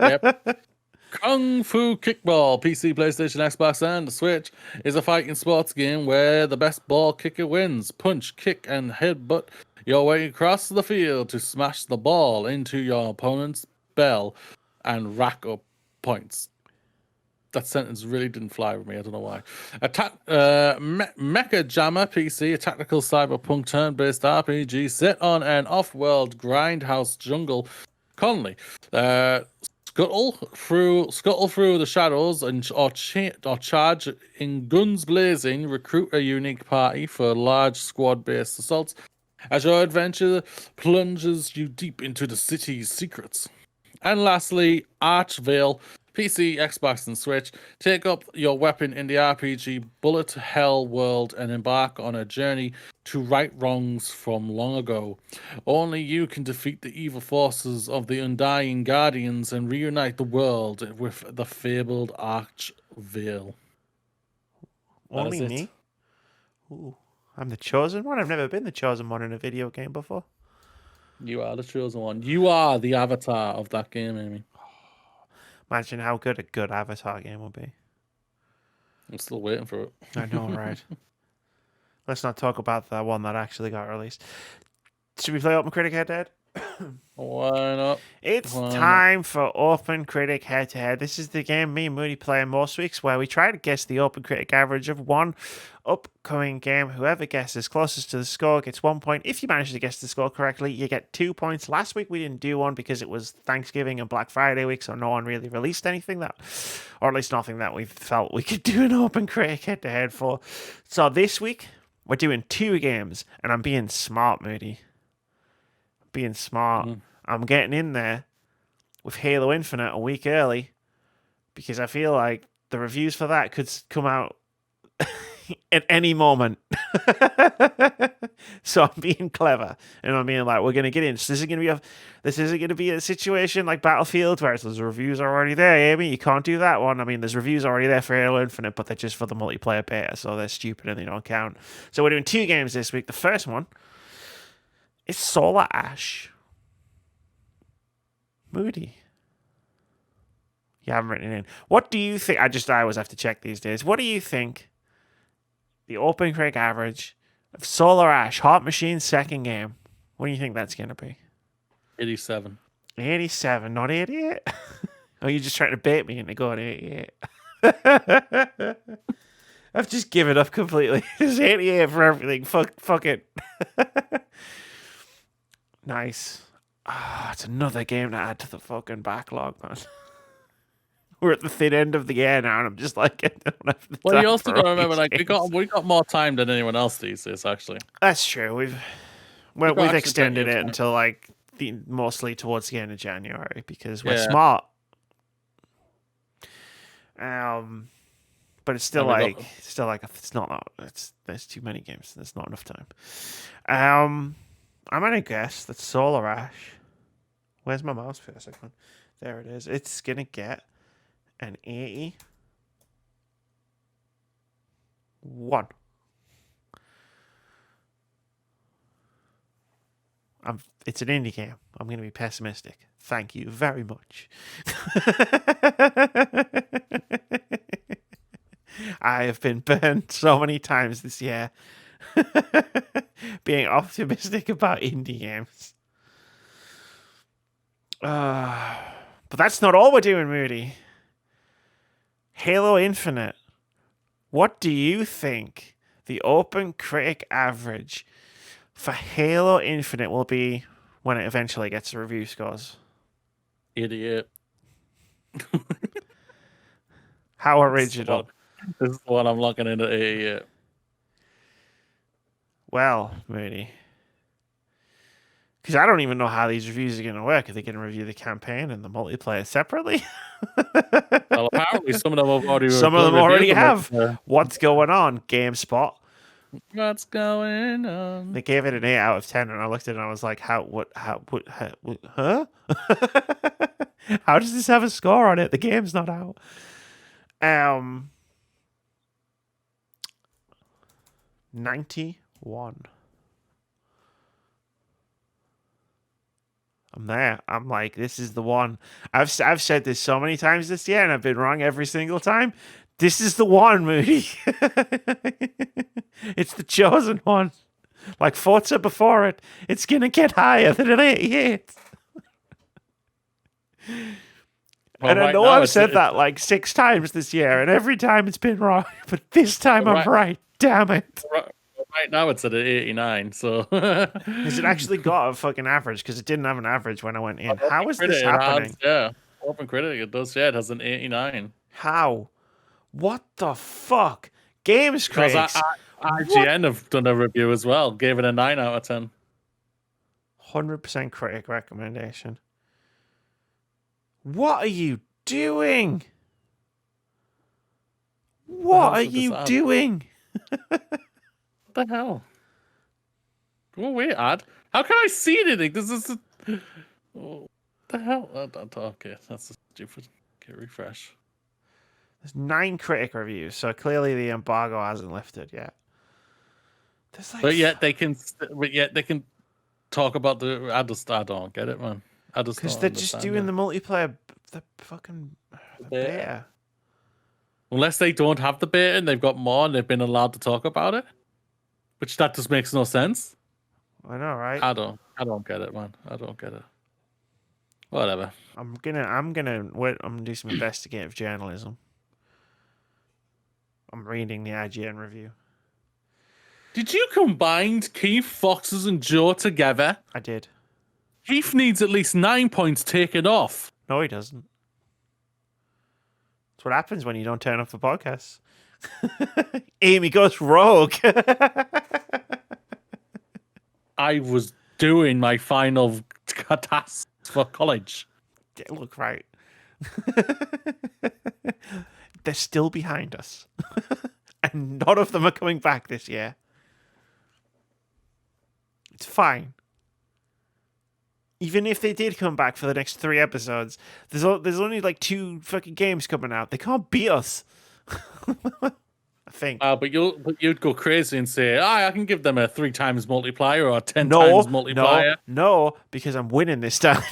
Yep. Kung Fu Kickball, PC, PlayStation, Xbox, and Switch, is a fighting sports game where the best ball kicker wins. Punch, kick, and headbutt your way across the field to smash the ball into your opponent's bell and rack up points. That sentence really didn't fly with me. I don't know why. Mecha Jammer PC, a tactical cyberpunk turn-based RPG set on an off-world grindhouse jungle colony. Scuttle through the shadows or charge in guns blazing. Recruit a unique party for large squad-based assaults as your adventure plunges you deep into the city's secrets. And lastly, Archvale, PC, Xbox, and Switch. Take up your weapon in the RPG Bullet Hell world and embark on a journey to right wrongs from long ago. Only you can defeat the evil forces of the Undying Guardians and reunite the world with the fabled Archvale. Only me? Ooh, I'm the chosen one? I've never been the chosen one in a video game before. You are the chosen one. You are the avatar of that game, Amy. Imagine how good a good Avatar game would be. I'm still waiting for it. I know, right? Let's not talk about the one that actually got released. Should we play OpenCritic head-to-head? Why not? It's time for OpenCritic head-to-head. This is the game me and Moody play most weeks where we try to guess the OpenCritic average of one upcoming game. Whoever guesses closest to the score gets 1 point. If you manage to guess the score correctly, you get 2 points. Last week we didn't do one because it was Thanksgiving and Black Friday week, so no one really released anything that, or at least nothing that we felt we could do an OpenCritic head-to-head for. So this week we're doing 2 games, and I'm being smart, Moody. Being smart. I'm getting in there with Halo Infinite a week early because I feel like the reviews for that could come out at any moment. So I'm being clever and I'm being like, we're going to get in. So this isn't going to be a situation like Battlefield where the reviews are already there, Amy. You can't do that one. I mean, there's reviews already there for Halo Infinite, but they're just for the multiplayer beta, so they're stupid and they don't count. So we're doing 2 games this week. The first one is Solar Ash. Moody. You haven't written it in. What do you think? I always have to check these days. What do you think the OpenCritic average of Solar Ash, Heart Machine's second game, what do you think that's going to be? 87. 87, not 88? Or are you just trying to bait me into going 88? I've just given up completely. It's 88 for everything. Fuck it. Nice. It's another game to add to the fucking backlog, man. We're at the thin end of the year now, and I'm just like, I don't have the Well, time you also for got to all remember, these like we got more time than anyone else these days. Actually, That's true. We've actually extended plenty it of time. until like mostly towards the end of January because we're Yeah. smart. But it's still And we like it's not there's too many games. There's not enough time. I'm gonna guess that Solar Ash. Where's my mouse for a second? There it is. It's gonna get an 81. It's an indie game. I'm going to be pessimistic. Thank you very much. I have been burned so many times this year being optimistic about indie games. But that's not all we're doing, Moody. Halo Infinite. What do you think the OpenCritic average for Halo Infinite will be when it eventually gets the review scores? 88. How original. This is the one I'm looking into. Yeah. Well, Moody. Because I don't even know how these reviews are going to work. Are they going to review the campaign and the multiplayer separately? Well, apparently some of them have already. Some of them already have. Multiplayer. What's going on, GameSpot? What's going on? They gave it an 8 out of 10, and I looked at it and I was like, huh? How does this have a score on it? The game's not out. 91. I'm there. I'm like, this is the one. I've said this so many times this year, and I've been wrong every single time. This is the one, Moody. It's the chosen one. Like Forza before it. It's going to get higher than an 88. And I know I've said that like 6 times this year, and every time it's been wrong. But this time I'm right. Damn it. Right now it's at an 89, so... Has it actually got a fucking average? Because it didn't have an average when I went in. How is this happening? OpenCritic, it does, yeah, it has an 89. How? What the fuck? Games critics. IGN have done a review as well, gave it a 9 out of 10. 100% critic recommendation. What are you doing? What are you doing? What the hell? Oh, wait, ad. How can I see anything? This is... What the hell? Okay, that's stupid. Okay, refresh. There's 9 critic reviews, so clearly the embargo hasn't lifted yet. Like but yet they can talk about the... I don't get it, man. Because they're just doing the multiplayer, the fucking beta. Unless they don't have the beta and they've got more and they've been allowed to talk about it. Which that just makes no sense. I know, right? I don't get it, man. I don't get it. Whatever. I'm gonna do some investigative journalism. I'm reading the IGN review. Did you combine Keith, Foxes, and Joe together? I did. Keith needs at least 9 points taken off. No, he doesn't. That's what happens when you don't turn up for podcasts. Amy goes rogue. I was doing my final task for college. Look, right. They're still behind us. And none of them are coming back this year. It's fine. Even if they did come back for the next 3 episodes, there's only like 2 fucking games coming out. They can't beat us. I think. But you'd go crazy and say, I can give them a 3 times multiplier or a 10 times multiplier. No, because I'm winning this time.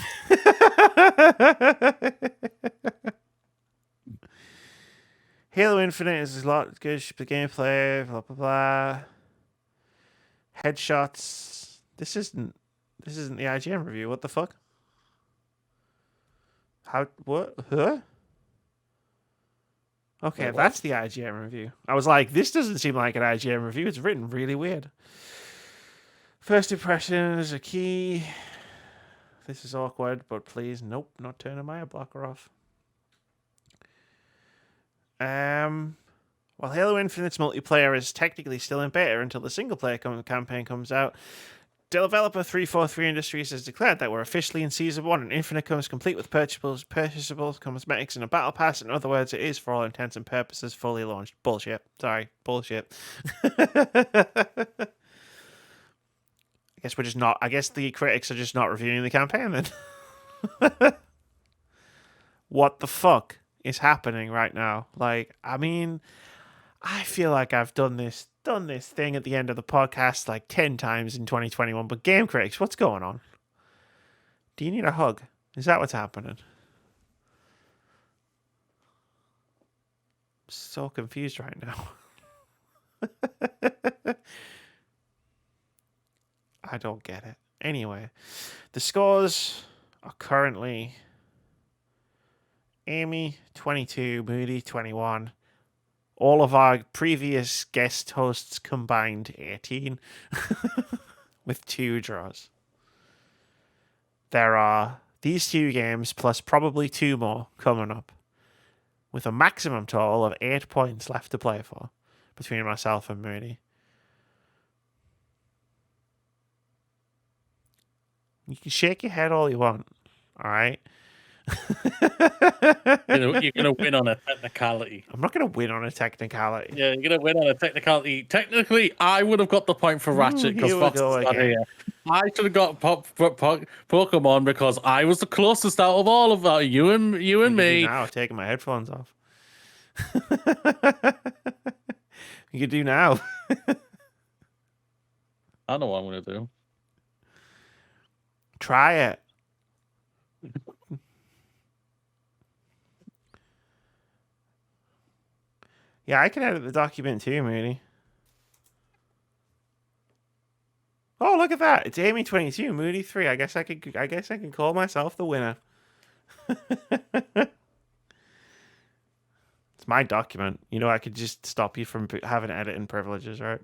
Halo Infinite is a lot good. The gameplay, blah blah blah. Headshots. This isn't the IGN review. What the fuck? How? What? Huh? Okay, wait, that's the IGN review. I was like, this doesn't seem like an IGN review. It's written really weird. First impressions are key. This is awkward, but please, nope, not turning my blocker off. While Halo Infinite's multiplayer is technically still in beta until the single-player campaign comes out, developer 343 Industries has declared that we're officially in Season 1 and Infinite comes complete with purchasable cosmetics and a battle pass. In other words, it is, for all intents and purposes, fully launched. Bullshit. Sorry. Bullshit. I guess the critics are just not reviewing the campaign then. What the fuck is happening right now? Like, I mean, I feel like I've done this thing at the end of the podcast like 10 times in 2021, but game critics, what's going on? Do you need a hug? Is that what's happening? I'm so confused right now. I don't get it. Anyway, the scores are currently Amy 22, Moody 21. All of our previous guest hosts combined 18 with 2 draws. There are these 2 games plus probably 2 more coming up. with a maximum total of 8 points left to play for between myself and Moody. You can shake your head all you want, all right? You're gonna win on a technicality. I'm not going to win on a technicality. Yeah, you're gonna win on a technicality. Technically, I would have got the point for Ratchet because here we Fox is go not again. here. I should have got Pokemon because I was the closest out of all of you and me. Now taking my headphones off. You can do now. I know what I'm gonna do. Try it. Yeah, I can edit the document too, Moody. Oh, look at that! It's Amy 22, Moody 3. I guess I can call myself the winner. It's my document. You know, I could just stop you from having editing privileges, right?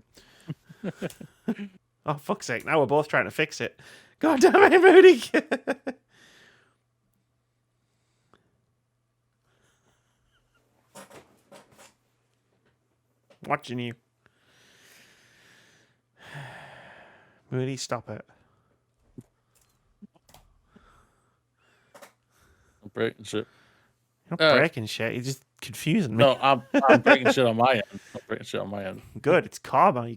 Oh, fuck's sake! Now we're both trying to fix it. God damn it, Moody! Watching you. Moody, stop it. I'm breaking shit. You're not breaking shit. You're just confusing me. No, I'm breaking shit on my end. I'm breaking shit on my end. Good. It's karma.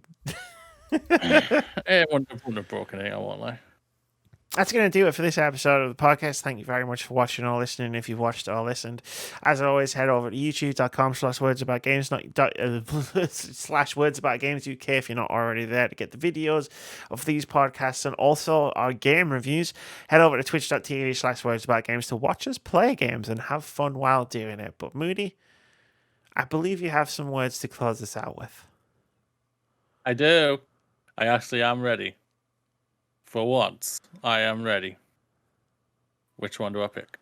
It wouldn't have broken it, I won't lie. That's going to do it for this episode of the podcast. Thank you very much for watching or listening. If you've watched or listened, as always, head over to youtube.com/words-about-games, slash words about games UK if you're not already there to get the videos of these podcasts and also our game reviews. Head over to twitch.tv/words-about-games to watch us play games and have fun while doing it. But Moody, I believe you have some words to close this out with. I do. I actually am ready. For once, I am ready. Which one do I pick?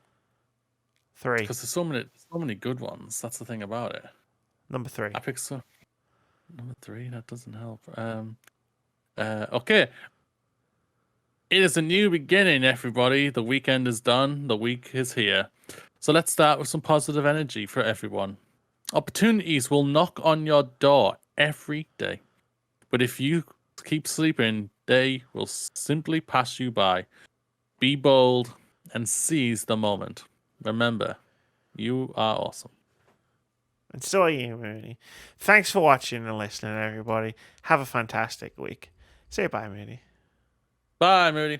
3. Because there's so many good ones. That's the thing about it. Number 3. I picked number 3. That doesn't help. Okay. It is a new beginning, everybody. The weekend is done. The week is here. So let's start with some positive energy for everyone. Opportunities will knock on your door every day, but if you keep sleeping, they will simply pass you by. Be bold and seize the moment. Remember, you are awesome. And so are you, Moody. Thanks for watching and listening, everybody. Have a fantastic week. Say bye, Moody. Bye, Moody.